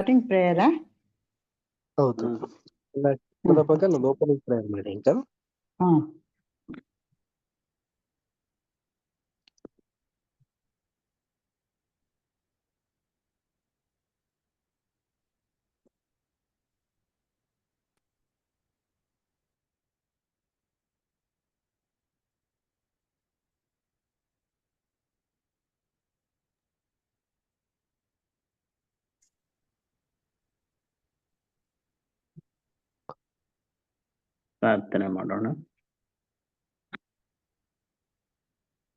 Starting ಪ್ರೇಯರಾ? ಹೌದು. ಭಾಗ ನಮ್ದು ಓಪನಿಂಗ್ ಪ್ರೇಯರ್ ಮಾಡಿ ಅಂಕಲ್. ಹಾ. ಪ್ರಾರ್ಥನೆ ಮಾಡೋಣ.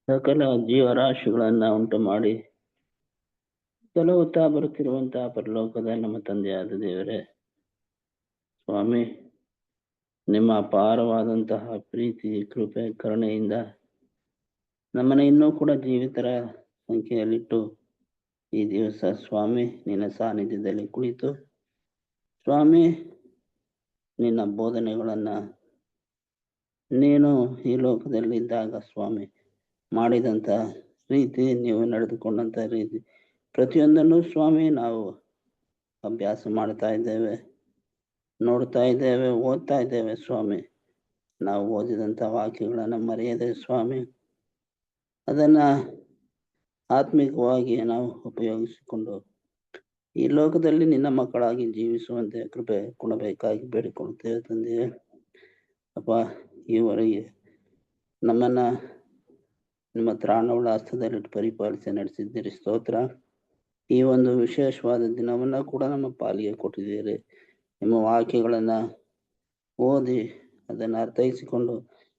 ಸಕಲ ಜೀವರಾಶಿಗಳನ್ನ ಉಂಟು ಮಾಡಿ ಸಲಹುತ್ತಾ ಬರುತ್ತಿರುವಂತಹ ಪರಲೋಕದ ನಮ್ಮ ತಂದೆಯಾದ ದೇವರೇ, ಸ್ವಾಮಿ, ನಿಮ್ಮ ಅಪಾರವಾದಂತಹ ಪ್ರೀತಿ, ಕೃಪೆ, ಕರುಣೆಯಿಂದ ನಮ್ಮನ್ನ ಇನ್ನೂ ಕೂಡ ಜೀವಿತರ ಸಂಖ್ಯೆಯಲ್ಲಿಟ್ಟು ಈ ದಿವಸ ಸ್ವಾಮಿ ನಿನ್ನ ಸಾನ್ನಿಧ್ಯದಲ್ಲಿ ಕುಳಿತು ಸ್ವಾಮಿ ನಿನ್ನ ಬೋಧನೆಗಳನ್ನ ನೀನು ಈ ಲೋಕದಲ್ಲಿದ್ದಾಗ ಸ್ವಾಮಿ ಮಾಡಿದಂಥ ರೀತಿ, ನೀವು ನಡೆದುಕೊಂಡಂಥ ರೀತಿ ಪ್ರತಿಯೊಂದನ್ನು ಸ್ವಾಮಿ ನಾವು ಅಭ್ಯಾಸ ಮಾಡ್ತಾ ಇದ್ದೇವೆ, ನೋಡ್ತಾ ಇದ್ದೇವೆ, ಓದ್ತಾ ಇದ್ದೇವೆ ಸ್ವಾಮಿ. ನಾವು ಓದಿದಂಥ ವಾಕ್ಯಗಳನ್ನು ಮರೆಯದೆ ಸ್ವಾಮಿ ಅದನ್ನ ಆತ್ಮಿಕವಾಗಿ ನಾವು ಉಪಯೋಗಿಸಿಕೊಂಡು ಈ ಲೋಕದಲ್ಲಿ ನಿನ್ನ ಮಕ್ಕಳಾಗಿ ಜೀವಿಸುವಂತೆ ಕೃಪೆ ಕೊಡಬೇಕಾಗಿ ಬೇಡಿಕೊಳ್ಳುತ್ತೇವೆ ತಂದೆಯೇ. ಅಪ್ಪ, ಈವರೆಗೆ ನಮ್ಮನ್ನ ನಿಮ್ಮ ತ್ರಾಣವುಳ್ಳ ಹಸ್ತದಲ್ಲಿಟ್ಟು ಪರಿಪಾಲಿಸಿ ನಡೆಸಿದ್ದೀರಿ, ಸ್ತೋತ್ರ. ಈ ಒಂದು ವಿಶೇಷವಾದ ದಿನವನ್ನ ಕೂಡ ನಮ್ಮ ಪಾಲಿಗೆ ಕೊಟ್ಟಿದ್ದೀರಿ. ನಿಮ್ಮ ವಾಕ್ಯಗಳನ್ನ ಓದಿ ಅದನ್ನು ಅರ್ಥೈಸಿಕೊಂಡು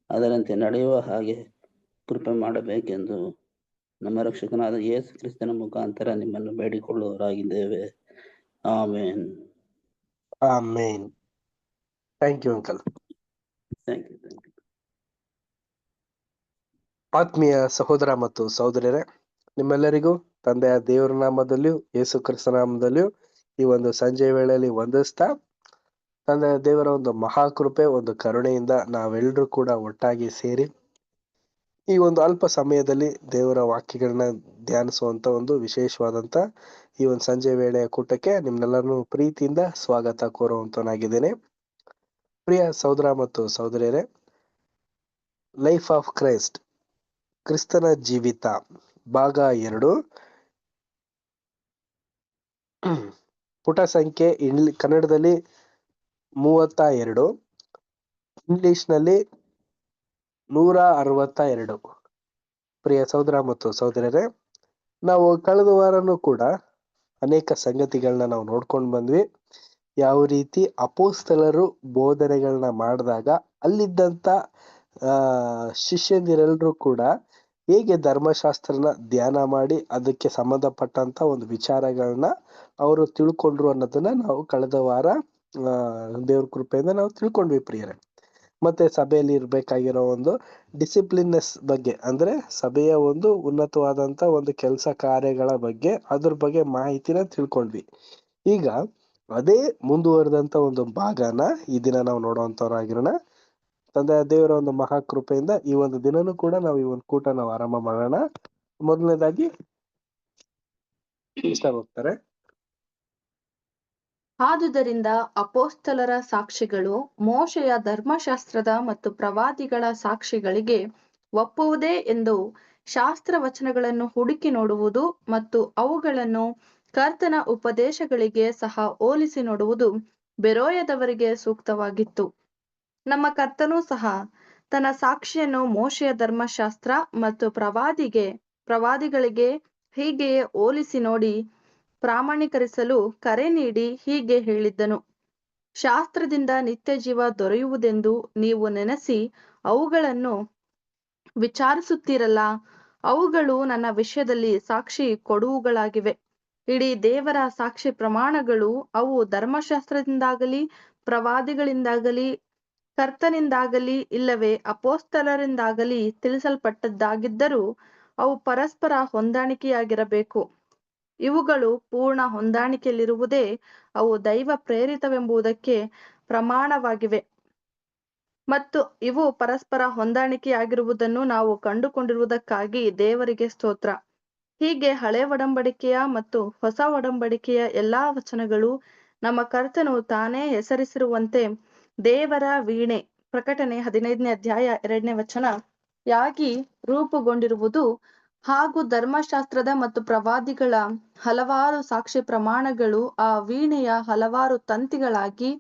ಅದರಂತೆ ನಡೆಯುವ ಹಾಗೆ ಕೃಪೆ ಮಾಡಬೇಕೆಂದು ನಮ್ಮ ರಕ್ಷಕನಾದ ಯೇಸು ಕ್ರಿಸ್ತನ ಮುಖಾಂತರ ನಿಮ್ಮನ್ನು ಬೇಡಿಕೊಳ್ಳುವವರಾಗಿದ್ದೇವೆ. Amen. Amen. Thank you uncle. Thank you. ಆತ್ಮೀಯ ಸಹೋದರ ಮತ್ತು ಸಹೋದರಿಯರೇ, ನಿಮ್ಮೆಲ್ಲರಿಗೂ ತಂದೆಯ ದೇವರ ನಾಮದಲ್ಲಿಯೂ ಯೇಸು ಕ್ರಿಸ್ತ ನಾಮದಲ್ಲಿಯೂ ಈ ಒಂದು ಸಂಜೆ ವೇಳೆಯಲ್ಲಿ ವಂದಿಸ್ತಾ, ತಂದೆಯ ದೇವರ ಒಂದು ಮಹಾಕೃಪೆ, ಒಂದು ಕರುಣೆಯಿಂದ ನಾವೆಲ್ಲರೂ ಕೂಡ ಒಟ್ಟಾಗಿ ಸೇರಿ ಈ ಒಂದು ಅಲ್ಪ ಸಮಯದಲ್ಲಿ ದೇವರ ವಾಕ್ಯಗಳನ್ನ ಧ್ಯಾನಿಸುವಂತ ಒಂದು ವಿಶೇಷವಾದಂತ ಈ ಒಂದು ಸಂಜೆ ವೇಳೆಯ ಕೂಟಕ್ಕೆ ನಿಮ್ನೆಲ್ಲರನ್ನು ಪ್ರೀತಿಯಿಂದ ಸ್ವಾಗತ ಕೋರುವಂತನಾಗಿದ್ದೇನೆ. ಪ್ರಿಯ ಸಹೋದರ ಮತ್ತು ಸಹೋದರಿಯರೇ, ಲೈಫ್ ಆಫ್ ಕ್ರೈಸ್ಟ್, ಕ್ರಿಸ್ತನ ಜೀವಿತ, ಭಾಗ 2, ಪುಟ ಸಂಖ್ಯೆ ಕನ್ನಡದಲ್ಲಿ 32, ಇಂಗ್ಲಿಷ್ನಲ್ಲಿ 162. ಪ್ರಿಯ ಸಹೋದರ ಮತ್ತು ಸಹೋದರರೇ, ನಾವು ಕಳೆದ ವಾರನೂ ಕೂಡ ಅನೇಕ ಸಂಗತಿಗಳನ್ನ ನಾವು ನೋಡ್ಕೊಂಡು ಬಂದ್ವಿ. ಯಾವ ರೀತಿ ಅಪೊಸ್ತಲರು ಬೋಧನೆಗಳನ್ನ ಮಾಡಿದಾಗ ಅಲ್ಲಿದ್ದಂತ ಶಿಷ್ಯಂದಿರೆಲ್ಲರೂ ಕೂಡ ಹೇಗೆ ಧರ್ಮಶಾಸ್ತ್ರನ ಧ್ಯಾನ ಮಾಡಿ ಅದಕ್ಕೆ ಸಂಬಂಧಪಟ್ಟಂತ ಒಂದು ವಿಚಾರಗಳನ್ನ ಅವರು ತಿಳ್ಕೊಂಡ್ರು ಅನ್ನೋದನ್ನ ನಾವು ಕಳೆದ ವಾರ ದೇವ್ರ ಕೃಪೆಯಿಂದ ನಾವು ತಿಳ್ಕೊಂಡ್ವಿ ಪ್ರಿಯರೇ. ಮತ್ತೆ ಸಭೆಯಲ್ಲಿ ಇರ್ಬೇಕಾಗಿರೋ ಒಂದು ಡಿಸಿಪ್ಲಿನ್ನೆಸ್ ಬಗ್ಗೆ, ಅಂದ್ರೆ ಸಭೆಯ ಒಂದು ಉನ್ನತವಾದಂತ ಒಂದು ಕೆಲಸ ಕಾರ್ಯಗಳ ಬಗ್ಗೆ, ಅದ್ರ ಬಗ್ಗೆ ಮಾಹಿತಿನ ತಿಳ್ಕೊಂಡ್ವಿ. ಈಗ ಅದೇ ಮುಂದುವರೆದಂತ ಒಂದು ಭಾಗನ ಈ ದಿನ ನಾವು ನೋಡುವಂತವ್ರಾಗಿರೋಣ. ತಂದೆಯ ದೇವರ ಒಂದು ಮಹಾಕೃಪೆಯಿಂದ ಈ ಒಂದು ದಿನನೂ ಕೂಡ ನಾವು ಈ ಒಂದು ಕೂಟ ನಾವು ಆರಂಭ ಮಾಡೋಣ. ಮೊದಲನೇದಾಗಿ ಹೋಗ್ತಾರೆ. ಆದುದರಿಂದ ಅಪೊಸ್ತಲರ ಸಾಕ್ಷಿಗಳು ಮೋಶೆಯ ಧರ್ಮಶಾಸ್ತ್ರದ ಮತ್ತು ಪ್ರವಾದಿಗಳ ಸಾಕ್ಷಿಗಳಿಗೆ ಒಪ್ಪುವುದೇ ಎಂದು ಶಾಸ್ತ್ರ ವಚನಗಳನ್ನು ಹುಡುಕಿ ನೋಡುವುದು ಮತ್ತು ಅವುಗಳನ್ನು ಕರ್ತನ ಉಪದೇಶಗಳಿಗೆ ಸಹ ಹೋಲಿಸಿ ನೋಡುವುದು ಬೆರೋಯದವರಿಗೆ ಸೂಕ್ತವಾಗಿತ್ತು. ನಮ್ಮ ಕರ್ತನೂ ಸಹ ತನ್ನ ಸಾಕ್ಷಿಯನ್ನು ಮೋಶೆಯ ಧರ್ಮಶಾಸ್ತ್ರ ಮತ್ತು ಪ್ರವಾದಿಗಳಿಗೆ ಹೀಗೆಯೇ ಹೋಲಿಸಿ ನೋಡಿ ಪ್ರಾಮಾಣೀಕರಿಸಲು ಕರೆ ನೀಡಿ ಹೀಗೆ ಹೇಳಿದ್ದನು: ಶಾಸ್ತ್ರದಿಂದ ನಿತ್ಯ ಜೀವ ದೊರೆಯುವುದೆಂದು ನೀವು ನೆನೆಸಿ ಅವುಗಳನ್ನು ವಿಚಾರಿಸುತ್ತೀರಲ್ಲ, ಅವುಗಳು ನನ್ನ ವಿಷಯದಲ್ಲಿ ಸಾಕ್ಷಿ ಕೊಡುವುಗಳಾಗಿವೆ. ಇಡೀ ದೇವರ ಸಾಕ್ಷಿ ಪ್ರಮಾಣಗಳು ಅವು ಧರ್ಮಶಾಸ್ತ್ರದಿಂದಾಗಲಿ ಪ್ರವಾದಿಗಳಿಂದಾಗಲಿ ಕರ್ತನಿಂದಾಗಲಿ ಇಲ್ಲವೇ ಅಪೊಸ್ತಲರಿಂದಾಗಲಿ ತಿಳಿಸಲ್ಪಟ್ಟದ್ದಾಗಿದ್ದರೂ ಅವು ಪರಸ್ಪರ ಹೊಂದಾಣಿಕೆಯಾಗಿರಬೇಕು. ಇವುಗಳು ಪೂರ್ಣ ಹೊಂದಾಣಿಕೆಯಲ್ಲಿರುವುದೇ ಅವು ದೈವ ಪ್ರೇರಿತವೆಂಬುದಕ್ಕೆ ಪ್ರಮಾಣವಾಗಿವೆ. ಮತ್ತು ಇವು ಪರಸ್ಪರ ಹೊಂದಾಣಿಕೆಯಾಗಿರುವುದನ್ನು ನಾವು ಕಂಡುಕೊಂಡಿರುವುದಕ್ಕಾಗಿ ದೇವರಿಗೆ ಸ್ತೋತ್ರ. ಹೀಗೆ ಹಳೆ ಒಡಂಬಡಿಕೆಯ ಮತ್ತು ಹೊಸ ಒಡಂಬಡಿಕೆಯ ಎಲ್ಲಾ ವಚನಗಳು ನಮ್ಮ ಕರ್ತನು ತಾನೇ ಹೆಸರಿಸಿರುವಂತೆ ದೇವರ ವೀಣೆ, ಪ್ರಕಟಣೆ 15ನೇ ಅಧ್ಯಾಯ 2ನೇ ವಚನ, ಯಾಗಿ ರೂಪುಗೊಂಡಿರುವುದು ಹಾಗೂ ಧರ್ಮಶಾಸ್ತ್ರದ ಮತ್ತು ಪ್ರವಾದಿಗಳ ಹಲವಾರು ಸಾಕ್ಷಿ ಪ್ರಮಾಣಗಳು ಆ ವೀಣೆಯ ಹಲವಾರು ತಂತಿಗಳಾಗಿ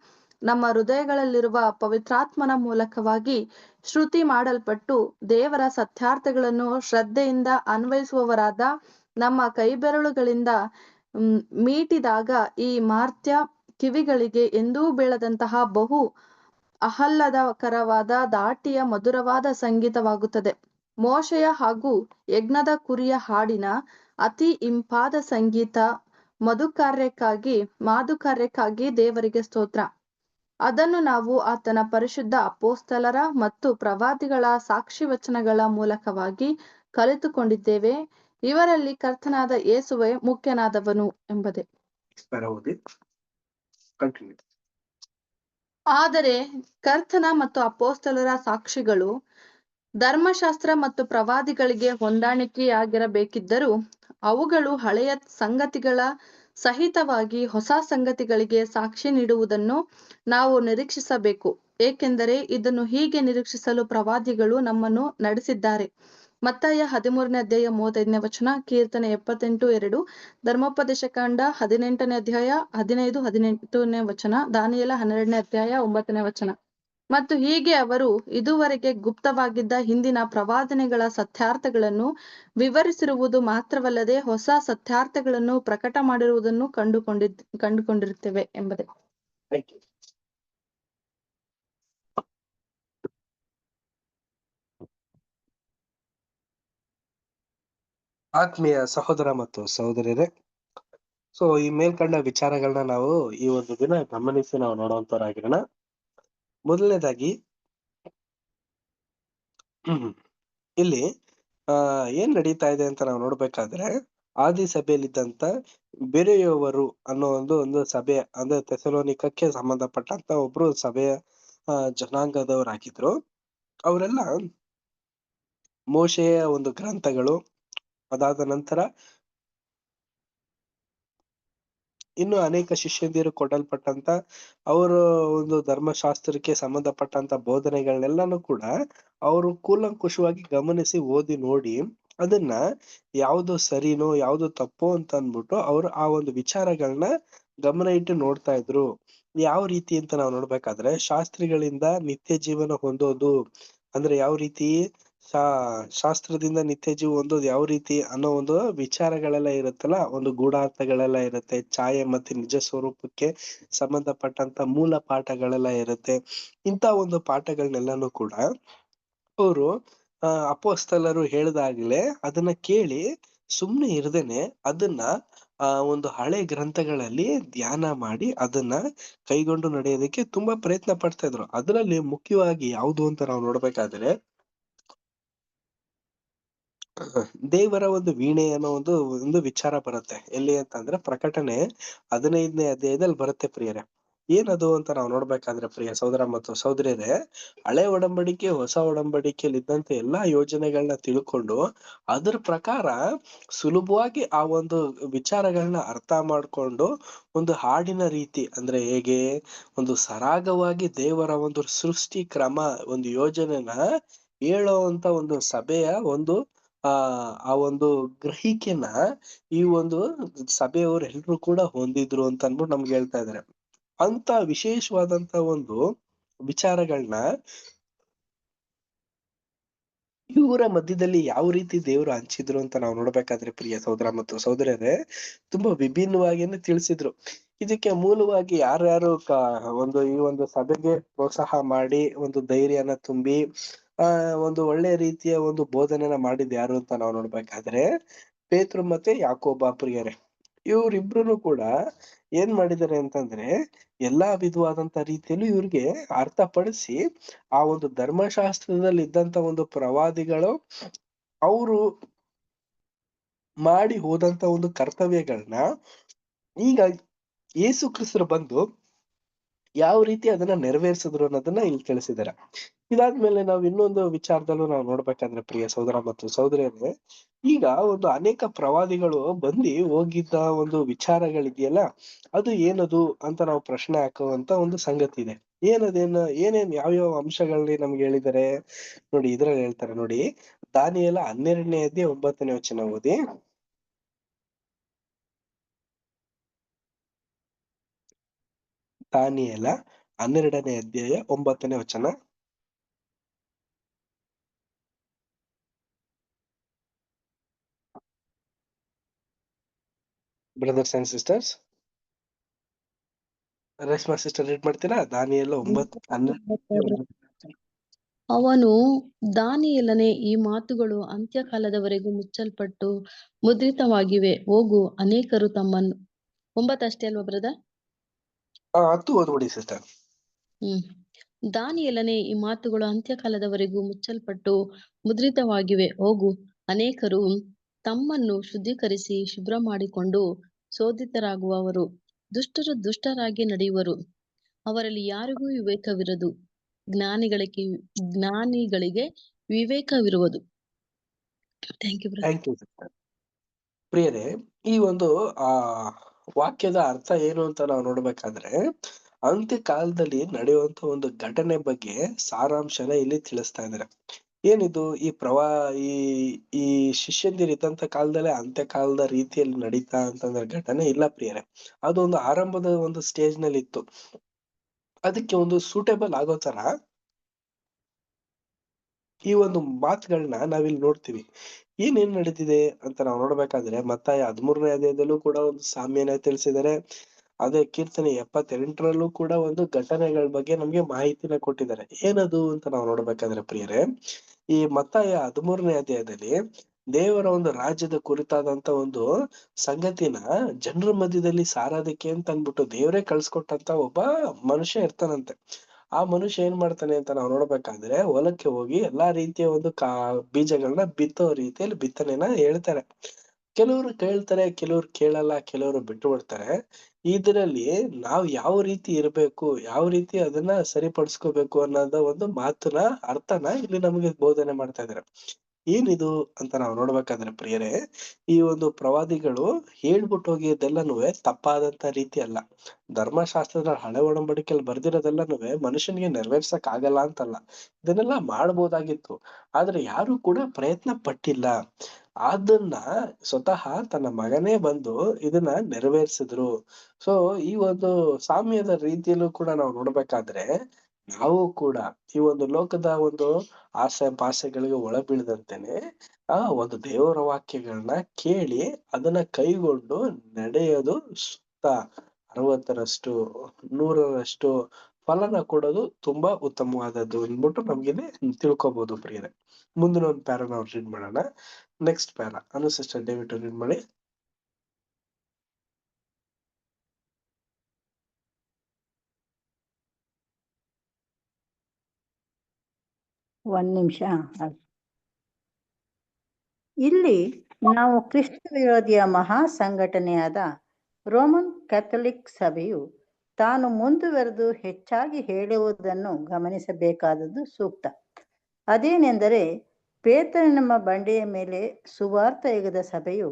ನಮ್ಮ ಹೃದಯಗಳಲ್ಲಿರುವ ಪವಿತ್ರಾತ್ಮನ ಮೂಲಕವಾಗಿ ಶ್ರುತಿ ಮಾಡಲ್ಪಟ್ಟು ದೇವರ ಸತ್ಯಾರ್ಥಗಳನ್ನು ಶ್ರದ್ಧೆಯಿಂದ ಅನ್ವಯಿಸುವವರಾದ ನಮ್ಮ ಕೈಬೆರಳುಗಳಿಂದ ಮೀಟಿದಾಗ ಈ ಮಾರ್ತ್ಯ ಕಿವಿಗಳಿಗೆ ಎಂದೂ ಬೀಳದಂತಹ ಬಹು ಆಹ್ಲಾದಕರವಾದ ದಾಟಿಯ ಮಧುರವಾದ ಸಂಗೀತವಾಗುತ್ತದೆ. ಮೋಶೆಯ ಹಾಗೂ ಯಜ್ಞದ ಕುರಿಯ ಹಾಡಿನ ಅತಿ ಇಂಪಾದ ಸಂಗೀತ ಮಾಧುಕಾರ್ಯಕ್ಕಾಗಿ ದೇವರಿಗೆ ಸ್ತೋತ್ರ. ಅದನ್ನು ನಾವು ಆತನ ಪರಿಶುದ್ಧ ಅಪೊಸ್ತಲರ ಮತ್ತು ಪ್ರವಾದಿಗಳ ಸಾಕ್ಷಿ ವಚನಗಳ ಮೂಲಕವಾಗಿ ಕಲಿತುಕೊಂಡಿದ್ದೇವೆ. ಇವರಲ್ಲಿ ಕರ್ತನಾದ ಯೇಸುವೇ ಮುಖ್ಯನಾದವನು ಎಂಬುದೇ. ಆದರೆ ಕರ್ತನ ಮತ್ತು ಅಪೊಸ್ತಲರ ಸಾಕ್ಷಿಗಳು ಧರ್ಮಶಾಸ್ತ್ರ ಮತ್ತು ಪ್ರವಾದಿಗಳಿಗೆ ಹೊಂದಾಣಿಕೆಯಾಗಿರಬೇಕಿದ್ದರೂ ಅವುಗಳು ಹಳೆಯ ಸಂಗತಿಗಳ ಸಹಿತವಾಗಿ ಹೊಸ ಸಂಗತಿಗಳಿಗೆ ಸಾಕ್ಷಿ ನೀಡುವುದನ್ನು ನಾವು ನಿರೀಕ್ಷಿಸಬೇಕು. ಏಕೆಂದರೆ ಇದನ್ನು ಹೀಗೆ ನಿರೀಕ್ಷಿಸಲು ಪ್ರವಾದಿಗಳು ನಮ್ಮನ್ನು ನಡೆಸಿದ್ದಾರೆ. ಮತ್ತಾಯ 13ನೇ ಅಧ್ಯಾಯ 35ನೇ ವಚನ, ಕೀರ್ತನೆ 78:2, ಧರ್ಮೋಪದೇಶಕಾಂಡ 18ನೇ ಅಧ್ಯಾಯ 15-18ನೇ ವಚನ, ದಾನಿಯೇಲ 12ನೇ ಅಧ್ಯಾಯ 9ನೇ ವಚನ. ಮತ್ತು ಹೀಗೆ ಅವರು ಇದುವರೆಗೆ ಗುಪ್ತವಾಗಿದ್ದ ಹಿಂದಿನ ಪ್ರವಾದನೆಗಳ ಸತ್ಯಾರ್ಥಗಳನ್ನು ವಿವರಿಸಿರುವುದು ಮಾತ್ರವಲ್ಲದೆ ಹೊಸ ಸತ್ಯಾರ್ಥಗಳನ್ನು ಪ್ರಕಟ ಮಾಡಿರುವುದನ್ನು ಕಂಡುಕೊಂಡಿರುತ್ತೇವೆ ಎಂಬುದೇ. ಆತ್ಮೀಯ ಸಹೋದರ ಮತ್ತು ಸಹೋದರಿಯರೇ, ಸೊ ಈ ಮೇಲ್ಕಂಡ ವಿಚಾರಗಳನ್ನ ನಾವು ಈ ಒಂದು ದಿನ ಗಮನಿಸಿ ನಾವು ನೋಡುವಂತವರಾಗಿರೋಣ. ಮೊದಲನೇದಾಗಿ ಇಲ್ಲಿ ಏನ್ ನಡೀತಾ ಇದೆ ಅಂತ ನಾವು ನೋಡ್ಬೇಕಾದ್ರೆ, ಆದಿ ಸಭೆಯಲ್ಲಿದ್ದಂತ ಬೆರೆಯುವವರು ಅನ್ನೋ ಒಂದು ಸಭೆ ಅಂದ್ರೆ ಥೆಸಲೋನಿಕಕ್ಕೆ ಸಂಬಂಧಪಟ್ಟಂತ ಒಬ್ರು ಸಭೆಯ ಜನಾಂಗದವರಾಗಿದ್ರು. ಅವರೆಲ್ಲ ಮೋಶೆಯ ಒಂದು ಗ್ರಂಥಗಳು, ಅದಾದ ನಂತರ ಇನ್ನು ಅನೇಕ ಶಿಷ್ಯಂದಿರು ಕೊಡಲ್ಪಟ್ಟಂತ ಅವರು ಒಂದು ಧರ್ಮಶಾಸ್ತ್ರಕ್ಕೆ ಸಂಬಂಧಪಟ್ಟಂತ ಬೋಧನೆಗಳನ್ನೆಲ್ಲಾನು ಕೂಡ ಅವರು ಕೂಲಂಕುಷವಾಗಿ ಗಮನಿಸಿ ಓದಿ ನೋಡಿ ಅದನ್ನ ಯಾವ್ದು ಸರಿನೋ ಯಾವ್ದು ತಪ್ಪೋ ಅಂತ ಅಂದ್ಬಿಟ್ಟು ಅವರು ಆ ಒಂದು ವಿಚಾರಗಳನ್ನ ಗಮನ ಇಟ್ಟು ನೋಡ್ತಾ ಇದ್ರು. ಯಾವ ರೀತಿ ಅಂತ ನಾವು ನೋಡ್ಬೇಕಾದ್ರೆ, ಶಾಸ್ತ್ರಿಗಳಿಂದ ನಿತ್ಯ ಜೀವನ ಹೊಂದೋದು ಅಂದ್ರೆ ಯಾವ ರೀತಿ, ಶಾಸ್ತ್ರದಿಂದ ನಿತ್ಯ ಜೀವ ಹೊಂದೋದು ಯಾವ ರೀತಿ ಅನ್ನೋ ಒಂದು ವಿಚಾರಗಳೆಲ್ಲ ಇರುತ್ತಲ್ಲ, ಒಂದು ಗೂಢಾರ್ಥಗಳೆಲ್ಲ ಇರುತ್ತೆ, ಛಾಯೆ ಮತ್ತೆ ನಿಜ ಸ್ವರೂಪಕ್ಕೆ ಸಂಬಂಧಪಟ್ಟಂತ ಮೂಲ ಪಾಠಗಳೆಲ್ಲ ಇರುತ್ತೆ. ಇಂತ ಒಂದು ಪಾಠಗಳನ್ನೆಲ್ಲಾನು ಕೂಡ ಅವರು ಅಪೊಸ್ತಲರು ಹೇಳ್ದಾಗ್ಲೇ ಅದನ್ನ ಕೇಳಿ ಸುಮ್ನೆ ಇರ್ದೇನೆ ಅದನ್ನ ಒಂದು ಹಳೆ ಗ್ರಂಥಗಳಲ್ಲಿ ಧ್ಯಾನ ಮಾಡಿ ಅದನ್ನ ಕೈಗೊಂಡು ನಡೆಯೋದಕ್ಕೆ ತುಂಬಾ ಪ್ರಯತ್ನ ಪಡ್ತಾ ಇದ್ರು. ಅದರಲ್ಲಿ ಮುಖ್ಯವಾಗಿ ಯಾವುದು ಅಂತ ನಾವು ನೋಡ್ಬೇಕಾದ್ರೆ, ದೇವರ ಒಂದು ವೀಣೆ ಅನ್ನೋ ಒಂದು ವಿಚಾರ ಬರುತ್ತೆ. ಎಲ್ಲಿ ಅಂತಂದ್ರೆ ಪ್ರಕಟಣೆ 15ನೇ ಅಧ್ಯಾಯದಲ್ಲಿ ಬರುತ್ತೆ ಪ್ರಿಯರೇ. ಏನದು ಅಂತ ನಾವು ನೋಡ್ಬೇಕಾದ್ರೆ ಪ್ರಿಯ ಸಹೋದರ ಮತ್ತು ಸಹೋದರಿಯರೇ, ಹಳೆ ಒಡಂಬಡಿಕೆ ಹೊಸ ಒಡಂಬಡಿಕೆಯಲ್ಲಿ ಇದ್ದಂತ ಎಲ್ಲಾ ಯೋಜನೆಗಳನ್ನ ತಿಳ್ಕೊಂಡು ಅದ್ರ ಪ್ರಕಾರ ಸುಲಭವಾಗಿ ಆ ಒಂದು ವಿಚಾರಗಳನ್ನ ಅರ್ಥ ಮಾಡ್ಕೊಂಡು ಒಂದು ಹಾಡಿನ ರೀತಿ ಅಂದ್ರೆ ಹೇಗೆ ಒಂದು ಸರಾಗವಾಗಿ ದೇವರ ಒಂದು ಸೃಷ್ಟಿ ಕ್ರಮ ಒಂದು ಯೋಜನೆನ ಹೇಳೋವಂತ ಒಂದು ಸಭೆಯ ಒಂದು ಆ ಒಂದು ಗ್ರಹಿಕೆನ ಈ ಒಂದು ಸಭೆಯವರು ಎಲ್ರು ಕೂಡ ಹೊಂದಿದ್ರು ಅಂತ ಅಂದ್ಬಿಟ್ಟು ನಮ್ಗೆ ಹೇಳ್ತಾ ಇದಾರೆ. ಅಂತ ವಿಶೇಷವಾದಂತ ಒಂದು ವಿಚಾರಗಳನ್ನ ಇವರ ಮಧ್ಯದಲ್ಲಿ ಯಾವ ರೀತಿ ದೇವರು ಹಂಚಿದ್ರು ಅಂತ ನಾವು ನೋಡ್ಬೇಕಾದ್ರೆ ಪ್ರಿಯ ಸಹೋದರ ಮತ್ತು ಸಹೋದರರೇ, ತುಂಬಾ ವಿಭಿನ್ನವಾಗಿಯೇ ತಿಳಿಸಿದ್ರು. ಇದಕ್ಕೆ ಮೂಲವಾಗಿ ಯಾರ್ಯಾರು ಈ ಒಂದು ಸಭೆಗೆ ಪ್ರೋತ್ಸಾಹ ಮಾಡಿ ಒಂದು ಧೈರ್ಯನ ತುಂಬಿ ಒಂದು ಒಳ್ಳೆ ರೀತಿಯ ಒಂದು ಬೋಧನೆನ ಮಾಡಿದ್ ಯಾರು ಅಂತ ನಾವು ನೋಡ್ಬೇಕಾದ್ರೆ, ಪೇತ್ರ ಮತ್ತೆ ಯಾಕೋಬ ಪ್ರಿಯರೇ. ಇವ್ರಿಬ್ರು ಕೂಡ ಏನ್ ಮಾಡಿದ್ದಾರೆ ಅಂತಂದ್ರೆ, ಎಲ್ಲಾ ವಿಧವಾದಂತ ರೀತಿಯಲ್ಲೂ ಇವ್ರಿಗೆ ಅರ್ಥಪಡಿಸಿ ಆ ಒಂದು ಧರ್ಮಶಾಸ್ತ್ರದಲ್ಲಿ ಇದ್ದಂತ ಒಂದು ಪ್ರವಾದಿಗಳು ಅವರು ಮಾಡಿ ಹೋದಂತ ಒಂದು ಕರ್ತವ್ಯಗಳನ್ನ ಈಗ ಯೇಸು ಕ್ರಿಸ್ತರು ಬಂದು ಯಾವ ರೀತಿ ಅದನ್ನ ನೆರವೇರಿಸಿದ್ರು ಅನ್ನೋದನ್ನ ಇಲ್ಲಿ ತಿಳಿಸಿದ್ದಾರೆ. ಇದಾದ್ಮೇಲೆ ನಾವು ಇನ್ನೊಂದು ವಿಚಾರದಲ್ಲೂ ನಾವು ನೋಡ್ಬೇಕಾದ್ರೆ ಪ್ರಿಯ ಸಹೋದರ ಮತ್ತು ಸಹೋದರಿಯರೇ, ಈಗ ಒಂದು ಅನೇಕ ಪ್ರವಾದಿಗಳು ಬಂದು ಹೋಗಿದ್ದ ಒಂದು ವಿಚಾರಗಳಿದೆಯಲ್ಲ, ಅದು ಏನದು ಅಂತ ನಾವು ಪ್ರಶ್ನೆ ಹಾಕುವಂತ ಒಂದು ಸಂಗತಿ ಇದೆ. ಏನೇನ್ ಯಾವ್ಯಾವ ಅಂಶಗಳಲ್ಲಿ ನಮ್ಗೆ ಹೇಳಿದ್ದಾರೆ ನೋಡಿ. ಇದ್ರಲ್ಲಿ ಹೇಳ್ತಾರೆ ನೋಡಿ, ದಾನಿಯೇಲ 12ನೇ ಅಧ್ಯಾಯ 9ನೇ ವಚನ ಓದಿ. ದಾನಿಯೇಲ 12ನೇ ಅಧ್ಯಾಯ 9ನೇ ವಚನ. Brothers and sisters, Reshma sister read ಮಾಡ್ತೀರಾ? ದಾನಿಯೇಲ 9:12. ಅವನು, ದಾನಿಯೇಲನೇ, ಈ ಮಾತುಗಳು ಅಂತ್ಯಕಾಲದವರೆಗೂ ಮುಚ್ಚಲ್ಪಟ್ಟು ಮುದ್ರಿತವಾಗಿವೆ. ಹೋಗು, ಅನೇಕರು ತಮ್ಮನ್ನು 9 ಅಷ್ಟೇ ಅಲ್ವಾ ಬ್ರದರ್? 10 ಓದ್ಬಿಡಿ ಸಿಸ್ಟರ್. ದಾನಿಯೇಲನೇ, ಈ ಮಾತುಗಳು ಅಂತ್ಯಕಾಲದವರೆಗೂ ಮುಚ್ಚಲ್ಪಟ್ಟು ಮುದ್ರಿತವಾಗಿವೆ. ಹೋಗು, ಅನೇಕರು ತಮ್ಮನ್ನು ಶುದ್ಧೀಕರಿಸಿ ಶುಭ್ರ ಮಾಡಿಕೊಂಡು ಶೋಧಿತರಾಗುವವರು. ದುಷ್ಟರು ದುಷ್ಟರಾಗಿ ನಡೆಯುವರು, ಅವರಲ್ಲಿ ಯಾರಿಗೂ ವಿವೇಕವಿರದು. ಜ್ಞಾನಿಗಳಿಗೆ ವಿವೇಕವಿರುವುದು. Thank you brother. Thank you sister. ಪ್ರಿಯರೇ, ಈ ಒಂದು ವಾಕ್ಯದ ಅರ್ಥ ಏನು ಅಂತ ನಾವು ನೋಡ್ಬೇಕಾದ್ರೆ, ಅಂತ್ಯ ಕಾಲದಲ್ಲಿ ನಡೆಯುವಂತ ಒಂದು ಘಟನೆ ಬಗ್ಗೆ ಸಾರಾಂಶನ ಇಲ್ಲಿ ತಿಳಿಸ್ತಾ ಇದ್ದಾರೆ. ಏನಿದು ಈ ಈ ಶಿಷ್ಯಂದಿರಿದ್ದಂತ ಕಾಲದಲ್ಲೇ ಅಂತ್ಯ ಕಾಲದ ರೀತಿಯಲ್ಲಿ ನಡೀತಾ ಅಂತಂದ್ರೆ ಘಟನೆ ಇಲ್ಲ ಪ್ರಿಯರೇ. ಅದೊಂದು ಆರಂಭದ ಒಂದು ಸ್ಟೇಜ್ ನಲ್ಲಿ ಇತ್ತು. ಅದಕ್ಕೆ ಒಂದು ಸೂಟೇಬಲ್ ಆಗೋ ತರ ಈ ಒಂದು ಮಾತುಗಳನ್ನ ನಾವಿಲ್ಲಿ ನೋಡ್ತೀವಿ. ಏನೇನ್ ನಡೀತಿದೆ ಅಂತ ನಾವು ನೋಡ್ಬೇಕಾದ್ರೆ, ಮತ್ತಾಯ 13ನೇ ಅಧ್ಯಾಯದಲ್ಲೂ ಕೂಡ ಒಂದು ಸಾಮ್ಯನ ತಿಳಿಸಿದ್ದಾರೆ. ಅದೇ ಕೀರ್ತನೆ 78ರಲ್ಲೂ ಕೂಡ ಒಂದು ಘಟನೆಗಳ ಬಗ್ಗೆ ನಮ್ಗೆ ಮಾಹಿತಿನ ಕೊಟ್ಟಿದ್ದಾರೆ. ಏನದು ಅಂತ ನಾವು ನೋಡ್ಬೇಕಾದ್ರೆ ಪ್ರಿಯರೇ, ಈ ಮತ್ತಾಯ 13ನೇ ಅಧ್ಯಾಯದಲ್ಲಿ ದೇವರ ಒಂದು ರಾಜ್ಯದ ಕುರಿತಾದಂತ ಒಂದು ಸಂಗತಿನ ಜನರ ಮಧ್ಯದಲ್ಲಿ ಸಾರೋದಕ್ಕೆ ಅಂತ ಅಂದ್ಬಿಟ್ಟು ದೇವರೇ ಕಳ್ಸಿಕೊಟ್ಟಂತ ಒಬ್ಬ ಮನುಷ್ಯ ಇರ್ತಾನಂತೆ. ಆ ಮನುಷ್ಯ ಏನ್ ಮಾಡ್ತಾನೆ ಅಂತ ನಾವು ನೋಡ್ಬೇಕಾದ್ರೆ, ಹೊಲಕ್ಕೆ ಹೋಗಿ ಎಲ್ಲಾ ರೀತಿಯ ಒಂದು ಬೀಜಗಳನ್ನ ಬಿತ್ತೋ ರೀತಿಯಲ್ಲಿ ಬಿತ್ತನೆನ ಹೇಳ್ತಾರೆ. ಕೆಲವರು ಕೇಳ್ತಾರೆ, ಕೆಲವ್ರು ಕೇಳಲ್ಲ, ಕೆಲವರು ಬಿಟ್ಟು ಬಿಡ್ತಾರೆ. ಇದರಲ್ಲಿ ನಾವು ಯಾವ ರೀತಿ ಇರ್ಬೇಕು, ಯಾವ ರೀತಿ ಅದನ್ನ ಸರಿಪಡಿಸ್ಕೋಬೇಕು ಅನ್ನೋದ ಒಂದು ಮಾತನ್ನ ಅರ್ಥನ ಇಲ್ಲಿ ನಮಗೆ ಬೋಧನೆ ಮಾಡ್ತಾ ಇದ್ದಾರೆ. ಏನಿದು ಅಂತ ನಾವು ನೋಡ್ಬೇಕಾದ್ರೆ ಪ್ರಿಯರೇ, ಈ ಒಂದು ಪ್ರವಾದಿಗಳು ಹೇಳ್ಬಿಟ್ಟು ಹೋಗಿದ್ದೆಲ್ಲನೂ ತಪ್ಪಾದಂತ ರೀತಿ ಅಲ್ಲ. ಧರ್ಮಶಾಸ್ತ್ರದ ಹಳೆ ಒಡಂಬಡಿಕೆಯಲ್ಲಿ ಬರ್ದಿರೋದೆಲ್ಲನೂ ಮನುಷ್ಯನಿಗೆ ನೆರವೇರ್ಸಕ್ ಆಗಲ್ಲ ಅಂತಲ್ಲ. ಇದನ್ನೆಲ್ಲ ಮಾಡ್ಬೋದಾಗಿತ್ತು, ಆದ್ರೆ ಯಾರು ಕೂಡ ಪ್ರಯತ್ನ ಪಟ್ಟಿಲ್ಲ. ಅದನ್ನ ಸ್ವತಃ ತನ್ನ ಮಗನೇ ಬಂದು ಇದನ್ನ ನೆರವೇರಿಸಿದ್ರು. ಸೊ ಈ ಒಂದು ಸಾಮ್ಯದ ರೀತಿಯಲ್ಲೂ ಕೂಡ ನಾವು ನೋಡ್ಬೇಕಾದ್ರೆ, ನಾವು ಕೂಡ ಈ ಒಂದು ಲೋಕದ ಒಂದು ಆಸೆ ಪಾಸೆಗಳಿಗೆ ಒಳ ಬೀಳದಂತೆನೆ ಒಂದು ದೇವರ ವಾಕ್ಯಗಳನ್ನ ಕೇಳಿ ಅದನ್ನ ಕೈಗೊಂಡು ನಡೆಯೋದು ಸುತ್ತ 60ರಷ್ಟು 100ರಷ್ಟು ಫಲನ ಕೊಡೋದು ತುಂಬಾ ಉತ್ತಮವಾದದ್ದು ಅಂದ್ಬಿಟ್ಟು ನಮ್ಗೆ ತಿಳ್ಕೊಬಹುದು ಪ್ರಿಯರೇ. ಮುಂದಿನ ಒಂದು ಪ್ಯಾರಾ ನಾವು ರೀಡ್ ಮಾಡೋಣ. ನೆಕ್ಸ್ಟ್ ಪ್ಯಾರಾ ಅನು ಸಿಸ್ಟರ್ ದಯವಿಟ್ಟು ರೀಡ್ ಮಾಡಿ. ಒಂದ್ ನಿಮಿಷ. ಇಲ್ಲಿ ನಾವು ಕ್ರಿಸ್ತ ವಿರೋಧಿಯ ಮಹಾ ಸಂಘಟನೆಯಾದ ರೋಮನ್ ಕ್ಯಾಥೋಲಿಕ್ ಸಭೆಯು ತಾನು ಮುಂದುವರೆದು ಹೆಚ್ಚಾಗಿ ಹೇಳುವುದನ್ನು ಗಮನಿಸಬೇಕಾದದ್ದು ಸೂಕ್ತ. ಅದೇನೆಂದರೆ, ಪೇತ್ರನೆಂಬ ಬಂಡೆಯ ಮೇಲೆ ಸುವಾರ್ಥ ಯುಗದ ಸಭೆಯು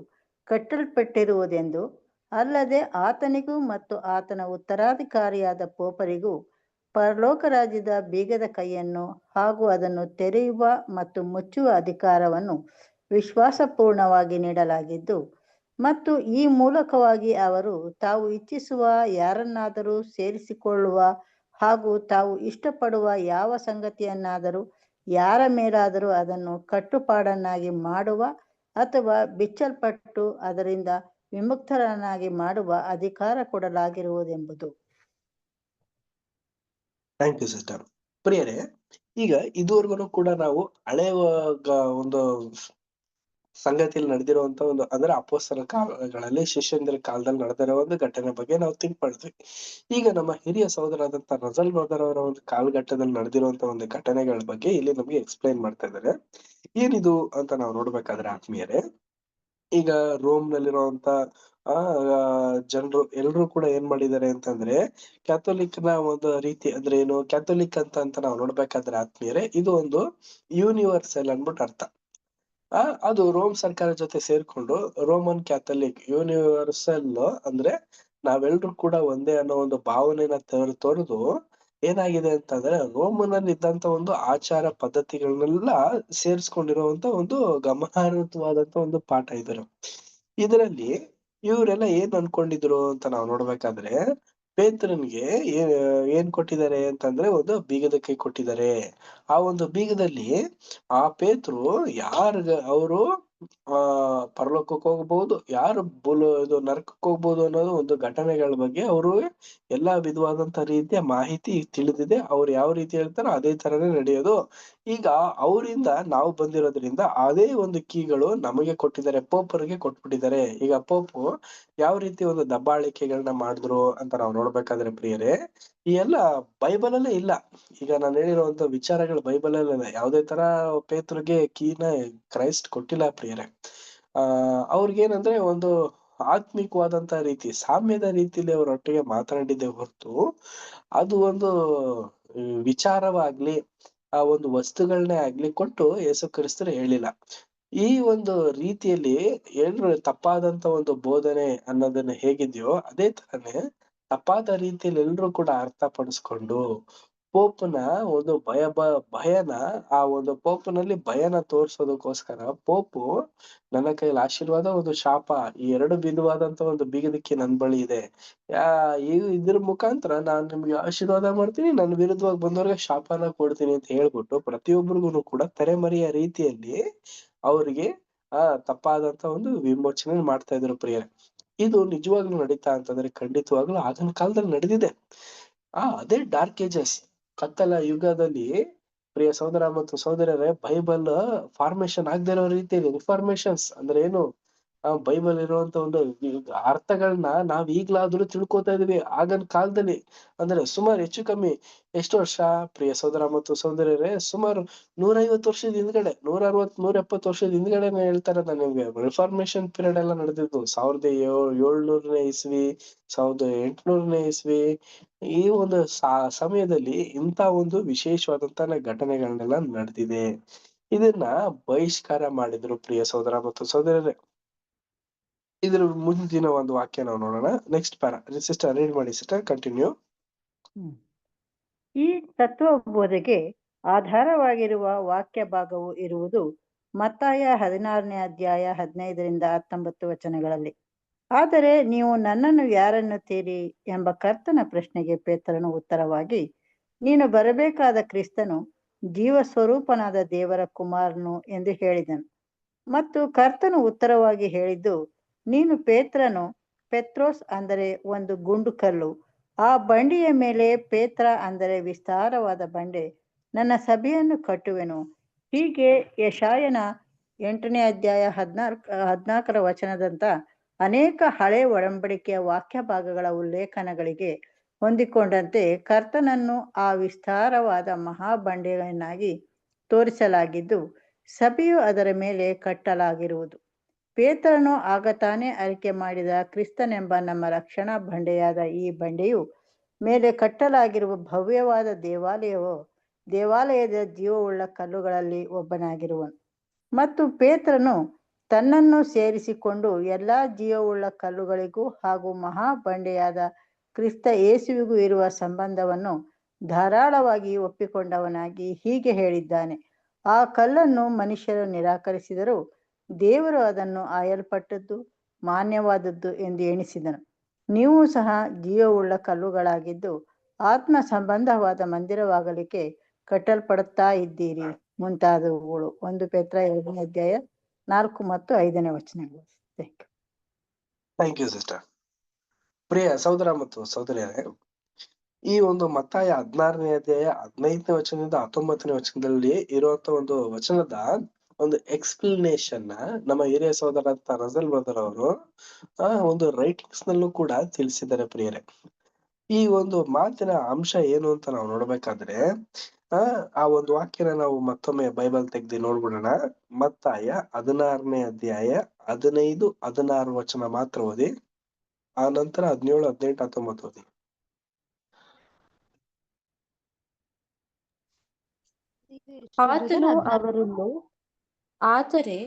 ಕಟ್ಟಲ್ಪಟ್ಟಿರುವುದೆಂದು, ಅಲ್ಲದೆ ಆತನಿಗೂ ಮತ್ತು ಆತನ ಉತ್ತರಾಧಿಕಾರಿಯಾದ ಪೋಪರಿಗೂ ಪರಲೋಕ ರಾಜ್ಯದ ಬೀಗದ ಕೈಯನ್ನು ಹಾಗೂ ಅದನ್ನು ತೆರೆಯುವ ಮತ್ತು ಮುಚ್ಚುವ ಅಧಿಕಾರವನ್ನು ವಿಶ್ವಾಸಪೂರ್ಣವಾಗಿ ನೀಡಲಾಗಿದ್ದು, ಮತ್ತು ಈ ಮೂಲಕವಾಗಿ ಅವರು ತಾವು ಇಚ್ಛಿಸುವ ಯಾರನ್ನಾದರೂ ಸೇರಿಸಿಕೊಳ್ಳುವ ಹಾಗೂ ತಾವು ಇಷ್ಟಪಡುವ ಯಾವ ಸಂಗತಿಯನ್ನಾದರೂ ಯಾರ ಮೇಲಾದರೂ ಅದನ್ನು ಕಟ್ಟುಪಾಡನ್ನಾಗಿ ಮಾಡುವ ಅಥವಾ ಬಿಚ್ಚಲ್ಪಟ್ಟು ಅದರಿಂದ ವಿಮುಕ್ತರನ್ನಾಗಿ ಮಾಡುವ ಅಧಿಕಾರ ಕೊಡಲಾಗಿರುವುದೆಂಬುದು. Thank you sister. ಪ್ರಿಯರೇ, ಈಗ ಇದುವರೆಗೂ ಕೂಡ ನಾವು ಹಳೆಯ ಒಂದು ಸಂಗತಿಯಲ್ಲಿ ನಡೆದಿರುವಂತ ಒಂದು ಅಂದ್ರೆ ಅಪೊಸ್ತಲರ ಕಾಲಗಳಲ್ಲಿ ಶಿಷ್ಯಂದಿರ ಕಾಲದಲ್ಲಿ ನಡೆದಿರೋ ಒಂದು ಘಟನೆ ಬಗ್ಗೆ ನಾವು ಥಿಂಕ್ ಮಾಡಿದ್ವಿ. ಈಗ ನಮ್ಮ ಹಿರಿಯ ಸಹೋದರಾದಂತ ರಜಲ್ ಬ್ರದರ್ ಅವರ ಒಂದು ಕಾಲಘಟ್ಟದಲ್ಲಿ ನಡೆದಿರುವಂತ ಒಂದು ಘಟನೆಗಳ ಬಗ್ಗೆ ಇಲ್ಲಿ ನಮ್ಗೆ ಎಕ್ಸ್ಪ್ಲೈನ್ ಮಾಡ್ತಾ ಇದ್ದಾರೆ. ಏನಿದು ಅಂತ ನಾವು ನೋಡ್ಬೇಕಾದ್ರೆ ಆತ್ಮೀಯರೇ, ಈಗ ರೋಮ್ ನಲ್ಲಿರುವಂತ ಜನರು ಎಲ್ರು ಕೂಡ ಏನ್ ಮಾಡಿದ್ದಾರೆ ಅಂತಂದ್ರೆ ಕ್ಯಾಥೋಲಿಕ್ ನ ಒಂದು ರೀತಿ ಅಂದ್ರೆ ಏನು ಕ್ಯಾಥೋಲಿಕ್ ಅಂತ ನಾವು ನೋಡ್ಬೇಕಾದ್ರೆ ಆತ್ಮೀಯರೇ ಇದು ಒಂದು ಯೂನಿವರ್ಸಲ್ ಅನ್ಬಿಟ್ಟು ಅರ್ಥ. ಅದು ರೋಮ್ ಸರ್ಕಾರ ಜೊತೆ ಸೇರ್ಕೊಂಡು ರೋಮನ್ ಕ್ಯಾಥೋಲಿಕ್ ಯೂನಿವರ್ಸಲ್ ಅಂದ್ರೆ ನಾವೆಲ್ರು ಕೂಡ ಒಂದೇ ಅನ್ನೋ ಒಂದು ಭಾವನೆನ ತೊರೆದು ಏನಾಗಿದೆ ಅಂತಂದ್ರೆ ರೋಮನಲ್ಲಿ ಇದ್ದಂತ ಒಂದು ಆಚಾರ ಪದ್ಧತಿಗಳನ್ನೆಲ್ಲ ಸೇರಿಸ್ಕೊಂಡಿರುವಂತ ಒಂದು ಗಮನಾರ್ಹವಾದಂತ ಒಂದು ಪಾಠ ಇದ್ರು. ಇದರಲ್ಲಿ ಇವರೆಲ್ಲ ಏನ್ ಅನ್ಕೊಂಡಿದ್ರು ಅಂತ ನಾವು ನೋಡ್ಬೇಕಾದ್ರೆ ಪೇತ್ರನ್ಗೆ ಏನ್ ಕೊಟ್ಟಿದ್ದಾರೆ ಅಂತಂದ್ರೆ ಒಂದು ಬೀಗದ ಕೈ ಕೊಟ್ಟಿದ್ದಾರೆ. ಆ ಒಂದು ಬೀಗದಲ್ಲಿ ಆ ಪೇತ್ರು ಯಾರ್ಗ ಅವರು ಪರಲೋಕಕ್ಕೆ ಹೋಗ್ಬಹುದು, ಯಾರು ಇದು ನರಕಕ್ಕೆ ಹೋಗ್ಬೋದು ಅನ್ನೋದು ಒಂದು ಘಟನೆಗಳ ಬಗ್ಗೆ ಅವರು ಎಲ್ಲಾ ವಿಧವಾದಂತ ರೀತಿಯ ಮಾಹಿತಿ ತಿಳಿದಿದೆ. ಅವ್ರು ಯಾವ ರೀತಿ ಹೇಳ್ತಾರೋ ಅದೇ ತರನೇ ನಡೆಯೋದು. ಈಗ ಅವರಿಂದ ನಾವು ಬಂದಿರೋದ್ರಿಂದ ಅದೇ ಒಂದು ಕೀಗಳು ನಮಗೆ ಕೊಟ್ಟಿದ್ದಾರೆ, ಪೋಪರಿಗೆ ಕೊಟ್ಬಿಟ್ಟಿದ್ದಾರೆ. ಈಗ ಪೋಪು ಯಾವ ರೀತಿ ಒಂದು ದಬ್ಬಾಳಿಕೆಗಳನ್ನ ಮಾಡಿದ್ರು ಅಂತ ನಾವು ನೋಡ್ಬೇಕಾದ್ರೆ ಪ್ರಿಯರೇ, ಈ ಎಲ್ಲ ಬೈಬಲ್ ಅಲ್ಲೇ ಇಲ್ಲ. ಈಗ ನಾನು ಹೇಳಿರುವಂತ ವಿಚಾರಗಳು ಬೈಬಲ್ ಅಲ್ಲೇ ಯಾವುದೇ ತರ ಪೇತ್ರಗೆ ಕೀನ ಕ್ರೈಸ್ಟ್ ಕೊಟ್ಟಿಲ್ಲ ಪ್ರಿಯರೇ. ಅವ್ರಿಗೇನಂದ್ರೆ ಒಂದು ಆತ್ಮಿಕವಾದಂತ ರೀತಿ ಸಾಮ್ಯದ ರೀತಿಯಲ್ಲಿ ಅವರೊಟ್ಟಿಗೆ ಮಾತನಾಡಿದ್ದೆ ಹೊರತು ಅದು ಒಂದು ವಿಚಾರವಾಗ್ಲಿ ಆ ಒಂದು ವಸ್ತುಗಳನ್ನೇ ಆಗ್ಲಿ ಕೊಟ್ಟು ಯೇಸು ಕ್ರಿಸ್ತರು ಹೇಳಿಲ್ಲ. ಈ ಒಂದು ರೀತಿಯಲ್ಲಿ ಏನ್ರು ತಪ್ಪಾದಂತ ಒಂದು ಬೋಧನೆ ಅನ್ನೋದನ್ನ ಹೇಗಿದೆಯೋ ಅದೇ ತರನೇ ತಪ್ಪಾದ ರೀತಿಯಲ್ಲಿ ಎಲ್ರು ಕೂಡ ಅರ್ಥಪಡಿಸ್ಕೊಂಡು ಪೋಪ್ನ ಒಂದು ಭಯನ ಆ ಒಂದು ಪೋಪ್ನಲ್ಲಿ ಭಯನ ತೋರ್ಸೋದಕ್ಕೋಸ್ಕರ ಪೋಪು ನನ್ನ ಕೈಯಲ್ಲಿ ಆಶೀರ್ವಾದ ಒಂದು ಶಾಪ ಈ ಎರಡು ವಿಧವಾದಂತ ಒಂದು ಬೀಗದಕ್ಕೆ ನನ್ ಬಳಿ ಇದೆ. ಇದ್ರ ಮುಖಾಂತರ ನಾನ್ ನಿಮ್ಗೆ ಆಶೀರ್ವಾದ ಮಾಡ್ತೀನಿ, ನನ್ನ ವಿರುದ್ಧವಾಗಿ ಬಂದವ್ರಿಗೆ ಶಾಪನ ಕೊಡ್ತೀನಿ ಅಂತ ಹೇಳ್ಬಿಟ್ಟು ಪ್ರತಿಯೊಬ್ಬರಿಗೂ ಕೂಡ ತೆರೆಮರೆಯ ರೀತಿಯಲ್ಲಿ ಅವ್ರಿಗೆ ತಪ್ಪಾದಂತ ಒಂದು ವಿಮೋಚನೆ ಮಾಡ್ತಾ ಇದ್ರು ಪ್ರಿಯರೇ. ಇದು ನಿಜವಾಗ್ಲೂ ನಡೀತಾ ಅಂತಂದ್ರೆ ಖಂಡಿತವಾಗ್ಲೂ ಆಗಿನ ಕಾಲದಲ್ಲಿ ನಡೆದಿದೆ. ಅದೇ ಡಾರ್ಕ್ ಏಜಸ್ ಕತ್ತಲ ಯುಗದಲ್ಲಿ ಪ್ರಿಯ ಸಹೋದರ ಮತ್ತು ಸಹೋದರರೇ, ಬೈಬಲ್ ಫಾರ್ಮೇಶನ್ ಆಗದೆ ಇರೋ ರೀತಿಯಲ್ಲಿ ಇನ್ಫಾರ್ಮೇಶನ್ಸ್ ಅಂದ್ರೆ ಏನು ಬೈಬಲ್ ಇರುವಂತ ಒಂದು ಅರ್ಥಗಳನ್ನ ನಾವ್ ಈಗ್ಲಾದ್ರೂ ತಿಳ್ಕೊತಾ ಇದೀವಿ. ಆಗಿನ ಕಾಲದಲ್ಲಿ ಅಂದ್ರೆ ಸುಮಾರು ಹೆಚ್ಚು ಕಮ್ಮಿ ಎಷ್ಟು ವರ್ಷ ಪ್ರಿಯ ಸಹೋದರ ಮತ್ತು ಸಹೋದರರೇ, ಸುಮಾರು 150 ವರ್ಷದ ಹಿಂದ್ಗಡೆ 160-170 ವರ್ಷದ ಹಿಂದ್ಗಡೆನೆ ಹೇಳ್ತಾರೆ ನಾನು ನಿಮ್ಗೆ. ರಿಫಾರ್ಮೇಶನ್ ಪೀರಿಯಡ್ ಎಲ್ಲ ನಡೆದಿದ್ದು 1700ನೇ ಇಸ್ವಿ 1800ನೇ ಇಸ್ವಿ. ಈ ಒಂದು ಸಮಯದಲ್ಲಿ ಇಂತ ಒಂದು ವಿಶೇಷವಾದಂತ ಘಟನೆಗಳನ್ನೆಲ್ಲ ನಡೆದಿದೆ. ಇದನ್ನ ಬಹಿಷ್ಕಾರ ಮಾಡಿದ್ರು ಪ್ರಿಯ ಸಹೋದರ ಮತ್ತು ಸಹೋದರರೇ. ಇದ್ರ ಮುಂದಿನ ಒಂದು ವಾಕ್ಯ ನಾವು ನೋಡೋಣ. ನೆಕ್ಸ್ಟ್ ಪ್ಯಾರಾ ಸಿಸ್ಟರ್ ರೀಡ್ ಮಾಡಿ ಸಿಸ್ಟರ್, ಕಂಟಿನ್ಯೂ. ಈ ತತ್ವಬೋಧೆಗೆ ಆಧಾರವಾಗಿರುವ ವಾಕ್ಯ ಭಾಗವು ಇರುವುದು ಮತ್ತಾಯ 16ನೇ ಅಧ್ಯಾಯ 15-19 ವಚನಗಳಲ್ಲಿ. ಆದರೆ ನೀವು ನನ್ನನ್ನು ಯಾರನ್ನುತ್ತೀರಿ ಎಂಬ ಕರ್ತನ ಪ್ರಶ್ನೆಗೆ ಪೇತ್ರನು ಉತ್ತರವಾಗಿ, ನೀನು ಬರಬೇಕಾದ ಕ್ರಿಸ್ತನು ಜೀವ ಸ್ವರೂಪನಾದ ದೇವರ ಕುಮಾರನು ಎಂದು ಹೇಳಿದನು. ಮತ್ತು ಕರ್ತನು ಉತ್ತರವಾಗಿ ಹೇಳಿದ್ದು, ನೀನು ಪೇತ್ರನು, ಪೆತ್ರೋಸ್ ಅಂದರೆ ಒಂದು ಗುಂಡು ಕಲ್ಲು, ಆ ಬಂಡೆಯ ಮೇಲೆ ಪೇತ್ರ ಅಂದರೆ ವಿಸ್ತಾರವಾದ ಬಂಡೆ, ನನ್ನ ಸಭೆಯನ್ನು ಕಟ್ಟುವೆನು. ಹೀಗೆ ಯೆಶಾಯನ 8ನೇ ಅಧ್ಯಾಯ 14ರ ವಚನದಂತ ಅನೇಕ ಹಳೆ ಒಡಂಬಡಿಕೆಯ ವಾಕ್ಯ ಭಾಗಗಳ ಉಲ್ಲೇಖನಗಳಿಗೆ ಹೊಂದಿಕೊಂಡಂತೆ ಕರ್ತನನ್ನು ಆ ವಿಸ್ತಾರವಾದ ಮಹಾಬಂಡೆಯನ್ನಾಗಿ ತೋರಿಸಲಾಗಿದ್ದು ಸಭೆಯು ಅದರ ಮೇಲೆ ಕಟ್ಟಲಾಗಿರುವುದು. ಪೇತ್ರನು ಆಗ ತಾನೇ ಆಯ್ಕೆ ಮಾಡಿದ ಕ್ರಿಸ್ತನೆಂಬ ನಮ್ಮ ರಕ್ಷಣಾ ಬಂಡೆಯಾದ ಈ ಬಂಡೆಯು ಮೇಲೆ ಕಟ್ಟಲಾಗಿರುವ ಭವ್ಯವಾದ ದೇವಾಲಯದ ಜೀವವುಳ್ಳ ಕಲ್ಲುಗಳಲ್ಲಿ ಒಬ್ಬನಾಗಿರುವನು. ಮತ್ತು ಪೇತ್ರನು ತನ್ನನ್ನು ಸೇರಿಸಿಕೊಂಡು ಎಲ್ಲಾ ಜೀವವುಳ್ಳ ಕಲ್ಲುಗಳಿಗೂ ಹಾಗೂ ಮಹಾಬಂಡೆಯಾದ ಕ್ರಿಸ್ತ ಯೇಸುವಿಗೂ ಇರುವ ಸಂಬಂಧವನ್ನು ಧಾರಾಳವಾಗಿ ಒಪ್ಪಿಕೊಂಡವನಾಗಿ ಹೀಗೆ ಹೇಳಿದ್ದಾನೆ, ಆ ಕಲ್ಲನ್ನು ಮನುಷ್ಯರು ನಿರಾಕರಿಸಿದರೂ ದೇವರು ಅದನ್ನು ಆಯಲ್ಪಟ್ಟದ್ದು ಮಾನ್ಯವಾದದ್ದು ಎಂದು ಎಣಿಸಿದನು. ನೀವು ಸಹ ಜೀವವುಳ್ಳ ಕಲ್ಲುಗಳಾಗಿದ್ದು ಆತ್ಮ ಸಂಬಂಧವಾದ ಮಂದಿರವಾಗಲಿಕ್ಕೆ ಕಟ್ಟಲ್ಪಡುತ್ತಾ ಇದ್ದೀರಿ ಮುಂತಾದವುಗಳು. 1 ಪೇತ್ರ 2ನೇ ಅಧ್ಯಾಯ 4 ಮತ್ತು 5ನೇ ವಚನಗಳು. Thank you sister. ಪ್ರಿಯ ಸಹೋದರ ಮತ್ತು ಸಹೋದರಿಯರೇ, ಈ ಒಂದು ಮತ್ತಾಯ 16ನೇ ಅಧ್ಯಾಯ 15ನೇ ವಚನದಿಂದ 19ನೇ ವಚನದಲ್ಲಿ ಇರುವಂತ ಒಂದು ವಚನದ ಒಂದು ಎಕ್ಸ್ಪ್ಲನೇಷನ್ ನಮ್ಮ ಹಿರಿಯ ಸಹೋದರ ಅಂತ ರಜಲ್ ಬ್ರದರ್ ಅವರು ಒಂದು ರೈಟಿಂಗ್ಸ್ ನಲ್ಲೂ ಕೂಡ ತಿಳಿಸಿದ್ದಾರೆ ಪ್ರಿಯರೇ. ಈ ಒಂದು ಮಾತಿನ ಅಂಶ ಏನು ಅಂತ ನಾವು ನೋಡ್ಬೇಕಾದ್ರೆ ಆ ಒಂದು ವಾಕ್ಯನ ನಾವು ಮತ್ತೊಮ್ಮೆ ಬೈಬಲ್ ತೆಗ್ದು ನೋಡ್ಬಿಡೋಣ. ಮತ್ತಾಯ 16ನೇ ಅಧ್ಯಾಯ 15-16 ವಚನ ಮಾತ್ರ ಓದಿ. ಆ ನಂತರ 17, 18, 19 ಓದಿ. ಆತನು ಅವರನ್ನು ಆದರೆ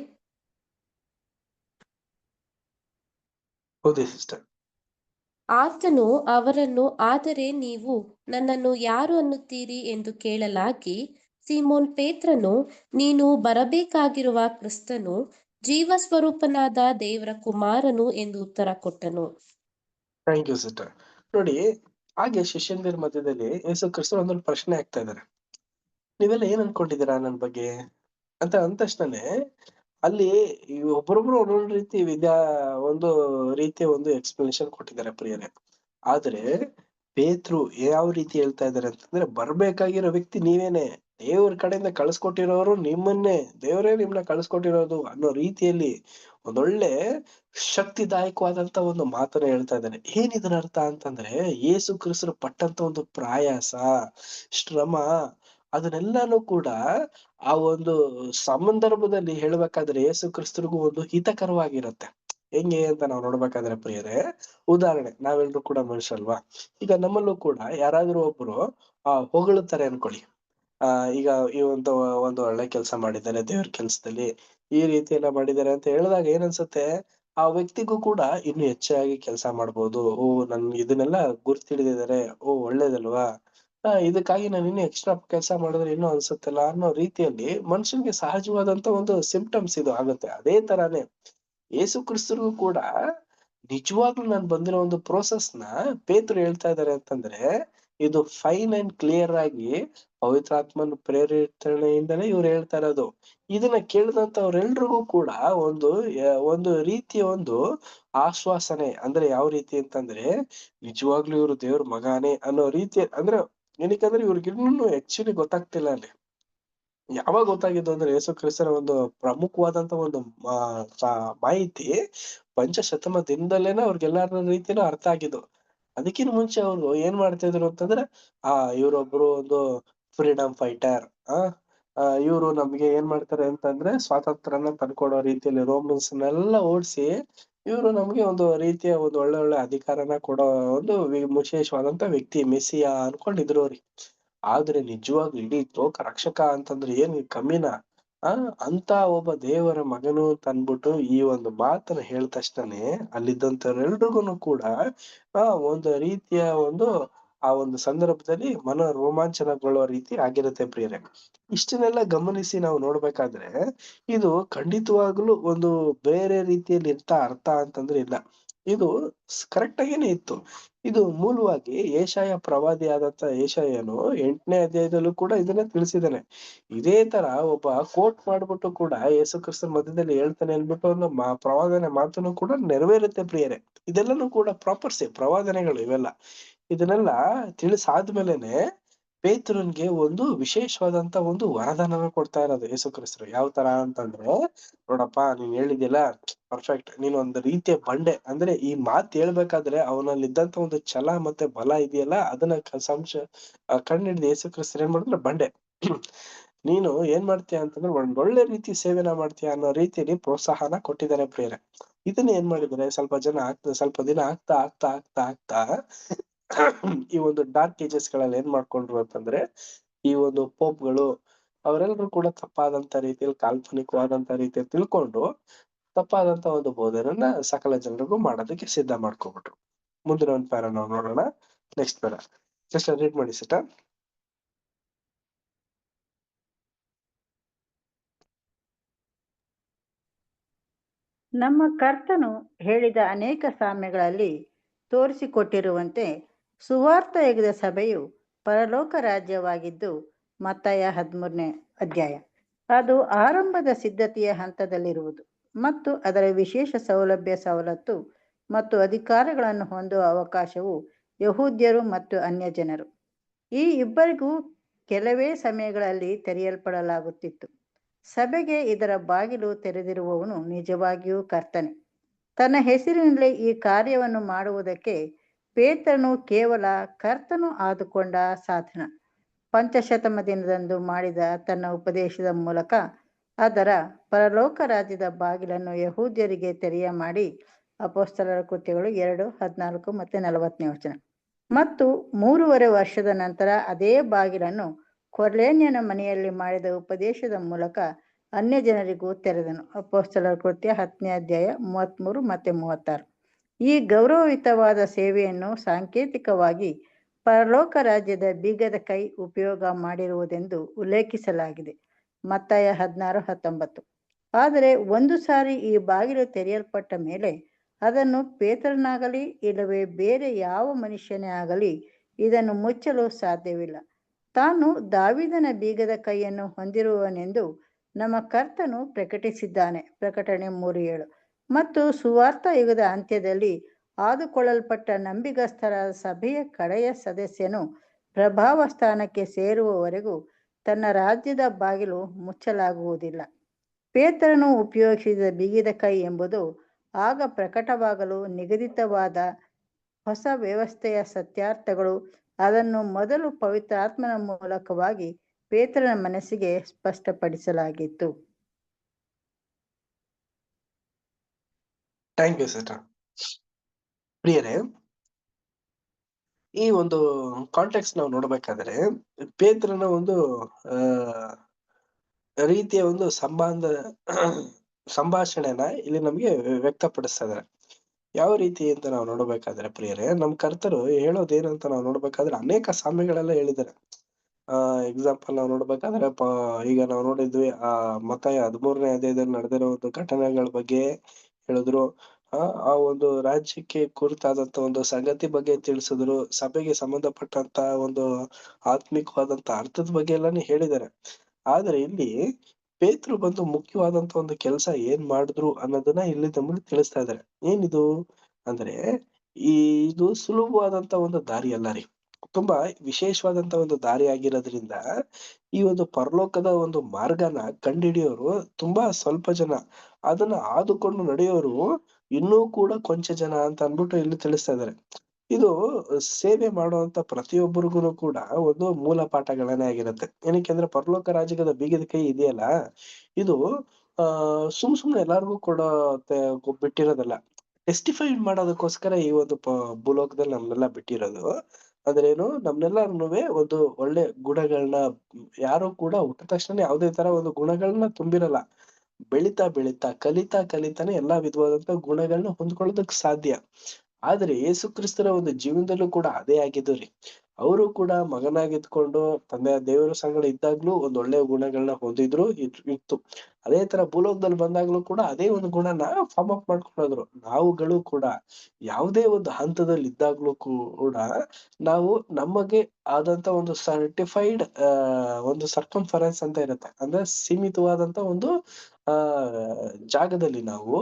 ಓದಿ ಸಿಸ್ಟರ್. ಆತನು ಅವರನ್ನು ಆದರೆ ನೀವು ನನ್ನನ್ನು ಯಾರು ಅನ್ನುತ್ತೀರಿ ಎಂದು ಕೇಳಲಾಗಿ, ಸೀಮೋನ್ ಪೇತ್ರನು, ನೀನು ಬರಬೇಕಾಗಿರುವ ಕ್ರಿಸ್ತನು, ಜೀವಸ್ವರೂಪನಾದ ದೇವರ ಕುಮಾರನು ಎಂದು ಉತ್ತರ ಕೊಟ್ಟನು. Thank you sister. ನೋಡಿ, ಹಾಗೆ ಶಿಷ್ಯಂದಿರ ಮಧ್ಯದಲ್ಲಿ ಯೇಸು ಕ್ರಿಸ್ತರು ಒಂದೊಂದು ಪ್ರಶ್ನೆ ಆಗ್ತಾ ಇದಾರೆ. ನೀವೆಲ್ಲ ಏನ್ ಅನ್ಕೊಂಡಿದ್ದೀರಾ ನನ್ ಬಗ್ಗೆ ಅಂತ ಅಂದ ತಕ್ಷಣನೇ ಅಲ್ಲಿ ಒಬ್ಬರೊಬ್ರು ಒಂದೊಂದು ರೀತಿ ಒಂದು ರೀತಿಯ ಒಂದು ಎಕ್ಸ್ಪ್ಲನೇಷನ್ ಕೊಟ್ಟಿದ್ದಾರೆ ಪ್ರಿಯರೇ. ಆದ್ರೆ ಪೇತ್ರು ಯಾವ ರೀತಿ ಹೇಳ್ತಾ ಇದಾರೆ ಅಂತಂದ್ರೆ, ಬರ್ಬೇಕಾಗಿರೋ ವ್ಯಕ್ತಿ ನೀವೇನೆ, ದೇವ್ರ ಕಡೆಯಿಂದ ಕಳ್ಸ್ಕೊಟ್ಟಿರೋರು ನಿಮ್ಮನ್ನೇ, ದೇವರೇ ನಿಮ್ನ ಕಳ್ಸ್ಕೊಟ್ಟಿರೋದು ಅನ್ನೋ ರೀತಿಯಲ್ಲಿ ಒಂದೊಳ್ಳೆ ಶಕ್ತಿದಾಯಕವಾದಂತ ಒಂದು ಮಾತನ್ನ ಹೇಳ್ತಾ ಇದ್ದಾನೆ. ಏನಿದ್ರ ಅರ್ಥ ಅಂತಂದ್ರೆ, ಯೇಸು ಕ್ರಿಸ್ತರು ಪಟ್ಟಂತ ಒಂದು ಪ್ರಯಾಸ, ಶ್ರಮ, ಅದನ್ನೆಲ್ಲಾನು ಕೂಡ ಆ ಒಂದು ಸಂದರ್ಭದಲ್ಲಿ ಹೇಳ್ಬೇಕಾದ್ರೆ ಯೇಸು ಕ್ರಿಸ್ತರಿಗೂ ಒಂದು ಹಿತಕರವಾಗಿರತ್ತೆ. ಹೆಂಗೆ ಅಂತ ನಾವು ನೋಡ್ಬೇಕಾದ್ರೆ ಪ್ರಿಯರೇ, ಉದಾಹರಣೆ, ನಾವೆಲ್ಲರೂ ಕೂಡ ಮನುಷ್ಯಲ್ವಾ. ಈಗ ನಮ್ಮಲ್ಲೂ ಕೂಡ ಯಾರಾದ್ರೂ ಒಬ್ರು ಹೊಗಳುತ್ತಾರೆ ಅನ್ಕೊಳ್ಳಿ. ಈಗ ಈ ಒಂದು ಒಳ್ಳೆ ಕೆಲಸ ಮಾಡಿದ್ದಾರೆ ದೇವ್ರ ಕೆಲ್ಸದಲ್ಲಿ, ಈ ರೀತಿ ಎಲ್ಲ ಮಾಡಿದ್ದಾರೆ ಅಂತ ಹೇಳಿದಾಗ ಏನನ್ಸುತ್ತೆ, ಆ ವ್ಯಕ್ತಿಗೂ ಕೂಡ ಇನ್ನು ಹೆಚ್ಚಾಗಿ ಕೆಲಸ ಮಾಡ್ಬೋದು. ನನ್ ಇದನ್ನೆಲ್ಲ ಗುರ್ತಿಡಿದಿದ್ದಾರೆ, ಒಳ್ಳೇದಲ್ವಾ, ಇದಕ್ಕಾಗಿ ನಾನು ಇನ್ನು ಎಕ್ಸ್ಟ್ರಾ ಕೆಲಸ ಮಾಡಿದ್ರೆ ಇನ್ನೂ ಅನ್ಸುತ್ತಲ್ಲ ಅನ್ನೋ ರೀತಿಯಲ್ಲಿ ಮನುಷ್ಯನಿಗೆ ಸಹಜವಾದಂತ ಒಂದು ಸಿಂಪ್ಟಮ್ಸ್ ಇದು ಆಗುತ್ತೆ. ಅದೇ ತರಾನೇ ಯೇಸು ಕ್ರಿಸ್ತರಿಗೂ ಕೂಡ ನಿಜವಾಗ್ಲೂ ನಾನು ಬಂದಿರೋ ಒಂದು ಪ್ರೋಸೆಸ್ ನ ಪೇತ್ರರು ಹೇಳ್ತಾ ಇದಾರೆ ಅಂತಂದ್ರೆ, ಇದು ಫೈನ್ ಅಂಡ್ ಕ್ಲಿಯರ್ ಆಗಿ ಪವಿತ್ರಾತ್ಮನ ಪ್ರೇರೇಪಣೆಯಿಂದಲೇ ಇವ್ರು ಹೇಳ್ತಾ ಇರೋದು. ಇದನ್ನ ಕೇಳಿದಂತವ್ರೆಲ್ರಿಗೂ ಕೂಡ ಒಂದು ರೀತಿಯ ಒಂದು ಆಶ್ವಾಸನೆ, ಅಂದ್ರೆ ಯಾವ ರೀತಿ ಅಂತಂದ್ರೆ, ನಿಜವಾಗ್ಲೂ ಇವ್ರು ದೇವ್ರ ಮಗಾನೇ ಅನ್ನೋ ರೀತಿ. ಅಂದ್ರೆ ಏನಕ್ಕಂದ್ರೆ ಇವ್ರಿಗೆ ಇನ್ನೂ ಆಕ್ಚುಲಿ ಗೊತ್ತಾಗ್ತಿಲ್ಲ ಅಲ್ಲಿ. ಯಾವಾಗ ಗೊತ್ತಾಗಿದ್ದು ಅಂದ್ರೆ, ಯೇಸು ಕ್ರಿಸ್ತರ ಒಂದು ಪ್ರಮುಖವಾದಂತ ಒಂದು ಮಾಹಿತಿ ಪಂಚಶತಮಾನದಿಂದಲೇನೆ ಅವ್ರಿಗೆಲ್ಲಾರ ರೀತಿನೂ ಅರ್ಥ ಆಗಿದ್ದು. ಅದಕ್ಕಿಂತ ಮುಂಚೆ ಅವ್ರು ಏನ್ ಮಾಡ್ತಾ ಇದ್ರು ಅಂತಂದ್ರೆ, ಇವ್ರೊಬ್ರು ಒಂದು ಫ್ರೀಡಮ್ ಫೈಟರ್, ಇವ್ರು ನಮ್ಗೆ ಏನ್ ಮಾಡ್ತಾರೆ ಅಂತಂದ್ರೆ ಸ್ವಾತಂತ್ರ್ಯನ ತಂದ್ಕೊಡೋ ರೀತಿಯಲ್ಲಿ ರೋಮನ್ಸ್ನೆಲ್ಲ ಓಡಿಸಿ ಇವ್ರು ನಮ್ಗೆ ಒಂದು ರೀತಿಯ ಒಂದು ಒಳ್ಳೆ ಅಧಿಕಾರನ ಕೊಡೋ ಒಂದು ವಿಶೇಷವಾದಂತ ವ್ಯಕ್ತಿ, ಮೆಸ್ಸಿಯಾ ಅನ್ಕೊಂಡಿದ್ರು ಅವ್ರಿಗೆ. ಆದ್ರೆ ನಿಜವಾಗ್ಲೂ ಇಡೀ ಲೋಕ ರಕ್ಷಕ ಅಂತಂದ್ರೆ ಏನ್ ಕಮ್ಮಿನ? ಅಂತ ಒಬ್ಬ ದೇವರ ಮಗನು ತಂದ್ಬಿಟ್ಟು ಈ ಒಂದು ಮಾತನ್ನ ಹೇಳಿದ ತಕ್ಷಣನೇ ಅಲ್ಲಿದ್ದಂತವ್ರೆಲ್ರಿಗೂ ಕೂಡ ಒಂದು ರೀತಿಯ ಆ ಒಂದು ಸಂದರ್ಭದಲ್ಲಿ ಮನೋ ರೋಮಾಂಚನಗೊಳ್ಳೋ ರೀತಿ ಆಗಿರುತ್ತೆ ಪ್ರಿಯರೇ. ಇಷ್ಟನ್ನೆಲ್ಲ ಗಮನಿಸಿ ನಾವು ನೋಡ್ಬೇಕಾದ್ರೆ ಇದು ಖಂಡಿತವಾಗ್ಲೂ ಒಂದು ಬೇರೆ ರೀತಿಯಲ್ಲಿ ಅರ್ಥ ಅಂತಂದ್ರೆ ಇಲ್ಲ, ಇದು ಕರೆಕ್ಟ್ ಆಗೇನೆ ಇತ್ತು. ಇದು ಮೂಲವಾಗಿ ಯೆಶಾಯ ಪ್ರವಾದಿಯಾದಂತ ಯೆಶಾಯನು 8ನೇ ಅಧ್ಯಾಯದಲ್ಲೂ ಕೂಡ ಇದನ್ನ ತಿಳಿಸಿದ್ದಾನೆ. ಇದೇ ತರ ಒಬ್ಬ ಕೋಟ್ ಮಾಡ್ಬಿಟ್ಟು ಕೂಡ ಯೇಸು ಕ್ರಿಸ್ತನ ಮಧ್ಯದಲ್ಲಿ ಹೇಳ್ತಾನೆ ಅನ್ಬಿಟ್ಟು ಒಂದು ಪ್ರವಾದನೆ ಮಾತನ್ನು ಕೂಡ ನೆರವೇರುತ್ತೆ ಪ್ರಿಯರೇ. ಇದೆಲ್ಲನೂ ಕೂಡ ಪ್ರವಾದನೆಗಳು ಇವೆಲ್ಲ. ಇದನ್ನೆಲ್ಲ ತಿಳಿಸಾದ್ಮೇಲೆನೆ ಪೇತ್ರನ್ಗೆ ಒಂದು ವಿಶೇಷವಾದಂತ ಒಂದು ವರದಾನನ ಕೊಡ್ತಾ ಇರೋದು ಯೇಸು ಕ್ರಿಸ್ತರು. ಯಾವ ತರ ಅಂತಂದ್ರೆ, ನೋಡಪ್ಪ ನೀನ್ ಹೇಳಿದ್ಯಲ್ಲ ಪರ್ಫೆಕ್ಟ್, ನೀನ್ ಒಂದು ರೀತಿಯ ಬಂಡೆ. ಅಂದ್ರೆ ಈ ಮಾತು ಹೇಳ್ಬೇಕಾದ್ರೆ ಅವನಲ್ಲಿ ಇದ್ದಂತ ಒಂದು ಛಲ ಮತ್ತೆ ಬಲ ಇದೆಯಲ್ಲ, ಅದನ್ನ ಕಂಡಿಡಿದ ಯೇಸು ಕ್ರಿಸ್ತರು ಏನ್ ಮಾಡಿದ್ರೆ, ಬಂಡೆ ನೀನು ಏನ್ ಮಾಡ್ತೀಯ ಅಂತಂದ್ರೆ ಒಂದೊಳ್ಳೆ ರೀತಿ ಸೇವೆನ ಮಾಡ್ತೀಯ ಅನ್ನೋ ರೀತಿಯಲ್ಲಿ ಪ್ರೋತ್ಸಾಹನ ಕೊಟ್ಟಿದ್ದಾರೆ ಪ್ರಿಯರೇ. ಇದನ್ನ ಏನ್ ಮಾಡಿದ್ದಾರೆ, ಸ್ವಲ್ಪ ದಿನ ಆಗ್ತಾ ಆಗ್ತಾ ಆಗ್ತಾ ಆಗ್ತಾ ಈ ಒಂದು ಡಾರ್ಕ್ ಏಜಸ್ ಗಳಲ್ಲಿ ಏನ್ ಮಾಡ್ಕೊಂಡ್ರು ಅಂತಂದ್ರೆ, ಈ ಒಂದು ಪೋಪ್ಗಳು ಅವರೆಲ್ಲರೂ ಕೂಡ ತಪ್ಪಾದಂತ ರೀತಿಯಲ್ಲಿ, ಕಾಲ್ಪನಿಕವಾದಂತ ರೀತಿಯಲ್ಲಿ ತಿಳ್ಕೊಂಡು ತಪ್ಪಾದಂತ ಒಂದು ಬೋಧನೆಯನ್ನ ಸಕಲ ಜನರಿಗೂ ಮಾಡೋದಕ್ಕೆ ಸಿದ್ಧ ಮಾಡ್ಕೊಬಿಟ್ರು. ಮುಂದಿನ ಒಂದು ಪ್ಯಾರ ನಾವು ನೋಡೋಣ. ನೆಕ್ಸ್ಟ್ ಪ್ಯಾರ ಜಸ್ಟ್ ರೀಡ್ ಮಾಡಿ ಸಿಸ್ಟರ್. ನಮ್ಮ ಕರ್ತನು ಹೇಳಿದ ಅನೇಕ ಸಾಮ್ಯಗಳಲ್ಲಿ ತೋರಿಸಿಕೊಟ್ಟಿರುವಂತೆ ಸುವಾರ್ಥ ಯುಗದ ಸಭೆಯು ಪರಲೋಕ ರಾಜ್ಯವಾಗಿದ್ದು, ಮತ್ತಾಯ 13ನೇ ಅಧ್ಯಾಯ. ಅದು ಆರಂಭದ ಸಿದ್ಧತೆಯ ಹಂತದಲ್ಲಿರುವುದು ಮತ್ತು ಅದರ ವಿಶೇಷ ಸವಲತ್ತು ಮತ್ತು ಅಧಿಕಾರಗಳನ್ನು ಹೊಂದುವ ಅವಕಾಶವು ಯಹೂದ್ಯರು ಮತ್ತು ಅನ್ಯ ಜನರು ಈ ಇಬ್ಬರಿಗೂ ಕೆಲವೇ ಸಮಯಗಳಲ್ಲಿ ತೆರೆಯಲ್ಪಡಲಾಗುತ್ತಿತ್ತು. ಸಭೆಗೆ ಇದರ ಬಾಗಿಲು ತೆರೆದಿರುವವನು ನಿಜವಾಗಿಯೂ ಕರ್ತನೆ. ತನ್ನ ಹೆಸರಿನಲ್ಲಿ ಈ ಕಾರ್ಯವನ್ನು ಮಾಡುವುದಕ್ಕೆ ಪೇತ್ರನು ಕೇವಲ ಕರ್ತನು ಆದುಕೊಂಡ ಸಾಧನ. ಪಂಚಶತಮ ದಿನದಂದು ಮಾಡಿದ ತನ್ನ ಉಪದೇಶದ ಮೂಲಕ ಅದರ ಪರಲೋಕ ರಾಜ್ಯದ ಬಾಗಿಲನ್ನು ಯಹೂದ್ಯರಿಗೆ ತೆರೆಯ ಮಾಡಿ ಅಪೊಸ್ತಲರ ಕೃತ್ಯಗಳು 2:14 ಮತ್ತು 40ನೇ ವಚನ. ಮತ್ತು 3.5 ವರ್ಷದ ನಂತರ ಅದೇ ಬಾಗಿಲನ್ನು ಕೊರ್ನೇಲ್ಯನ ಮನೆಯಲ್ಲಿ ಮಾಡಿದ ಉಪದೇಶದ ಮೂಲಕ ಅನ್ಯ ಜನರಿಗೂ ತೆರೆದನು. ಅಪೊಸ್ತಲರ ಕೃತ್ಯ 10ನೇ ಅಧ್ಯಾಯ 33 ಮತ್ತು 36. ಈ ಗೌರವಯುತವಾದ ಸೇವೆಯನ್ನು ಸಾಂಕೇತಿಕವಾಗಿ ಪರಲೋಕ ರಾಜ್ಯದ ಬೀಗದ ಕೈ ಉಪಯೋಗ ಮಾಡಿರುವುದೆಂದು ಉಲ್ಲೇಖಿಸಲಾಗಿದೆ. ಮತ್ತಾಯ 16:19. ಆದರೆ ಒಂದು ಸಾರಿ ಈ ಬಾಗಿಲು ತೆರೆಯಲ್ಪಟ್ಟ ಮೇಲೆ ಅದನ್ನು ಪೇತ್ರನಾಗಲಿ ಇಲ್ಲವೇ ಬೇರೆ ಯಾವ ಮನುಷ್ಯನೇ ಆಗಲಿ ಇದನ್ನು ಮುಚ್ಚಲು ಸಾಧ್ಯವಿಲ್ಲ. ತಾನು ದಾವೀದನ ಬೀಗದ ಕೈಯನ್ನು ಹೊಂದಿರುವನೆಂದು ನಮ್ಮ ಕರ್ತನು ಪ್ರಕಟಿಸಿದ್ದಾನೆ. ಪ್ರಕಟಣೆ 3:7. ಮತ್ತು ಸುವಾರ್ಥ ಯುಗದ ಅಂತ್ಯದಲ್ಲಿ ಆದುಕೊಳ್ಳಲ್ಪಟ್ಟ ನಂಬಿಗಸ್ತರಾದ ಸಭೆಯ ಕಡೆಯ ಸದಸ್ಯನು ಪ್ರಭಾವ ಸ್ಥಾನಕ್ಕೆ ಸೇರುವವರೆಗೂ ತನ್ನ ರಾಜ್ಯದ ಬಾಗಿಲು ಮುಚ್ಚಲಾಗುವುದಿಲ್ಲ. ಪೇತ್ರನು ಉಪಯೋಗಿಸಿದ ಬೀಗದ ಕೈ ಎಂಬುದು ಆಗ ಪ್ರಕಟವಾಗಲು ನಿಗದಿತವಾದ ಹೊಸ ವ್ಯವಸ್ಥೆಯ ಸತ್ಯಾರ್ಥಗಳು ಅದನ್ನು ಮೊದಲು ಪವಿತ್ರಾತ್ಮನ ಮೂಲಕವಾಗಿ ಪೇತ್ರನ ಮನಸ್ಸಿಗೆ ಸ್ಪಷ್ಟಪಡಿಸಲಾಗಿತ್ತು. Thank you sister. ಪ್ರಿಯರೇ, ಈ ಒಂದು ಕಾಂಟೆಕ್ಸ್ಟ್ ನಾವು ನೋಡ್ಬೇಕಾದ್ರೆ ಪೇತ್ರನ ಒಂದು ರೀತಿಯ ಒಂದು ಸಂಭಾಷಣೆನ ಇಲ್ಲಿ ನಮ್ಗೆ ವ್ಯಕ್ತಪಡಿಸ್ತಾ ಇದಾರೆ. ಯಾವ ರೀತಿ ಅಂತ ನಾವು ನೋಡ್ಬೇಕಾದ್ರೆ ಪ್ರಿಯರೇ, ನಮ್ ಕರ್ತರು ಹೇಳೋದೇನಂತ ನಾವು ನೋಡ್ಬೇಕಾದ್ರೆ ಅನೇಕ ಸಾಮ್ಯಗಳೆಲ್ಲ ಹೇಳಿದ್ದಾರೆ. ಎಕ್ಸಾಂಪಲ್ ನಾವು ನೋಡ್ಬೇಕಾದ್ರೆ ಈಗ ನಾವು ನೋಡಿದ್ವಿ ಮತ್ತಾಯ 13ನೇ ಅಧ್ಯಾಯದಲ್ಲಿ ನಡೆದಿರೋ ಒಂದು ಘಟನೆಗಳ ಬಗ್ಗೆ ಹೇಳಿದ್ರು. ಆ ಒಂದು ರಾಜ್ಯಕ್ಕೆ ಕುರಿತಾದಂತ ಒಂದು ಸಂಗತಿ ಬಗ್ಗೆ ತಿಳಿಸಿದ್ರು. ಸಭೆಗೆ ಸಂಬಂಧಪಟ್ಟಂತ ಒಂದು ಆತ್ಮಿಕವಾದಂತ ಅರ್ಥದ ಬಗ್ಗೆ ಎಲ್ಲಾನು ಹೇಳಿದ್ದಾರೆ. ಆದ್ರೆ ಇಲ್ಲಿ ಪೇತ್ರು ಬಂದು ಮುಖ್ಯವಾದಂತ ಒಂದು ಕೆಲಸ ಏನ್ ಮಾಡಿದ್ರು ಅನ್ನೋದನ್ನ ಇಲ್ಲಿ ನಮಗೆ ತಿಳಿಸ್ತಾ ಇದ್ದಾರೆ. ಏನಿದು ಅಂದ್ರೆ ಇದು ಸುಲಭವಾದಂತ ಒಂದು ದಾರಿ ಅಲ್ಲ ರೀ, ತುಂಬಾ ವಿಶೇಷವಾದಂತ ಒಂದು ದಾರಿ ಆಗಿರೋದ್ರಿಂದ ಈ ಒಂದು ಪರಲೋಕದ ಒಂದು ಮಾರ್ಗನ ಕಂಡುಹಿಡಿಯೋರು ತುಂಬಾ ಸ್ವಲ್ಪ ಜನ, ಅದನ್ನ ಆದುಕೊಂಡು ನಡೆಯೋರು ಇನ್ನೂ ಕೂಡ ಕೊಂಚ ಜನ ಅಂತ ಅನ್ಬಿಟ್ಟು ಇಲ್ಲಿ ತಿಳಿಸ್ತಾ ಇದ್ದಾರೆ. ಇದು ಸೇವೆ ಮಾಡುವಂತ ಪ್ರತಿಯೊಬ್ಬರಿಗೂ ಕೂಡ ಒಂದು ಮೂಲ ಪಾಠಗಳನ್ನೇ ಆಗಿರುತ್ತೆ. ಏನಕ್ಕೆ ಅಂದ್ರೆ ಪರಲೋಕ ರಾಜ್ಯದ ಬೀಗದ ಕೈ ಇದೆಯಲ್ಲ, ಇದು ಸುಮ್ನೆ ಎಲ್ಲಾರ್ಗೂ ಕೂಡ ಬಿಟ್ಟಿರೋದಲ್ಲ, ಟೆಸ್ಟಿಫೈ ಮಾಡೋದಕ್ಕೋಸ್ಕರ ಈ ಒಂದು ಭೂಲೋಕದಲ್ಲಿ ನಮ್ನೆಲ್ಲ ಬಿಟ್ಟಿರೋದು. ಅಂದ್ರೇನು, ನಮ್ನೆಲ್ಲರೂನುವೆ ಒಂದು ಒಳ್ಳೆ ಗುಣಗಳನ್ನ, ಯಾರು ಕೂಡ ಹುಟ್ಟಿದ ತಕ್ಷಣ ಯಾವುದೇ ತರ ಒಂದು ಗುಣಗಳನ್ನ ತುಂಬಿರಲ್ಲ. ಬೆಳಿತಾ ಕಲಿತಾನೆ ಎಲ್ಲಾ ವಿಧವಾದಂತ ಗುಣಗಳನ್ನ ಹೊಂದ್ಕೊಳ್ಳೋದಕ್ ಸಾಧ್ಯ. ಆದ್ರೆ ಯೇಸು ಕ್ರಿಸ್ತರ ಒಂದು ಜೀವನದಲ್ಲೂ ಕೂಡ ಅದೇ ಆಗಿದ್ದು ರೀ. ಅವರು ಕೂಡ ಮಗನಾಗಿದ್ಕೊಂಡು ತಂದೆಯ ದೇವರ ಸಂಗಡ ಇದ್ದಾಗ್ಲೂ ಒಂದ್ ಒಳ್ಳೆ ಗುಣಗಳನ್ನ ಹೊಂದಿದ್ರು ಇತ್ತು. ಅದೇ ತರ ಭೂಲೋಕದಲ್ಲಿ ಬಂದಾಗ್ಲೂ ಕೂಡ ಅದೇ ಒಂದು ಗುಣನ ಫಾರ್ಮ್ ಅಪ್ ಮಾಡ್ಕೊಂಡೋದ್ರು. ನಾವುಗಳು ಕೂಡ ಯಾವುದೇ ಒಂದು ಹಂತದಲ್ಲಿ ಇದ್ದಾಗ್ಲೂ ಕೂಡ ನಾವು ನಮಗೆ ಆದಂತ ಒಂದು ಸರ್ಟಿಫೈಡ್ ಒಂದು ಸರ್ಕಂಫರೆನ್ಸ್ ಅಂತ ಇರುತ್ತೆ. ಅಂದ್ರೆ ಸೀಮಿತವಾದಂತ ಒಂದು ಜಾಗದಲ್ಲಿ ನಾವು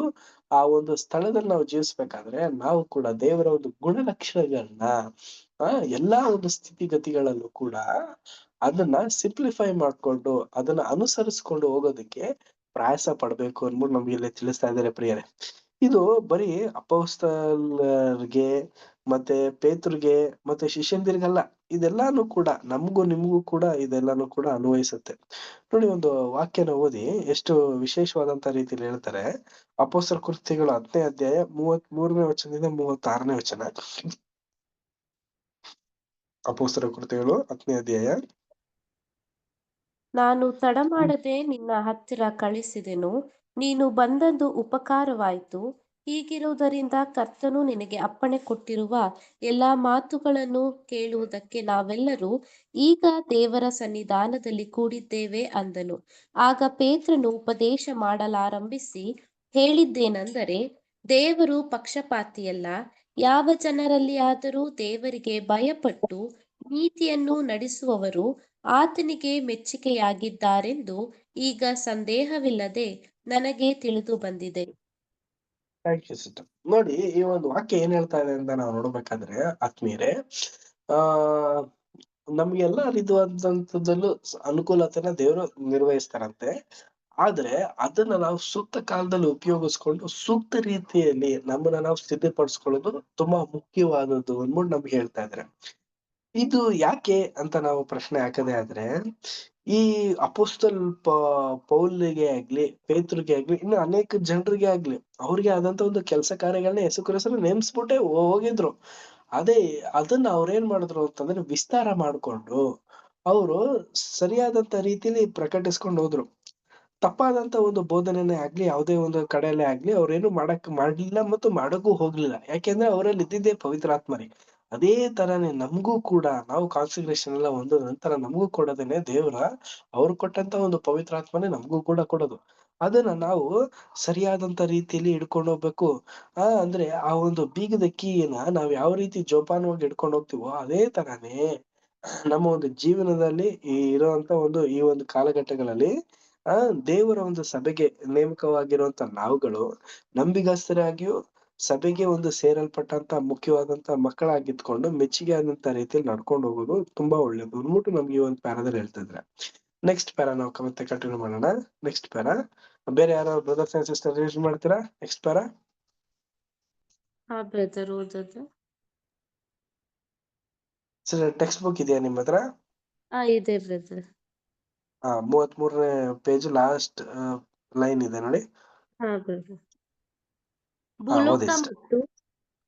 ಆ ಒಂದು ಸ್ಥಳದಲ್ಲಿ ನಾವು ಜೀವಿಸ್ಬೇಕಾದ್ರೆ ನಾವು ಕೂಡ ದೇವರ ಒಂದು ಗುಣಲಕ್ಷಣಗಳನ್ನ ಎಲ್ಲಾ ಒಂದು ಸ್ಥಿತಿಗತಿಗಳಲ್ಲೂ ಕೂಡ ಅದನ್ನ ಸಿಂಪ್ಲಿಫೈ ಮಾಡ್ಕೊಂಡು ಅದನ್ನ ಅನುಸರಿಸ್ಕೊಂಡು ಹೋಗೋದಕ್ಕೆ ಪ್ರಯಾಸ ಪಡ್ಬೇಕು ಅನ್ಬಿಟ್ಟು ನಮ್ಗೆ ಇಲ್ಲಿ ತಿಳಿಸ್ತಾ ಇದ್ದಾರೆ ಪ್ರಿಯರೇ. ಇದು ಬರೀ ಅಪೊಸ್ತಲರಿಗೆ ಮತ್ತೆ ಪೇತ್ರಗೆ ಮತ್ತೆ ಶಿಷ್ಯಂದಿರಿಗಲ್ಲ, ಇದೆಲ್ಲಾನು ಕೂಡ ನಮಗೂ ನಿಮಗೂ ಕೂಡ ಇದೆಲ್ಲಾನು ಕೂಡ ಅನ್ವಯಿಸುತ್ತೆ. ನೋಡಿ, ಒಂದು ವಾಕ್ಯನ ಓದಿ ಎಷ್ಟು ವಿಶೇಷವಾದಂತ ರೀತಿಯಲ್ಲಿ ಹೇಳ್ತಾರೆ. ಅಪೊಸ್ತಲ ಕೃತ್ಯಗಳು 10ನೇ ಅಧ್ಯಾಯ 33ನೇ ವಚನದಿಂದ 36ನೇ ವಚನ. ಅಪೊಸ್ತಲ ಕೃತ್ಯಗಳು 10ನೇ ಅಧ್ಯಾಯ. ನಾನು ತಡಮಾಡದೆ ನಿನ್ನ ಹತ್ತಿರ ಕಳಿಸಿದೆನು, ನೀನು ಬಂದದ್ದು ಉಪಕಾರವಾಯಿತು. ಹೀಗಿರುವುದರಿಂದ ಕರ್ತನು ನಿನಗೆ ಅಪ್ಪಣೆ ಕೊಟ್ಟಿರುವ ಎಲ್ಲಾ ಮಾತುಗಳನ್ನು ಕೇಳುವುದಕ್ಕೆ ನಾವೆಲ್ಲರೂ ಈಗ ದೇವರ ಸನ್ನಿಧಾನದಲ್ಲಿ ಕೂಡಿದ್ದೇವೆ ಅಂದನು. ಆಗ ಪೇತ್ರನು ಉಪದೇಶ ಮಾಡಲಾರಂಭಿಸಿ ಹೇಳಿದ್ದೇನೆಂದರೆ, ದೇವರು ಪಕ್ಷಪಾತಿಯಲ್ಲ. ಯಾವ ಜನರಲ್ಲಿ ಆದರೂ ದೇವರಿಗೆ ಭಯಪಟ್ಟು ನೀತಿಯನ್ನು ನಡೆಸುವವರು ಆತನಿಗೆ ಮೆಚ್ಚಿಕೆಯಾಗಿದ್ದಾರೆಂದು ಈಗ ಸಂದೇಹವಿಲ್ಲದೆ ನನಗೆ ತಿಳಿದು ಬಂದಿದೆ. ನೋಡಿ, ಈ ಒಂದು ವಾಕ್ಯ ಏನ್ ಹೇಳ್ತಾ ಇದೆ ಅಂತ ನಾವು ನೋಡ್ಬೇಕಾದ್ರೆ ಆತ್ಮೀಯರೇ, ನಮ್ಗೆಲ್ಲ ರೀತಿಯಾದಂತದಲ್ಲೂ ಅನುಕೂಲತೆನ ದೇವರು ನಿರ್ವಹಿಸ್ತಾರಂತೆ. ಆದ್ರೆ ಅದನ್ನ ನಾವು ಸೂಕ್ತ ಕಾಲದಲ್ಲಿ ಉಪಯೋಗಿಸ್ಕೊಂಡು ಸೂಕ್ತ ರೀತಿಯಲ್ಲಿ ನಮ್ಮನ್ನ ನಾವು ಸ್ಥಿತಿಪಡಿಸ್ಕೊಳ್ಳೋದು ತುಂಬಾ ಮುಖ್ಯವಾದದ್ದು ಅಂದ್ಬಿಟ್ಟು ನಮ್ಗೆ ಹೇಳ್ತಾ ಇದ್ರೆ. ಇದು ಯಾಕೆ ಅಂತ ನಾವು ಪ್ರಶ್ನೆ ಹಾಕದೇ ಆದ್ರೆ, ಈ ಅಪೊಸ್ತಲ್ ಪೌಲ್ಗೆ ಆಗ್ಲಿ, ಪೇತ್ರಗೆ ಆಗ್ಲಿ, ಇನ್ನು ಅನೇಕ ಜನರಿಗೆ ಆಗ್ಲಿ ಅವ್ರಿಗೆ ಆದಂತ ಒಂದು ಕೆಲಸ ಕಾರ್ಯಗಳನ್ನ ಯೇಸು ಕ್ರಿಸ್ತರು ನೇಮಿಸ್ಬಿಟ್ಟೆ ಹೋಗಿದ್ರು. ಅದೇ ಅದನ್ನ ಅವ್ರೇನ್ ಮಾಡಿದ್ರು ಅಂತಂದ್ರೆ ವಿಸ್ತಾರ ಮಾಡ್ಕೊಂಡು ಅವರು ಸರಿಯಾದಂತ ರೀತಿಲಿ ಪ್ರಕಟಿಸ್ಕೊಂಡು ಹೋದ್ರು. ತಪ್ಪಾದಂತ ಒಂದು ಬೋಧನೆನೇ ಆಗ್ಲಿ, ಯಾವುದೇ ಒಂದು ಕಡೆಯಲ್ಲೇ ಆಗ್ಲಿ ಅವ್ರೇನು ಮಾಡ್ಲಿಲ್ಲ ಮತ್ತು ಮಾಡಕ್ಕೂ ಹೋಗ್ಲಿಲ್ಲ. ಯಾಕೆಂದ್ರೆ ಅವರಲ್ಲಿ ಇದ್ದಿದ್ದೇ ಪವಿತ್ರಾತ್ಮರಿ. ಅದೇ ತರಾನೇ ನಮಗೂ ಕೂಡ ನಾವು ಕಾನ್ಸಂಟ್ರೇಷನ್ ಎಲ್ಲ ಒಂದು ನಂತರ ನಮಗೂ ಕೊಡೋದೇನೆ ದೇವ್ರ ಅವ್ರು ಕೊಟ್ಟಂತ ಒಂದು ಪವಿತ್ರಾತ್ಮನೇ ನಮಗೂ ಕೂಡ ಕೊಡೋದು. ಅದನ್ನ ನಾವು ಸರಿಯಾದಂತ ರೀತಿಯಲ್ಲಿ ಹಿಡ್ಕೊಂಡು ಹೋಗ್ಬೇಕು. ಅಂದ್ರೆ ಆ ಒಂದು ಬೀಗದ ಕೀನ ನಾವ್ ಯಾವ ರೀತಿ ಜೋಪಾನವಾಗಿ ಹಿಡ್ಕೊಂಡು ಹೋಗ್ತೀವೋ ಅದೇ ತರಾನೇ ನಮ್ಮ ಒಂದು ಜೀವನದಲ್ಲಿ ಇರುವಂತ ಈ ಒಂದು ಕಾಲಘಟ್ಟಗಳಲ್ಲಿ ದೇವರ ಒಂದು ಸಭೆಗೆ ನೇಮಕವಾಗಿರುವಂತ ನಾವುಗಳು ನಂಬಿಗಸ್ತರಾಗಿಯೂ ಸಭೆಗೆ ಒಂದು ಸೇರಲ್ಪಟ್ಟಂತ ಮುಖ್ಯವಾದಂತ ಮಕ್ಕಳಾಗಿದ್ಕೊಂಡು ಮೆಚ್ಚುಗೆ ಆದಂತ ರೀತಿಯಲ್ಲಿ ನಡ್ಕೊಂಡು ಹೋಗೋದು ತುಂಬಾ ಒಳ್ಳೇದು ಅಂದ್ಬಿಟ್ಟು ನಮ್ಗೆ ಈ ಒಂದು ಪ್ಯಾರಾದಲ್ಲಿ ಹೇಳ್ತಾ ಇದ್ರೆ. ನೆಕ್ಸ್ಟ್ ಪ್ಯಾರಾ ನಾವು ಮತ್ತೆ ಕಂಟಿನ್ಯೂ ಮಾಡೋಣ. ನೆಕ್ಸ್ಟ್ ಪ್ಯಾರಾ ಬೇರೆ ಯಾರು ಬ್ರದರ್ಸ್ ಅಂಡ್ ಸಿಸ್ಟರ್ ರೀಡ್ ಮಾಡ್ತೀರಾ? Next para. ಬ್ರದರ್ ಓದೋದು. ಸರ್ ಟೆಕ್ಸ್ಟ್ ಬುಕ್ ಇದೆಯಾ ನಿಮ್ಮ ಹತ್ರ? ಇದೆ ಬ್ರದರ್. 33ನೇ ಪೇಜ್ ಲಾಸ್ಟ್ ಲೈನ್ ಇದೆ ನೋಡಿ. ಬ್ರದರ್. ಭೂಲೋಕ ಓದಿ sister. ಮತ್ತು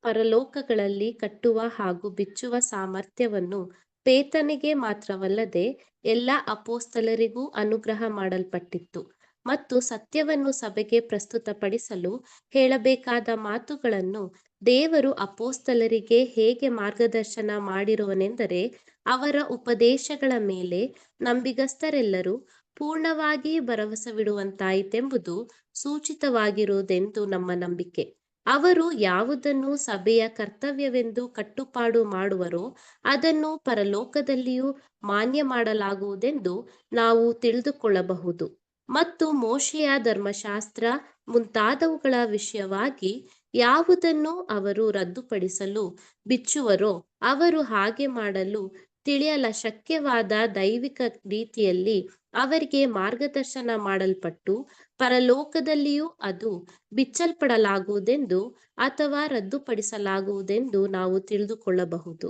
ಪರಲೋಕಗಳಲ್ಲಿ ಕಟ್ಟುವ ಹಾಗೂ ಬಿಚ್ಚುವ ಸಾಮರ್ಥ್ಯವನ್ನು ಪೇತ್ರನಿಗೆ ಮಾತ್ರವಲ್ಲದೆ ಎಲ್ಲ ಅಪೊಸ್ತಲರಿಗೂ ಅನುಗ್ರಹ ಮಾಡಲ್ಪಟ್ಟಿತ್ತು ಮತ್ತು ಸತ್ಯವನ್ನು ಸಭೆಗೆ ಪ್ರಸ್ತುತಪಡಿಸಲು ಹೇಳಬೇಕಾದ ಮಾತುಗಳನ್ನು ದೇವರು ಅಪೊಸ್ತಲರಿಗೆ ಹೇಗೆ ಮಾರ್ಗದರ್ಶನ ಮಾಡಿರುವನೆಂದರೆ ಅವರ ಉಪದೇಶಗಳ ಮೇಲೆ ನಂಬಿಗಸ್ತರೆಲ್ಲರೂ ಪೂರ್ಣವಾಗಿ ಭರವಸವಿಡುವಂತಾಯಿತೆಂಬುದು ಸೂಚಿತವಾಗಿರುವುದೆಂದು ನಮ್ಮ ನಂಬಿಕೆ. ಅವರು ಯಾವುದನ್ನು ಸಭೆಯ ಕರ್ತವ್ಯವೆಂದು ಕಟ್ಟುಪಾಡು ಮಾಡುವರೋ ಅದನ್ನು ಪರಲೋಕದಲ್ಲಿಯೂ ಮಾನ್ಯ ಮಾಡಲಾಗುವುದೆಂದು ನಾವು ತಿಳಿದುಕೊಳ್ಳಬಹುದು. ಮತ್ತು ಮೋಶೆಯ ಧರ್ಮಶಾಸ್ತ್ರ ಮುಂತಾದವುಗಳ ವಿಷಯವಾಗಿ ಯಾವುದನ್ನು ಅವರು ರದ್ದುಪಡಿಸಲು ಬಿಚ್ಚುವರೋ ಅವರು ಹಾಗೆ ಮಾಡಲು ತಿಳಿಯಲ ಶಕ್ಯವಾದ ದೈವಿಕ ರೀತಿಯಲ್ಲಿ ಅವರಿಗೆ ಮಾರ್ಗದರ್ಶನ ಮಾಡಲ್ಪಟ್ಟು ಪರಲೋಕದಲ್ಲಿಯೂ ಅದು ಬಿಚ್ಚಲ್ಪಡಲಾಗುವುದೆಂದು ಅಥವಾ ರದ್ದುಪಡಿಸಲಾಗುವುದೆಂದು ನಾವು ತಿಳಿದುಕೊಳ್ಳಬಹುದು.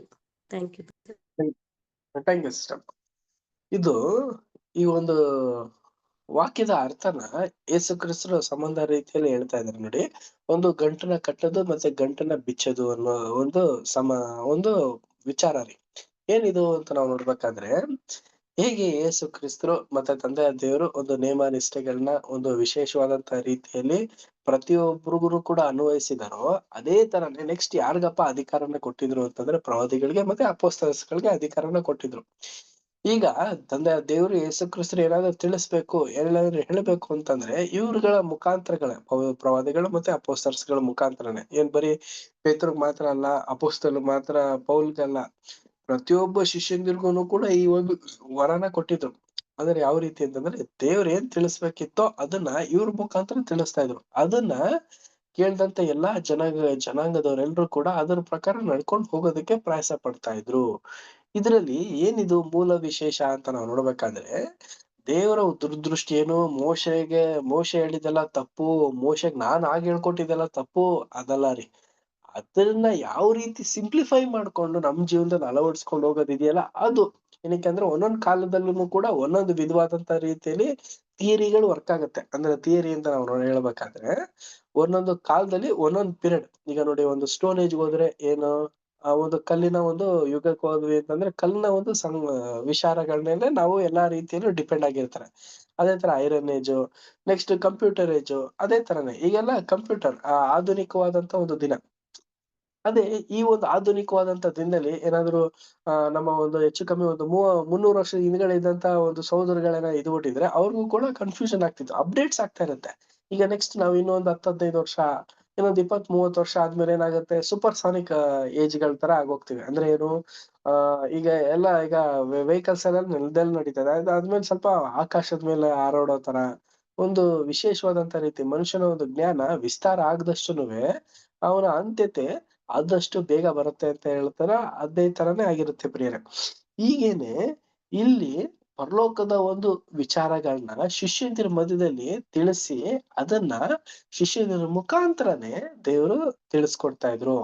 Thank you. Thank you sister. ಇದು ಈ ಒಂದು ವಾಕ್ಯದ ಅರ್ಥನ ಯೇಸು ಕ್ರಿಸ್ತರು ಸಂಬಂಧ ರೀತಿಯಲ್ಲಿ ಹೇಳ್ತಾ ಇದ್ದಾರೆ ನೋಡಿ. ಒಂದು ಗಂಟನ್ನ ಕಟ್ಟೋದು ಮತ್ತೆ ಗಂಟನ್ನ ಬಿಚ್ಚೋದು ಅನ್ನೋ ಒಂದು ವಿಚಾರ ರೀ. ಏನಿದು ಅಂತ ನಾವು ನೋಡ್ಬೇಕಾದ್ರೆ ಹೇಗೆ ಯೇಸು ಕ್ರಿಸ್ತರು ಮತ್ತೆ ತಂದೆಯ ದೇವರು ಒಂದು ನೇಮ ನಿಷ್ಠೆಗಳನ್ನ ಒಂದು ವಿಶೇಷವಾದಂತ ರೀತಿಯಲ್ಲಿ ಪ್ರತಿಯೊಬ್ಬರಿಗೂ ಕೂಡ ಅನ್ವಯಿಸಿದಾರೋ ಅದೇ ತರನೇ ನೆಕ್ಸ್ಟ್ ಯಾರಿಗಪ್ಪ ಅಧಿಕಾರನ ಕೊಟ್ಟಿದ್ರು ಅಂತಂದ್ರೆ ಪ್ರವಾದಿಗಳಿಗೆ ಮತ್ತೆ ಅಪೊಸ್ತಲರಿಗೆ ಅಧಿಕಾರನ ಕೊಟ್ಟಿದ್ರು. ಈಗ ತಂದೆಯ ದೇವರು ಯೇಸು ಕ್ರಿಸ್ತರು ಏನಾದ್ರು ತಿಳಿಸ್ಬೇಕು ಏನಾದ್ರು ಹೇಳ್ಬೇಕು ಅಂತಂದ್ರೆ ಇವ್ರುಗಳ ಮುಖಾಂತರಗಳ ಪ್ರವಾದಿಗಳು ಮತ್ತೆ ಅಪೊಸ್ತಲರ್ಗಳ ಮುಖಾಂತರನೇ. ಏನ್ ಬರೀ ಪೇತ್ರಗ್ ಮಾತ್ರ ಅಲ್ಲ, ಅಪೊಸ್ತಲ ಮಾತ್ರ ಪೌಲ್ಗಲ್ಲ, ಪ್ರತಿಯೊಬ್ಬ ಶಿಷ್ಯಂದಿರ್ಗೂನು ಕೂಡ ಈ ಒಂದು ವರನ ಕೊಟ್ಟಿದ್ರು. ಅಂದ್ರೆ ಯಾವ ರೀತಿ ಅಂತಂದ್ರೆ ದೇವ್ರ ಏನ್ ತಿಳಿಸ್ಬೇಕಿತ್ತೋ ಅದನ್ನ ಇವ್ರ ಮುಖಾಂತರ ತಿಳಿಸ್ತಾ ಇದ್ರು. ಅದನ್ನ ಕೇಳ್ದಂತ ಎಲ್ಲಾ ಜನಾಂಗದವರೆಲ್ಲರೂ ಕೂಡ ಅದರ ಪ್ರಕಾರ ನಡ್ಕೊಂಡು ಹೋಗೋದಕ್ಕೆ ಪ್ರಯಾಸ ಪಡ್ತಾ ಇದ್ರು. ಇದ್ರಲ್ಲಿ ಏನಿದು ಮೂಲ ವಿಶೇಷ ಅಂತ ನಾವು ನೋಡ್ಬೇಕಾದ್ರೆ ದೇವರ ದುರ್ದೃಷ್ಟಿ ಏನು, ಮೋಶೆ ಹೇಳಿದೆಲ್ಲ ತಪ್ಪು, ಮೋಶೆಗ್ ನಾನ್ ಹೇಳ್ಕೊಟ್ಟಿದ್ದೆಲ್ಲ ತಪ್ಪು ಅದಲ್ಲ ರೀ. ಅದನ್ನ ಯಾವ ರೀತಿ ಸಿಂಪ್ಲಿಫೈ ಮಾಡ್ಕೊಂಡು ನಮ್ ಜೀವನದಲ್ಲಿ ಅಳವಡಿಸ್ಕೊಂಡು ಹೋಗೋದಿದೆಯಲ್ಲ ಅದು. ಏನಕ್ಕೆ ಅಂದ್ರೆ ಒಂದೊಂದ್ ಕಾಲದಲ್ಲೂ ಕೂಡ ಒಂದೊಂದು ವಿಧವಾದಂತ ರೀತಿಯಲ್ಲಿ ಥಿಯರಿಗಳು ವರ್ಕ್ ಆಗುತ್ತೆ. ಅಂದ್ರೆ ಥಿಯರಿ ಅಂತ ನಾವು ಹೇಳ್ಬೇಕಾದ್ರೆ ಒಂದೊಂದು ಕಾಲದಲ್ಲಿ ಒಂದೊಂದು ಪೀರಿಯಡ್. ಈಗ ನೋಡಿ, ಒಂದು ಸ್ಟೋನ್ ಏಜ್ ಹೋದ್ರೆ ಏನು, ಆ ಒಂದು ಕಲ್ಲಿನ ಒಂದು ಯುಗಕ್ಕೆ ಹೋದ್ವಿ ಅಂತಂದ್ರೆ ಕಲ್ಲಿನ ಒಂದು ವಿಚಾರಗಳ ಮೇಲೆ ನಾವು ಎಲ್ಲಾ ರೀತಿಯಲ್ಲೂ ಡಿಪೆಂಡ್ ಆಗಿರ್ತಾರೆ. ಅದೇ ತರ iron age, next computer age, ಅದೇ ತರನೇ ಈಗೆಲ್ಲ ಕಂಪ್ಯೂಟರ್ ಆಧುನಿಕವಾದಂತ ಒಂದು ದಿನ. ಅದೇ ಈ ಒಂದು ಆಧುನಿಕವಾದಂತ ದಿನದಲ್ಲಿ ಏನಾದ್ರು ನಮ್ಮ ಒಂದು ಹೆಚ್ಚು ಕಮ್ಮಿ ಒಂದು 300 ವರ್ಷದ ಹಿಂದ್ಗಡೆ ಇದ್ದಂತ ಒಂದು ಸಹೋದರಗಳನ್ನ ಇದ್ಬಿಟ್ಟಿದ್ರೆ ಅವ್ರಿಗೂ ಕೂಡ ಕನ್ಫ್ಯೂಷನ್ ಆಗ್ತಿತ್ತು. ಅಪ್ಡೇಟ್ಸ್ ಆಗ್ತಾ ಇರುತ್ತೆ. ಈಗ ನೆಕ್ಸ್ಟ್ ನಾವು ಇನ್ನೊಂದು 10-15 ವರ್ಷ, ಇನ್ನೊಂದು 20-30 ವರ್ಷ ಆದ್ಮೇಲೆ ಏನಾಗುತ್ತೆ, ಸೂಪರ್ ಸಾನಿಕ್ ಏಜ್ ಗಳ ತರ ಆಗೋಗ್ತಿವಿ. ಅಂದ್ರೆ ಏನು, ಈಗ ವೆಹಿಕಲ್ಸ್ ಎಲ್ಲ ನೆಲದಲ್ಲಿ ನಡೀತದೆ. ಅದಾದ್ಮೇಲೆ ಸ್ವಲ್ಪ ಆಕಾಶದ ಮೇಲೆ ಹಾರಾಡೋ ತರ ಒಂದು ವಿಶೇಷವಾದಂತ ರೀತಿ ಮನುಷ್ಯನ ಒಂದು ಜ್ಞಾನ ವಿಸ್ತಾರ ಆಗದಷ್ಟುನುವೆ ಅವನ ಅಂತ್ಯತೆ ಆದಷ್ಟು ಬೇಗ ಬರುತ್ತೆ ಅಂತ ಹೇಳ್ತಾರ. ಅದೇ ತರಾನೇ ಆಗಿರುತ್ತೆ ಪ್ರಿಯರೇ. ಈಗೇನೆ ಇಲ್ಲಿ ಪರಲೋಕದ ಒಂದು ವಿಚಾರಗಳನ್ನ ಶಿಷ್ಯಂದಿರ ಮಧ್ಯದಲ್ಲಿ ತಿಳಿಸಿ ಅದನ್ನ ಶಿಷ್ಯಂದಿರ ಮುಖಾಂತರನೇ ದೇವರು ತಿಳಿಸ್ಕೊಡ್ತಾ ಇದ್ರು.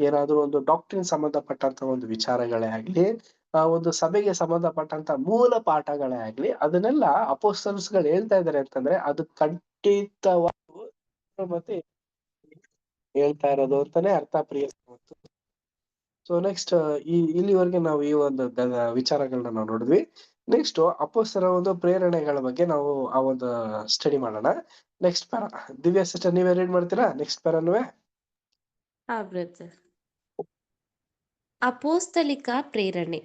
ಏನಾದ್ರು ಒಂದು ಡಾಕ್ಟ್ರಿನ್ ಸಂಬಂಧಪಟ್ಟಂತ ಒಂದು ವಿಚಾರಗಳೇ ಆಗ್ಲಿ, ಆ ಒಂದು ಸಭೆಗೆ ಸಂಬಂಧಪಟ್ಟಂತ ಮೂಲ ಪಾಠಗಳೇ ಆಗ್ಲಿ, ಅದನ್ನೆಲ್ಲ ಅಪೊಸ್ತಲರ್ಸ್ಗಳು ಹೇಳ್ತಾ ಇದಾರೆ ಅಂತಂದ್ರೆ ಅದು ಖಂಡಿತವಾಗೂ ಮತ್ತೆ ಹೇಳ್ತಾ ಇರೋದು ಅಂತಾನೆ ಅರ್ಥ ಪ್ರಿಯ. ಸೊ ನೆಕ್ಸ್ಟ್ ಇಲ್ಲಿವರೆಗೆ ನಾವು ಈ ಒಂದು ವಿಚಾರಗಳನ್ನ ನಾವು ನೋಡಿದ್ವಿ. ನೆಕ್ಸ್ಟ್ ಅಪೊಸ್ತಲರ ಒಂದು ಪ್ರೇರಣೆಗಳ ಬಗ್ಗೆ ನಾವು ಆ ಒಂದು ಸ್ಟಡಿ ಮಾಡೋಣ. ನೆಕ್ಸ್ಟ್ ಪ್ಯಾರಾ ದಿವ್ಯಾ ಸಿಸ್ಟರ್, ನೀವೇ ರೀಡ್ ಮಾಡ್ತೀರಾ ನೆಕ್ಸ್ಟ್ ಪ್ಯಾರಾನುವೆ? ಬ್ರದರ್. ಅಪೋಸ್ತಲಿಕ ಪ್ರೇರಣೆ.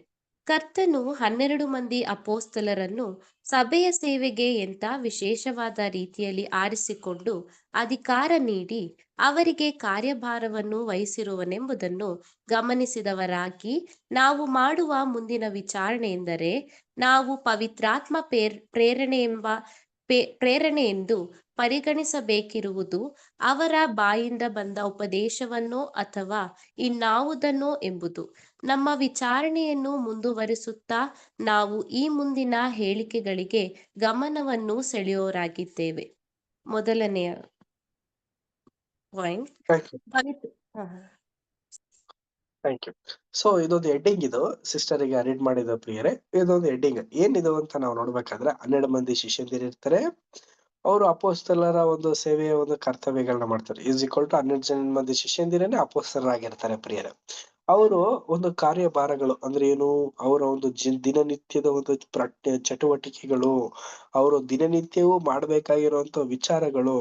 ಕರ್ತನು 12 ಮಂದಿ ಅಪೋಸ್ತಲರನ್ನು ಸಭೆಯ ಸೇವೆಗೆ ಎಂಥ ವಿಶೇಷವಾದ ರೀತಿಯಲ್ಲಿ ಆರಿಸಿಕೊಂಡು ಅಧಿಕಾರ ನೀಡಿ ಅವರಿಗೆ ಕಾರ್ಯಭಾರವನ್ನು ವಹಿಸಿರುವನೆಂಬುದನ್ನು ಗಮನಿಸಿದವರಾಗಿ ನಾವು ಮಾಡುವ ಮುಂದಿನ ವಿಚಾರಣೆ ಎಂದರೆ, ನಾವು ಪವಿತ್ರಾತ್ಮ ಪ್ರೇರಣೆ ಎಂದು ಪರಿಗಣಿಸಬೇಕಿರುವುದು ಅವರ ಬಾಯಿಂದ ಬಂದ ಉಪದೇಶವನ್ನೋ ಅಥವಾ ಇನ್ನಾವುದನ್ನೋ ಎಂಬುದು. ನಮ್ಮ ವಿಚಾರಣೆಯನ್ನು ಮುಂದುವರಿಸುತ್ತಾ ನಾವು ಈ ಮುಂದಿನ ಹೇಳಿಕೆಗಳಿಗೆ ಗಮನವನ್ನು ಸೆಳೆಯೋರಾಗಿದ್ದೇವೆ. ಮೊದಲನೆಯ ಪಾಯಿಂಟ್, ಥ್ಯಾಂಕ್ ಯು. ಸೊ ಇದೊಂದು ಹೆಡ್ಡಿಂಗ್, ಇದು ಸಿಸ್ಟರ್ ಈಗ ರೀಡ್ ಮಾಡಿದ ಪ್ರಿಯರೇ. ಇದೊಂದು ಹೆಡ್ಡಿಂಗ್ ಏನಿದು ಅಂತ ನಾವು ನೋಡ್ಬೇಕಾದ್ರೆ 12 ಮಂದಿ ಶಿಷ್ಯಂದಿರು ಇರ್ತಾರೆ. ಅವರು ಅಪೋಸ್ತಲರ ಒಂದು ಸೇವೆಯ ಒಂದು ಕರ್ತವ್ಯಗಳನ್ನ ಮಾಡ್ತಾರೆ. ಈಸ್ ಈಕ್ವಲ್ ಟು 12 ಮಂದಿ ಶಿಷ್ಯಂದಿರೇನೆ ಅಪೋಸ್ತಲರಾಗಿರ್ತಾರೆ ಪ್ರಿಯರೇ. ಅವರು ಒಂದು ಕಾರ್ಯಭಾರಗಳು ಅಂದ್ರೆ ಏನು, ಅವರ ಒಂದು ದಿನನಿತ್ಯದ ಒಂದು ಚಟುವಟಿಕೆಗಳು, ಅವರು ದಿನನಿತ್ಯವೂ ಮಾಡ್ಬೇಕಾಗಿರುವಂತ ವಿಚಾರಗಳು,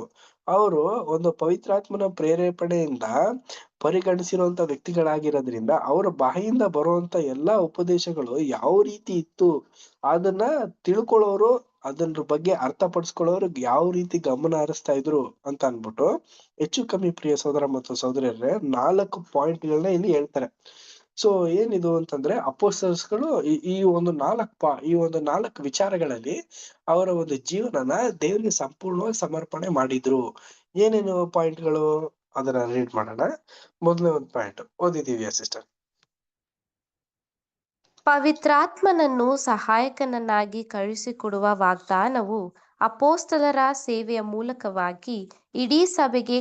ಅವರು ಒಂದು ಪವಿತ್ರಾತ್ಮನ ಪ್ರೇರೇಪಣೆಯಿಂದ ಪರಿಗಣಿಸಿರುವಂತ ವ್ಯಕ್ತಿಗಳಾಗಿರೋದ್ರಿಂದ ಅವರ ಬಾಯಿಂದ ಬರುವಂತ ಎಲ್ಲಾ ಉಪದೇಶಗಳು ಯಾವ ರೀತಿ ಇತ್ತು ಅದನ್ನ ತಿಳ್ಕೊಳ್ಳೋರು, ಅದರ ಬಗ್ಗೆ ಅರ್ಥಪಡಿಸ್ಕೊಳ್ಳೋರು ಯಾವ ರೀತಿ ಗಮನ ಹರಿಸ್ತಾ ಇದ್ರು ಅಂತ ಅನ್ಬಿಟ್ಟು ಹೆಚ್ಚು ಕಮ್ಮಿ ಪ್ರಿಯ ಸಹೋದರ ಮತ್ತು ಸಹೋದರಿಯರೇ 4 ಪಾಯಿಂಟ್ಗಳನ್ನ ಇಲ್ಲಿ ಹೇಳ್ತಾರೆ. ಸೊ ಏನಿದು ಅಂತಂದ್ರೆ ಅಪೊಸ್ತಲರ್ಸ್ಗಳು ಈ ಒಂದು 4 ವಿಚಾರಗಳಲ್ಲಿ ಅವರ ಒಂದು ಜೀವನನ ದೇವರಿಗೆ ಸಂಪೂರ್ಣವಾಗಿ ಸಮರ್ಪಣೆ ಮಾಡಿದ್ರು. ಏನೇನು ಪಾಯಿಂಟ್ಗಳು ಅದನ್ನ ರೀಡ್ ಮಾಡೋಣ. ಮೊದಲನೇ ಒಂದು ಪಾಯಿಂಟ್ ಓದಿದೀವಿ ಸಿಸ್ಟರ್. ಪವಿತ್ರಾತ್ಮನನ್ನು ಸಹಾಯಕನನ್ನಾಗಿ ಕಳುಹಿಸಿಕೊಡುವ ವಾಗ್ದಾನವು ಅಪೋಸ್ತಲರ ಸೇವೆಯ ಮೂಲಕವಾಗಿ ಇಡೀ ಸಭೆಗೆ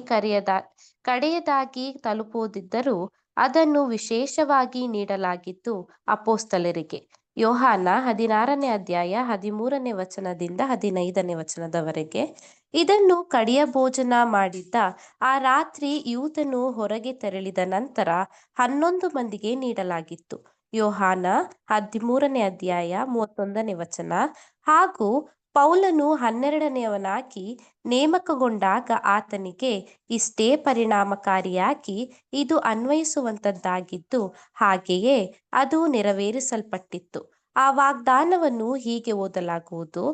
ಕಡೆಯದಾಗಿ ತಲುಪುವುದಿದ್ದರೂ ಅದನ್ನು ವಿಶೇಷವಾಗಿ ನೀಡಲಾಗಿದ್ದು ಅಪೋಸ್ತಲರಿಗೆ. ಯೋಹಾನ 16ನೇ ಅಧ್ಯಾಯ 13ನೇ ವಚನದಿಂದ 15ನೇ ವಚನದವರೆಗೆ. ಇದನ್ನು ಕಡೆಯ ಭೋಜನ ಮಾಡಿದ್ದ ಆ ರಾತ್ರಿ ಯೂದನು ಹೊರಗೆ ತೆರಳಿದ ನಂತರ 11 ಮಂದಿಗೆ ನೀಡಲಾಗಿತ್ತು. ಯೋಹಾನ 13ನೇ ಅಧ್ಯಾಯ 31ನೇ ವಚನ. ಹಾಗೂ ಪೌಲನು 12ನೇಯವನಾಗಿ ನೇಮಕಗೊಂಡಾಗ ಆತನಿಗೆ ಇಷ್ಟೇ ಪರಿಣಾಮಕಾರಿಯಾಗಿ ಇದು ಅನ್ವಯಿಸುವಂತದ್ದಾಗಿದ್ದು ಹಾಗೆಯೇ ಅದು ನೆರವೇರಿಸಲ್ಪಟ್ಟಿತ್ತು. ಆ ವಾಗ್ದಾನವನ್ನು ಹೀಗೆ ಓದಲಾಗುವುದು: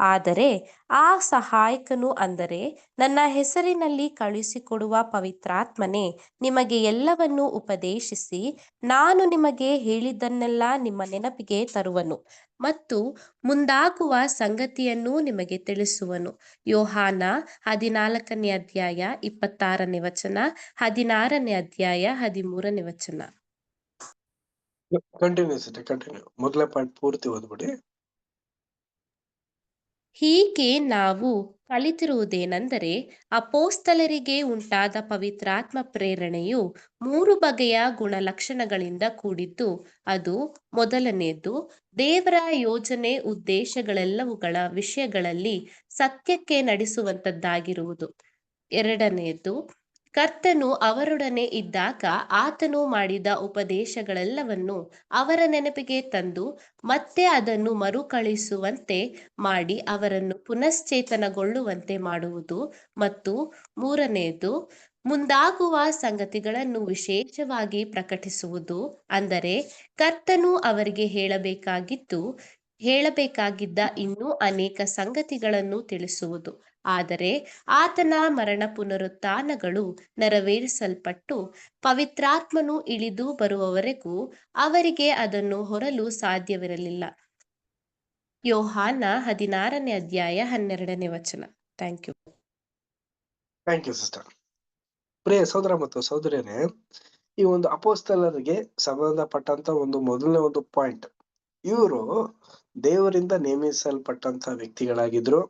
ಆದರೆ ಆ ಸಹಾಯಕನು, ಅಂದರೆ ನನ್ನ ಹೆಸರಿನಲ್ಲಿ ಕಳುಹಿಸಿಕೊಡುವ ಪವಿತ್ರಾತ್ಮನೇ ನಿಮಗೆ ಎಲ್ಲವನ್ನೂ ಉಪದೇಶಿಸಿ ನಾನು ನಿಮಗೆ ಹೇಳಿದ್ದನ್ನೆಲ್ಲ ನಿಮ್ಮ ನೆನಪಿಗೆ ತರುವನು ಮತ್ತು ಮುಂದಾಗುವ ಸಂಗತಿಯನ್ನೂ ನಿಮಗೆ ತಿಳಿಸುವನು. ಯೋಹಾನ 14ನೇ ಅಧ್ಯಾಯ 26ನೇ ವಚನ, 16ನೇ ಅಧ್ಯಾಯ 13ನೇ ವಚನ. ಕಂಟಿನ್ಯೂ. ಮೊದಲನೇ ಪಾಯಿಂಟ್ ಪೂರ್ತಿ ಓದ್ಬಿಡಿ. ಹೀಗೆ ನಾವು ಕಲಿತಿರುವುದೇನೆಂದರೆ, ಅಪೋಸ್ತಲರಿಗೆ ಉಂಟಾದ ಪವಿತ್ರಾತ್ಮ ಪ್ರೇರಣೆಯು 3 ಬಗೆಯ ಗುಣಲಕ್ಷಣಗಳಿಂದ ಕೂಡಿದ್ದು, ಅದು ಮೊದಲನೆಯದು ದೇವರ ಯೋಜನೆ ಉದ್ದೇಶಗಳೆಲ್ಲವುಗಳ ವಿಷಯಗಳಲ್ಲಿ ಸತ್ಯಕ್ಕೆ ನಡೆಸುವಂತದ್ದಾಗಿರುವುದು. ಎರಡನೆಯದು ಕರ್ತನು ಅವರೊಡನೆ ಇದ್ದಾಗ ಆತನು ಮಾಡಿದ ಉಪದೇಶಗಳೆಲ್ಲವನ್ನು ಅವರ ನೆನಪಿಗೆ ತಂದು ಮತ್ತೆ ಅದನ್ನು ಮರುಕಳಿಸುವಂತೆ ಮಾಡಿ ಅವರನ್ನು ಪುನಶ್ಚೇತನಗೊಳ್ಳುವಂತೆ ಮಾಡುವುದು. ಮತ್ತು ಮೂರನೆಯದು ಮುಂದಾಗುವ ಸಂಗತಿಗಳನ್ನು ವಿಶೇಷವಾಗಿ ಪ್ರಕಟಿಸುವುದು, ಅಂದರೆ ಕರ್ತನು ಅವರಿಗೆ ಹೇಳಬೇಕಾಗಿದ್ದ ಇನ್ನೂ ಅನೇಕ ಸಂಗತಿಗಳನ್ನು ತಿಳಿಸುವುದು. ಆದರೆ ಆತನ ಮರಣ ಪುನರುತ್ಥಾನಗಳು ನೆರವೇರಿಸಲ್ಪಟ್ಟು ಪವಿತ್ರಾತ್ಮನು ಇಳಿದು ಬರುವವರೆಗೂ ಅವರಿಗೆ ಅದನ್ನು ಹೊರಲು ಸಾಧ್ಯವಿರಲಿಲ್ಲ. ಯೋಹಾನ 16ನೇ ಅಧ್ಯಾಯ 12ನೇ ವಚನ. Thank you sister. ಪ್ರಿಯ ಸಹೋದರ ಮತ್ತು ಸಹೋದರಿಯರೇ, ಈ ಒಂದು ಅಪೋಸ್ತಲರಿಗೆ ಸಂಬಂಧಪಟ್ಟಂತ ಒಂದು ಮೊದಲನೇ ಒಂದು ಪಾಯಿಂಟ್ ಇವರು ದೇವರಿಂದ ನೇಮಿಸಲ್ಪಟ್ಟಂತ ವ್ಯಕ್ತಿಗಳಾಗಿದ್ರು.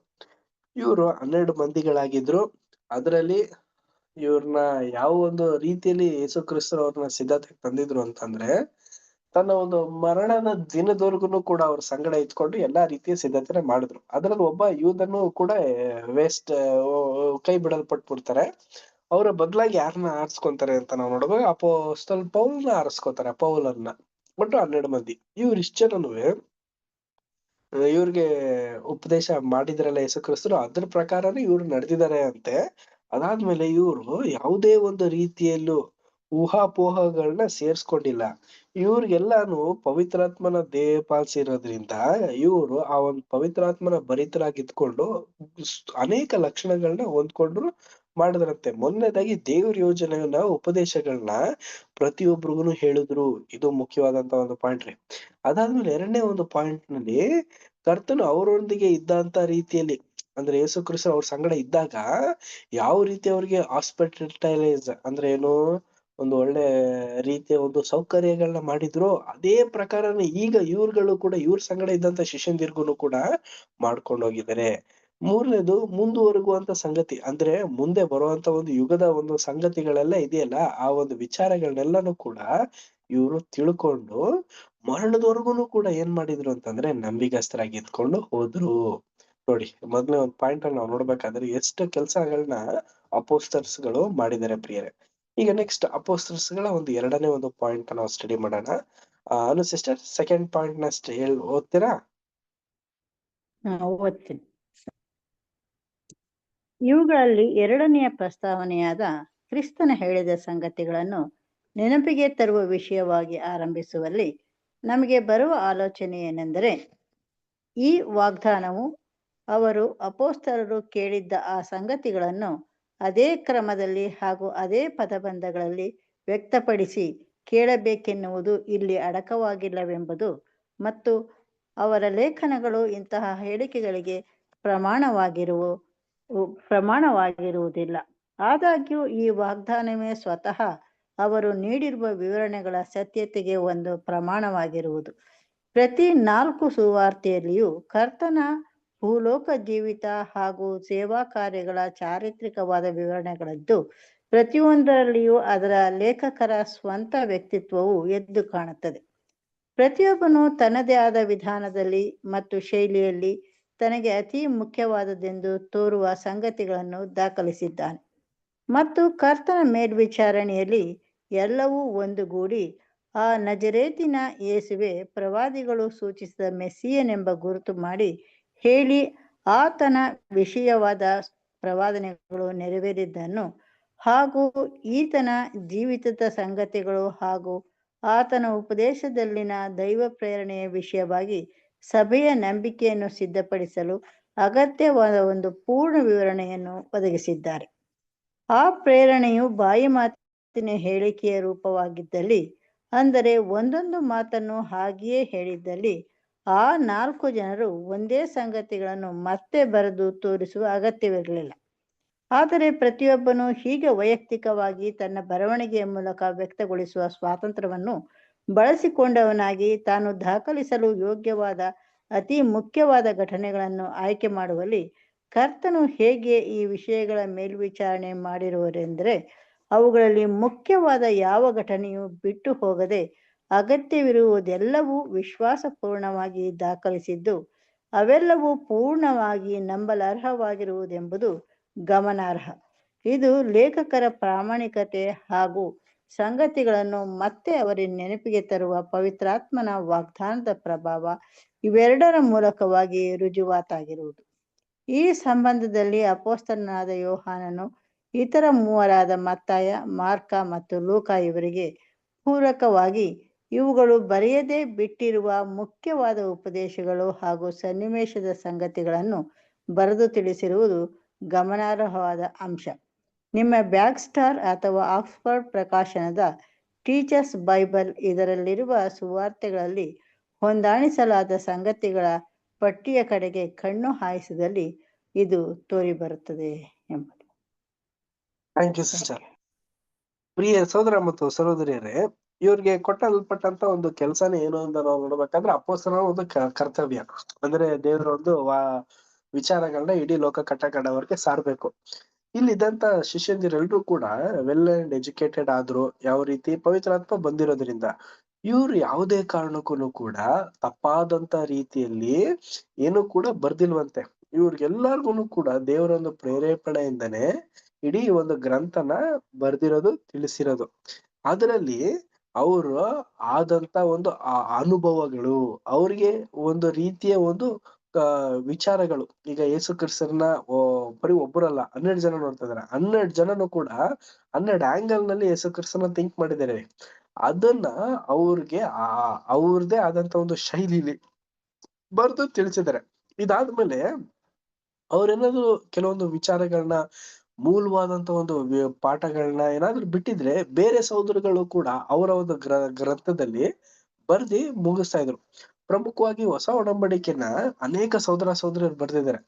ಇವರು 12 ಮಂದಿಗಳಾಗಿದ್ರು. ಅದರಲ್ಲಿ ಇವ್ರನ್ನ ಯಾವ ಒಂದು ರೀತಿಯಲ್ಲಿ ಯೇಸು ಕ್ರಿಸ್ತರು ಅವ್ರನ್ನ ಸಿದ್ಧತೆ ತಂದಿದ್ರು ಅಂತಂದ್ರೆ, ತನ್ನ ಒಂದು ಮರಣದ ದಿನದವರೆಗೂ ಕೂಡ ಅವ್ರ ಸಂಗಡ ಇದ್ಕೊಂಡು ಎಲ್ಲಾ ರೀತಿಯ ಸಿದ್ಧತೆ ಮಾಡಿದ್ರು. ಅದ್ರಲ್ಲಿ ಒಬ್ಬ ಯೂದನು ಕೂಡ ವೇಸ್ಟ್ ಕೈ ಬಿಡಲ್ಪಟ್ಬಿಡ್ತಾರೆ. ಅವರ ಬದಲಾಗಿ ಯಾರನ್ನ ಆರಿಸ್ಕೊಂತಾರೆ ಅಂತ ನಾವು ನೋಡುವಾಗ ಅಪೊಸ್ತಲ ಪೌಲನ್ನ ಆರಿಸ್ಕೊತಾರೆ, ಪೌಲನ್ನ. ಒಟ್ಟು 12 ಮಂದಿ. ಇವ್ರಿಷ್ಟು ಜನನುವೆ ಇವ್ರಿಗೆ ಉಪದೇಶ ಮಾಡಿದ್ರಲ್ಲ ಯೇಸು ಕ್ರಿಸ್ತರು, ಅದ್ರ ಪ್ರಕಾರನೇ ಇವ್ರು ನಡೆದಿದ್ದಾರೆ ಅಂತೆ. ಅದಾದ್ಮೇಲೆ ಇವ್ರು ಯಾವುದೇ ಒಂದು ರೀತಿಯಲ್ಲೂ ಊಹಾಪೋಹಗಳನ್ನ ಸೇರ್ಸ್ಕೊಂಡಿಲ್ಲ. ಇವ್ರಿಗೆಲ್ಲಾನು ಪವಿತ್ರಾತ್ಮನ ಪಾಲಿಸಿರೋದ್ರಿಂದ ಇವ್ರು ಆ ಒಂದು ಪವಿತ್ರಾತ್ಮನ ಭರಿತರಾಗಿದ್ಕೊಂಡು ಅನೇಕ ಲಕ್ಷಣಗಳನ್ನ ಹೊಂದ್ಕೊಂಡ್ರು ಮಾಡಿದ್ರಂತೆ. ಮೊದಲನೇದಾಗಿ ದೇವ್ರ ಯೋಜನೆಯನ್ನ ಉಪದೇಶಗಳನ್ನ ಪ್ರತಿಯೊಬ್ಬರಿಗೂ ಹೇಳಿದ್ರು. ಇದು ಮುಖ್ಯವಾದಂತ ಒಂದು ಪಾಯಿಂಟ್ ರೀ. ಅದಾದ್ಮೇಲೆ ಎರಡನೇ ಒಂದು ಪಾಯಿಂಟ್ ನಲ್ಲಿ ಕರ್ತನು ಅವರೊಂದಿಗೆ ಇದ್ದಂತ ರೀತಿಯಲ್ಲಿ, ಅಂದ್ರೆ ಯೇಸು ಕ್ರಿಸ್ತ ಅವ್ರ ಸಂಗಡ ಇದ್ದಾಗ ಯಾವ ರೀತಿ ಅವ್ರಿಗೆ ಹಾಸ್ಪಿಟಲೈಸ್ ಅಂದ್ರೆ ಏನು, ಒಂದು ಒಳ್ಳೆ ರೀತಿಯ ಒಂದು ಸೌಕರ್ಯಗಳನ್ನ ಮಾಡಿದ್ರು, ಅದೇ ಪ್ರಕಾರನೇ ಈಗ ಇವ್ರುಗಳು ಕೂಡ ಇವ್ರ ಸಂಗಡ ಇದ್ದಂತ ಶಿಷ್ಯಂದಿರ್ಗುನು ಕೂಡ ಮಾಡ್ಕೊಂಡು ಹೋಗಿದ್ದಾರೆ. ಮೂರನೇದು ಮುಂದುವರೆಗುವಂತ ಸಂಗತಿ, ಅಂದ್ರೆ ಮುಂದೆ ಬರುವಂತ ಒಂದು ಯುಗದ ಒಂದು ಸಂಗತಿಗಳೆಲ್ಲ ಇದೆಯಲ್ಲ, ಆ ಒಂದು ವಿಚಾರಗಳನ್ನೆಲ್ಲಾನು ಕೂಡ ಇವ್ರು ತಿಳ್ಕೊಂಡು ಮರಣದವರೆಗೂ ಕೂಡ ಏನ್ ಮಾಡಿದ್ರು ಅಂತಂದ್ರೆ ನಂಬಿಗಸ್ತರಾಗಿ ಇದ್ಕೊಂಡು ಹೋದ್ರು. ನೋಡಿ, ಮೊದ್ಲೇ ಒಂದ್ ಪಾಯಿಂಟ್ ಅಲ್ಲಿ ನಾವು ನೋಡ್ಬೇಕಾದ್ರೆ ಎಷ್ಟು ಕೆಲಸಗಳನ್ನ ಅಪೋಸ್ತಲರ್ಸ್ಗಳು ಮಾಡಿದ್ದಾರೆ ಪ್ರಿಯರೇ. ಈಗ ನೆಕ್ಸ್ಟ್ ಅಪೋಸ್ತಲರ್ಸ್ಗಳ ಒಂದು ಎರಡನೇ ಒಂದು ಪಾಯಿಂಟ್ ನಾವು ಸ್ಟಡಿ ಮಾಡೋಣ. ಅನು ಸಿಸ್ಟರ್, ಸೆಕೆಂಡ್ ಪಾಯಿಂಟ್ ನ ಓದ್ತೀರಾ? ಓದ್ತೀನಿ. ಇವುಗಳಲ್ಲಿ ಎರಡನೆಯ ಪ್ರಸ್ತಾವನೆಯಾದ ಕ್ರಿಸ್ತನ ಹೇಳಿದ ಸಂಗತಿಗಳನ್ನು ನೆನಪಿಗೆ ತರುವ ವಿಷಯವಾಗಿ ಆರಂಭಿಸುವಲ್ಲಿ ನಮಗೆ ಬರುವ ಆಲೋಚನೆ ಏನೆಂದರೆ, ಈ ವಾಗ್ದಾನವು ಅವರು ಅಪೋಸ್ತಲರು ಕೇಳಿದ್ದ ಆ ಸಂಗತಿಗಳನ್ನು ಅದೇ ಕ್ರಮದಲ್ಲಿ ಹಾಗೂ ಅದೇ ಪದಬಂಧಗಳಲ್ಲಿ ವ್ಯಕ್ತಪಡಿಸಿ ಕೇಳಬೇಕೆನ್ನುವುದು ಇಲ್ಲಿ ಅಡಕವಾಗಿಲ್ಲವೆಂಬುದು, ಮತ್ತು ಅವರ ಲೇಖನಗಳು ಇಂತಹ ಹೇಳಿಕೆಗಳಿಗೆ ಪ್ರಮಾಣವಾಗಿರುವುದಿಲ್ಲ. ಆದಾಗ್ಯೂ ಈ ವಾಗ್ದಾನವೇ ಸ್ವತಃ ಅವರು ನೀಡಿರುವ ವಿವರಣೆಗಳ ಸತ್ಯತೆಗೆ ಒಂದು ಪ್ರಮಾಣವಾಗಿರುವುದು. ಪ್ರತಿ 4 ಸುವಾರ್ತೆಯಲ್ಲಿಯೂ ಕರ್ತನ ಭೂಲೋಕ ಜೀವಿತ ಹಾಗೂ ಸೇವಾ ಕಾರ್ಯಗಳ ಚಾರಿತ್ರಿಕವಾದ ವಿವರಣೆಗಳಿದ್ದು, ಪ್ರತಿಯೊಂದರಲ್ಲಿಯೂ ಅದರ ಲೇಖಕರ ಸ್ವಂತ ವ್ಯಕ್ತಿತ್ವವು ಎದ್ದು ಕಾಣುತ್ತದೆ. ಪ್ರತಿಯೊಬ್ಬನು ತನ್ನದೇ ಆದ ವಿಧಾನದಲ್ಲಿ ಮತ್ತು ಶೈಲಿಯಲ್ಲಿ ತನಗೆ ಅತಿ ಮುಖ್ಯವಾದದೆಂದು ತೋರುವ ಸಂಗತಿಗಳನ್ನು ದಾಖಲಿಸಿದ್ದಾನೆ. ಮತ್ತು ಕರ್ತನ ಮೇಲ್ವಿಚಾರಣೆಯಲ್ಲಿ ಎಲ್ಲವೂ ಒಂದುಗೂಡಿ ಆ ನಜರೇತಿನ ಯೇಸುವೆ ಪ್ರವಾದಿಗಳು ಸೂಚಿಸಿದ ಮೆಸ್ಸಿಯನೆಂಬ ಗುರುತು ಮಾಡಿ ಹೇಳಿ ಆತನ ವಿಷಯವಾದ ಪ್ರವಾದನೆಗಳು ನೆರವೇರಿದ್ದನ್ನು ಹಾಗೂ ಈತನ ಜೀವಿತದ ಸಂಗತಿಗಳು ಹಾಗೂ ಆತನ ಉಪದೇಶದಲ್ಲಿನ ದೈವ ಪ್ರೇರಣೆಯ ವಿಷಯವಾಗಿ ಸಭೆಯ ನಂಬಿಕೆಯನ್ನು ಸಿದ್ಧಪಡಿಸಲು ಅಗತ್ಯವಾದ ಒಂದು ಪೂರ್ಣ ವಿವರಣೆಯನ್ನು ಒದಗಿಸಿದ್ದಾರೆ. ಆ ಪ್ರೇರಣೆಯು ಬಾಯಿ ಮಾತಿನ ಹೇಳಿಕೆಯ ರೂಪವಾಗಿದ್ದಲ್ಲಿ, ಅಂದರೆ ಒಂದೊಂದು ಮಾತನ್ನು ಹಾಗೆಯೇ ಹೇಳಿದ್ದಲ್ಲಿ, ಆ 4 ಜನರು ಒಂದೇ ಸಂಗತಿಗಳನ್ನು ಮತ್ತೆ ಬರೆದು ತೋರಿಸುವ ಅಗತ್ಯವಿರಲಿಲ್ಲ. ಆದರೆ ಪ್ರತಿಯೊಬ್ಬನು ಹೀಗೆ ವೈಯಕ್ತಿಕವಾಗಿ ತನ್ನ ಬರವಣಿಗೆಯ ಮೂಲಕ ವ್ಯಕ್ತಗೊಳಿಸುವ ಸ್ವಾತಂತ್ರ್ಯವನ್ನು ಬಳಸಿಕೊಂಡವನಾಗಿ ತಾನು ದಾಖಲಿಸಲು ಯೋಗ್ಯವಾದ ಅತಿ ಮುಖ್ಯವಾದ ಘಟನೆಗಳನ್ನು ಆಯ್ಕೆ ಮಾಡುವಲ್ಲಿ ಕರ್ತನು ಹೇಗೆ ಈ ವಿಷಯಗಳ ಮೇಲ್ವಿಚಾರಣೆ ಮಾಡಿರುವರೆಂದರೆ, ಅವುಗಳಲ್ಲಿ ಮುಖ್ಯವಾದ ಯಾವ ಘಟನೆಯೂ ಬಿಟ್ಟು ಹೋಗದೆ ಅಗತ್ಯವಿರುವುದೆಲ್ಲವೂ ವಿಶ್ವಾಸಪೂರ್ಣವಾಗಿ ದಾಖಲಿಸಿದ್ದು, ಅವೆಲ್ಲವೂ ಪೂರ್ಣವಾಗಿ ನಂಬಲರ್ಹವಾಗಿರುವುದೆಂಬುದು ಗಮನಾರ್ಹ. ಇದು ಲೇಖಕರ ಪ್ರಾಮಾಣಿಕತೆ ಹಾಗೂ ಸಂಗತಿಗಳನ್ನು ಮತ್ತೆ ಅವರ ನೆನಪಿಗೆ ತರುವ ಪವಿತ್ರಾತ್ಮನ ವಾಗ್ದಾನದ ಪ್ರಭಾವ, ಇವೆರಡರ ಮೂಲಕವಾಗಿ ರುಜುವಾತಾಗಿರುವುದು. ಈ ಸಂಬಂಧದಲ್ಲಿ ಅಪೊಸ್ತಲನಾದ ಯೋಹಾನನು ಇತರ 3 ಮತ್ತಾಯ, ಮಾರ್ಕ ಮತ್ತು ಲೂಕ ಇವರಿಗೆ ಪೂರಕವಾಗಿ ಇವುಗಳು ಬರೆಯದೆ ಬಿಟ್ಟಿರುವ ಮುಖ್ಯವಾದ ಉಪದೇಶಗಳು ಹಾಗೂ ಸನ್ನಿವೇಶದ ಸಂಗತಿಗಳನ್ನು ಬರೆದು ತಿಳಿಸಿರುವುದು ಗಮನಾರ್ಹವಾದ ಅಂಶ. ನಿಮ್ಮ ಬ್ಯಾಕ್ಸ್ಟಾರ್ ಅಥವಾ ಆಕ್ಸ್ಫರ್ಡ್ ಪ್ರಕಾಶನದ ಟೀಚರ್ಸ್ ಬೈಬಲ್ ಇದರಲ್ಲಿರುವ ಸುವಾರ್ತೆಗಳಲ್ಲಿ ಹೊಂದಾಣಿಸಲಾದ ಸಂಗತಿಗಳ ಪಟ್ಟಿಯ ಕಡೆಗೆ ಕಣ್ಣು ಹಾಯಿಸಿದಲ್ಲಿ ಇದು ತೋರಿಬರುತ್ತದೆ ಎಂಬುದು. Thank you sister. ಪ್ರಿಯ ಸಹೋದರ ಮತ್ತು ಸಹೋದರಿಯರೇ, ಇವ್ರಿಗೆ ಕೊಟ್ಟಲ್ಪಟ್ಟಂತ ಒಂದು ಕೆಲಸನೇ ಏನು ಅಂತ ನಾವು ನೋಡ್ಬೇಕಾದ್ರೆ ಅಪೊಸ್ತಲರ ಒಂದು ಕರ್ತವ್ಯ ಅಂದ್ರೆ ದೇವರ ಒಂದು ವಿಚಾರಗಳನ್ನ ಇಡೀ ಲೋಕ ಕಟ್ಟಕಡವರೆಗೆ ಸಾರ್ಬೇಕು. ಇಲ್ಲಿದ್ದಂತ ಶಿಷ್ಯಂದಿರೆಲ್ಲರೂ ಕೂಡ ವೆಲ್ ಅಂಡ್ ಎಜುಕೇಟೆಡ್ ಆದ್ರು, ಯಾವ ರೀತಿ ಪವಿತ್ರಾತ್ಮ ಬಂದಿರೋದ್ರಿಂದ ಇವ್ರು ಯಾವುದೇ ಕಾರಣಕ್ಕೂ ಕೂಡ ತಪ್ಪಾದಂತ ರೀತಿಯಲ್ಲಿ ಏನು ಕೂಡ ಬರ್ದಿಲ್ವಂತೆ. ಇವ್ರಿಗೆಲ್ಲರಿಗೂ ಕೂಡ ದೇವರೊಂದು ಪ್ರೇರೇಪಣೆಯಿಂದನೇ ಇಡೀ ಒಂದು ಗ್ರಂಥನ ಬರ್ದಿರೋದು, ತಿಳಿಸಿರೋದು. ಅದರಲ್ಲಿ ಅವರು ಆದಂತ ಒಂದು ಅನುಭವಗಳು, ಅವ್ರಿಗೆ ಒಂದು ರೀತಿಯ ಒಂದು ವಿಚಾರಗಳು. ಈಗ ಯೇಸು ಕ್ರಿಸ್ತರನ್ನ ಬರೀ ಒಬ್ಬರಲ್ಲ 12 ಜನ ನೋಡ್ತಾ ಇದಾರೆ. 12 ಜನನು ಕೂಡ 12 ಆಂಗಲ್ ನಲ್ಲಿ ಯೇಸು ಕ್ರಿಸ್ತನ ಥಿಂಕ್ ಮಾಡಿದ್ದಾರೆ. ಅದನ್ನ ಅವ್ರಿಗೆ ಅವ್ರದೇ ಆದಂತ ಒಂದು ಶೈಲಿಲಿ ಬರ್ದು ತಿಳಿಸಿದ್ದಾರೆ. ಇದಾದ್ಮೇಲೆ ಅವ್ರೇನಾದ್ರು ಕೆಲವೊಂದು ವಿಚಾರಗಳನ್ನ, ಮೂಲವಾದಂತ ಒಂದು ಪಾಠಗಳನ್ನ ಏನಾದ್ರು ಬಿಟ್ಟಿದ್ರೆ ಬೇರೆ ಸಹೋದರಗಳು ಕೂಡ ಅವರ ಒಂದು ಗ್ರಂಥದಲ್ಲಿ ಬರ್ದಿ ಮುಗಿಸ್ತಾ ಇದ್ರು. ಪ್ರಮುಖವಾಗಿ ಹೊಸ ಒಡಂಬಡಿಕೆನ ಅನೇಕ ಸಹೋದರ ಸಹೋದರಿಯರು ಬರ್ದಿದ್ದಾರೆ.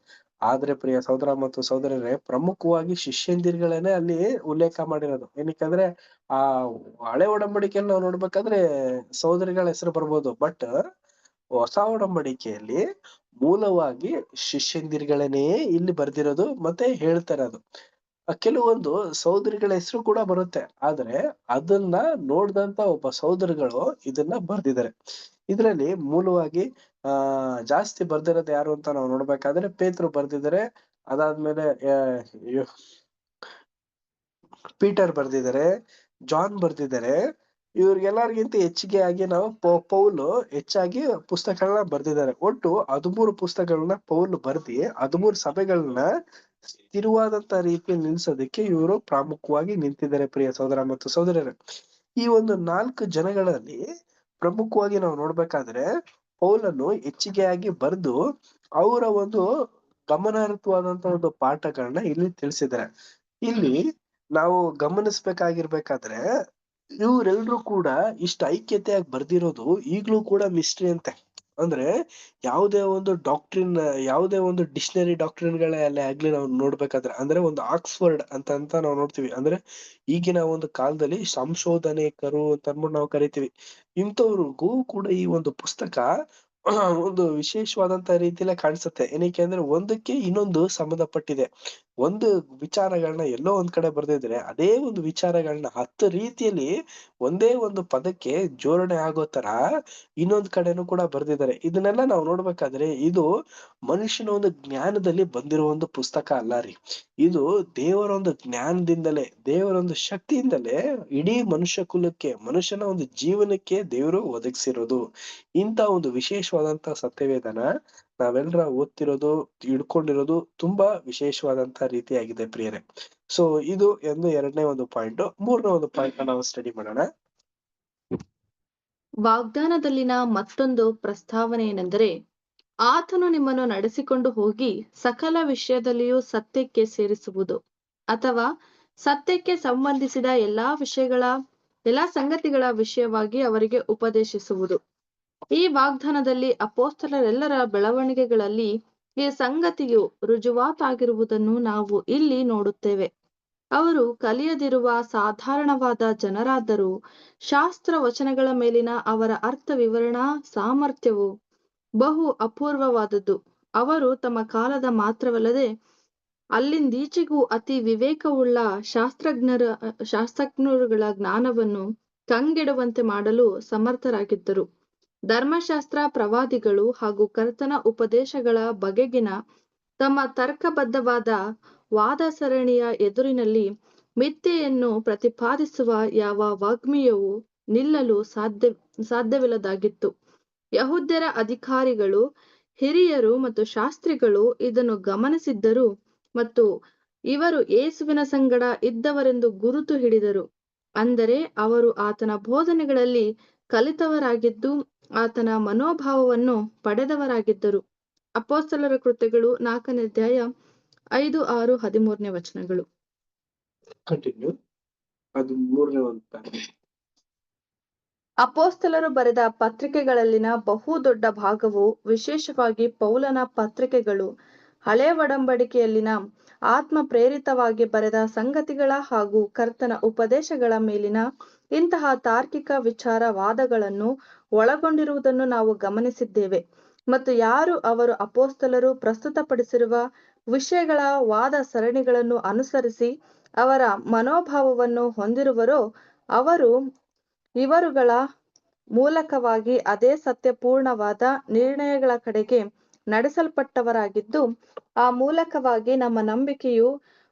ಆದ್ರೆ ಪ್ರಿಯ ಸಹೋದರ ಮತ್ತು ಸಹೋದರರೇ, ಪ್ರಮುಖವಾಗಿ ಶಿಷ್ಯಂದಿರುಗಳೇನೆ ಅಲ್ಲಿ ಉಲ್ಲೇಖ ಮಾಡಿರೋದು. ಏನಕ್ಕಂದ್ರೆ ಆ ಹಳೆ ಒಡಂಬಡಿಕೆಯಲ್ಲಿ ನಾವು ನೋಡ್ಬೇಕಾದ್ರೆ ಸಹೋದರಿಗಳ ಹೆಸರು ಬರ್ಬೋದು, ಬಟ್ ಹೊಸ ಒಡಂಬಡಿಕೆಯಲ್ಲಿ ಮೂಲವಾಗಿ ಶಿಷ್ಯಂದಿರುಗಳನ್ನೇ ಇಲ್ಲಿ ಬರ್ದಿರೋದು ಮತ್ತೆ ಹೇಳ್ತಾ ಇರೋದು. ಕೆಲವೊಂದು ಸಹೋದರಿಗಳ ಹೆಸರು ಕೂಡ ಬರುತ್ತೆ, ಆದ್ರೆ ಅದನ್ನ ನೋಡ್ದಂತ ಒಬ್ಬ ಸಹೋದರಿಗಳು ಇದನ್ನ ಬರ್ದಿದ್ದಾರೆ. ಇದ್ರಲ್ಲಿ ಮೂಲವಾಗಿ ಜಾಸ್ತಿ ಬರ್ದಿರೋದು ಯಾರು ಅಂತ ನಾವು ನೋಡ್ಬೇಕಾದ್ರೆ ಪೇತ್ರ ಬರ್ದಿದ್ದಾರೆ. ಅದಾದ್ಮೇಲೆ ಪೀಟರ್ ಬರ್ದಿದ್ದಾರೆ, ಜಾನ್ ಬರ್ದಿದ್ದಾರೆ. ಇವ್ರಿಗೆಲ್ಲರಿಗಿಂತ ಹೆಚ್ಚಿಗೆ ಆಗಿ ನಾವು ಪೌಲು ಹೆಚ್ಚಾಗಿ ಪುಸ್ತಕಗಳನ್ನ ಬರ್ದಿದ್ದಾರೆ. ಒಟ್ಟು 13 ಪುಸ್ತಕಗಳನ್ನ ಪೌಲ್ ಬರ್ದಿ 13 ಸಭೆಗಳನ್ನ ಸ್ಥಿರವಾದಂತ ರೀತಿಯಲ್ಲಿ ನಿಲ್ಸೋದಕ್ಕೆ ಇವರು ಪ್ರಾಮುಖ್ಯವಾಗಿ ನಿಂತಿದ್ದಾರೆ. ಪ್ರಿಯ ಸಹೋದರ ಮತ್ತು ಸಹೋದರರೇ, ಈ ಒಂದು 4 ಜನಗಳಲ್ಲಿ ಪ್ರಮುಖವಾಗಿ ನಾವು ನೋಡ್ಬೇಕಾದ್ರೆ ಪೌಲನ್ನು ಹೆಚ್ಚಿಗೆಯಾಗಿ ಬರ್ದು ಅವರ ಒಂದು ಗಮನಾರ್ಹವಾದಂತ ಒಂದು ಪಾಠಗಳನ್ನ ಇಲ್ಲಿ ತಿಳಿಸಿದ್ದಾರೆ. ಇಲ್ಲಿ ನಾವು ಗಮನಿಸ್ಬೇಕಾಗಿರ್ಬೇಕಾದ್ರೆ ಇವ್ರೆಲ್ರೂ ಕೂಡ ಇಷ್ಟ ಐಕ್ಯತೆಯಾಗಿ ಬರ್ದಿರೋದು ಈಗ್ಲೂ ಕೂಡ ಮಿಸ್ಟ್ರಿ ಅಂತೆ. ಅಂದ್ರೆ ಯಾವುದೇ ಒಂದು ಡಾಕ್ಟ್ರಿನ್, ಯಾವುದೇ ಒಂದು ಡಿಕ್ಷನರಿ ಡಾಕ್ಟ್ರಿನ್ಗಳೇ ಆಗ್ಲಿ ನಾವು ನೋಡ್ಬೇಕಾದ್ರೆ, ಅಂದ್ರೆ ಒಂದು ಆಕ್ಸ್ಫರ್ಡ್ ಅಂತ ನಾವು ನೋಡ್ತೀವಿ. ಅಂದ್ರೆ ಈಗಿನ ಒಂದು ಕಾಲದಲ್ಲಿ ಸಂಶೋಧನೆಕರು ಅಂತ ಅಂದ್ಬಿಟ್ಟು ನಾವು ಕರಿತೀವಿ. ಇಂಥವ್ರಿಗೂ ಕೂಡ ಈ ಒಂದು ಪುಸ್ತಕ ಒಂದು ವಿಶೇಷವಾದಂತ ರೀತಿಯಲ್ಲೇ ಕಾಣಿಸುತ್ತೆ. ಏನಕ್ಕೆ ಅಂದ್ರೆ ಒಂದಕ್ಕೆ ಇನ್ನೊಂದು ಸಂಬಂಧಪಟ್ಟಿದೆ. ಒಂದು ವಿಚಾರಗಳನ್ನ ಎಲ್ಲೋ ಒಂದ್ ಕಡೆ ಬರ್ದಿದ್ರೆ ಅದೇ ಒಂದು ವಿಚಾರಗಳನ್ನ 10 ರೀತಿಯಲ್ಲಿ ಒಂದೇ ಒಂದು ಪದಕ್ಕೆ ಜೋಡಣೆ ಆಗೋ ತರ ಇನ್ನೊಂದ್ ಕಡೆನೂ ಕೂಡ ಬರ್ದಿದ್ದಾರೆ. ಇದನ್ನೆಲ್ಲ ನಾವು ನೋಡ್ಬೇಕಾದ್ರೆ ಇದು ಮನುಷ್ಯನ ಒಂದು ಜ್ಞಾನದಲ್ಲಿ ಬಂದಿರೋ ಒಂದು ಪುಸ್ತಕ ಅಲ್ಲ ರೀ. ಇದು ದೇವರ ಒಂದು ಜ್ಞಾನದಿಂದಲೇ, ದೇವರ ಒಂದು ಶಕ್ತಿಯಿಂದಲೇ ಇಡೀ ಮನುಷ್ಯ ಕುಲಕ್ಕೆ, ಮನುಷ್ಯನ ಒಂದು ಜೀವನಕ್ಕೆ ದೇವರು ಒದಗಿಸಿರೋದು. ಇಂತ ಒಂದು ವಿಶೇಷವಾದಂತ ಸತ್ಯವೇದನ ನಾವೆಲ್ಲರ ಓದ್ತಿರೋದು, ಹಿಡ್ಕೊಂಡಿರೋದು ತುಂಬಾ ವಿಶೇಷವಾದಂತ ರೀತಿಯಾಗಿದೆ ಪ್ರಿಯರೇ. ಸೊ ಇದು ಎರಡನೇ ಒಂದು ಪಾಯಿಂಟ್. ಮೂರನೇ ಒಂದು ಪಾಯಿಂಟ್ ನಾವು ಸ್ಟಡಿ ಮಾಡೋಣ. ವಾಗ್ದಾನದಲ್ಲಿನ ಮತ್ತೊಂದು ಪ್ರಸ್ತಾವನೆ ಏನೆಂದರೆ, ಆತನು ನಿಮ್ಮನ್ನು ನಡೆಸಿಕೊಂಡು ಹೋಗಿ ಸಕಲ ವಿಷಯದಲ್ಲಿಯೂ ಸತ್ಯಕ್ಕೆ ಸೇರಿಸುವುದು, ಅಥವಾ ಸತ್ಯಕ್ಕೆ ಸಂಬಂಧಿಸಿದ ಎಲ್ಲಾ ಸಂಗತಿಗಳ ವಿಷಯವಾಗಿ ಅವರಿಗೆ ಉಪದೇಶಿಸುವುದು. ಈ ವಾಗ್ದಾನದಲ್ಲಿ ಅಪೊಸ್ತಲರೆಲ್ಲರ ಬೆಳವಣಿಗೆಗಳಲ್ಲಿ ಈ ಸಂಗತಿಯು ರುಜುವಾತಾಗಿರುವುದನ್ನು ನಾವು ಇಲ್ಲಿ ನೋಡುತ್ತೇವೆ. ಅವರು ಕಲಿಯದಿರುವ ಸಾಧಾರಣವಾದ ಜನರಾದರೂ ಶಾಸ್ತ್ರ ವಚನಗಳ ಮೇಲಿನ ಅವರ ಅರ್ಥ ವಿವರಣಾ ಸಾಮರ್ಥ್ಯವು ಬಹು ಅಪೂರ್ವವಾದದ್ದು. ಅವರು ತಮ್ಮ ಕಾಲದ ಮಾತ್ರವಲ್ಲದೆ ಅಲ್ಲಿಂದೀಚೆಗೂ ಅತಿ ವಿವೇಕವುಳ್ಳ ಶಾಸ್ತ್ರಜ್ಞರುಗಳ ಜ್ಞಾನವನ್ನು ಕಂಗೆಡುವಂತೆ ಮಾಡಲು ಸಮರ್ಥರಾಗಿದ್ದರು. ಧರ್ಮಶಾಸ್ತ್ರ, ಪ್ರವಾದಿಗಳು ಹಾಗೂ ಕರ್ತನ ಉಪದೇಶಗಳ ಬಗೆಗಿನ ತಮ್ಮ ತರ್ಕಬದ್ಧವಾದ ವಾದ ಸರಣಿಯ ಎದುರಿನಲ್ಲಿ ಮಿಥ್ಯೆಯನ್ನು ಪ್ರತಿಪಾದಿಸುವ ಯಾವ ವಾಗ್ಮಿಯೂ ನಿಲ್ಲಲು ಸಾಧ್ಯವಿಲ್ಲದಾಗಿತ್ತು. ಯಹೂದ್ಯರ ಅಧಿಕಾರಿಗಳು, ಹಿರಿಯರು ಮತ್ತು ಶಾಸ್ತ್ರಿಗಳು ಇದನ್ನು ಗಮನಿಸಿದ್ದರು ಮತ್ತು ಇವರು ಯೇಸುವಿನ ಸಂಗಡ ಇದ್ದವರೆಂದು ಗುರುತು ಹಿಡಿದರು. ಅಂದರೆ ಅವರು ಆತನ ಬೋಧನೆಗಳಲ್ಲಿ ಕಲಿತವರಾಗಿದ್ದು ಆತನ ಮನೋಭಾವವನ್ನು ಪಡೆದವರಾಗಿದ್ದರು. ಅಪೊಸ್ತಲರ ಕೃತ್ಯಗಳು 4ನೇ ಅಧ್ಯಾಯ 5, 6, 13ನೇ ವಚನಗಳು. ಅಪೊಸ್ತಲರು ಬರೆದ ಪತ್ರಿಕೆಗಳಲ್ಲಿನ ಬಹು ದೊಡ್ಡ ಭಾಗವು, ವಿಶೇಷವಾಗಿ ಪೌಲನ ಪತ್ರಿಕೆಗಳು, ಹಳೆ ಒಡಂಬಡಿಕೆಯಲ್ಲಿನ ಆತ್ಮ ಪ್ರೇರಿತವಾಗಿ ಬರೆದ ಸಂಗತಿಗಳ ಹಾಗೂ ಕರ್ತನ ಉಪದೇಶಗಳ ಮೇಲಿನ ಇಂತಹ ತಾರ್ಕಿಕ ವಿಚಾರವಾದಗಳನ್ನು ಒಳಗೊಂಡಿರುವುದನ್ನು ನಾವು ಗಮನಿಸಿದ್ದೇವೆ. ಮತ್ತು ಯಾರು ಅವರು ಅಪೊಸ್ತಲರು ಪ್ರಸ್ತುತಪಡಿಸಿರುವ ವಿಷಯಗಳ ವಾದ ಸರಣಿಗಳನ್ನು ಅನುಸರಿಸಿ ಅವರ ಮನೋಭಾವವನ್ನು ಹೊಂದಿರುವರೋ ಅವರು ಇವರುಗಳ ಮೂಲಕವಾಗಿ ಅದೇ ಸತ್ಯಪೂರ್ಣವಾದ ನಿರ್ಣಯಗಳ ಕಡೆಗೆ ನಡೆಸಲ್ಪಟ್ಟವರಾಗಿದ್ದು, ಆ ಮೂಲಕವಾಗಿ ನಮ್ಮ ನಂಬಿಕೆಯು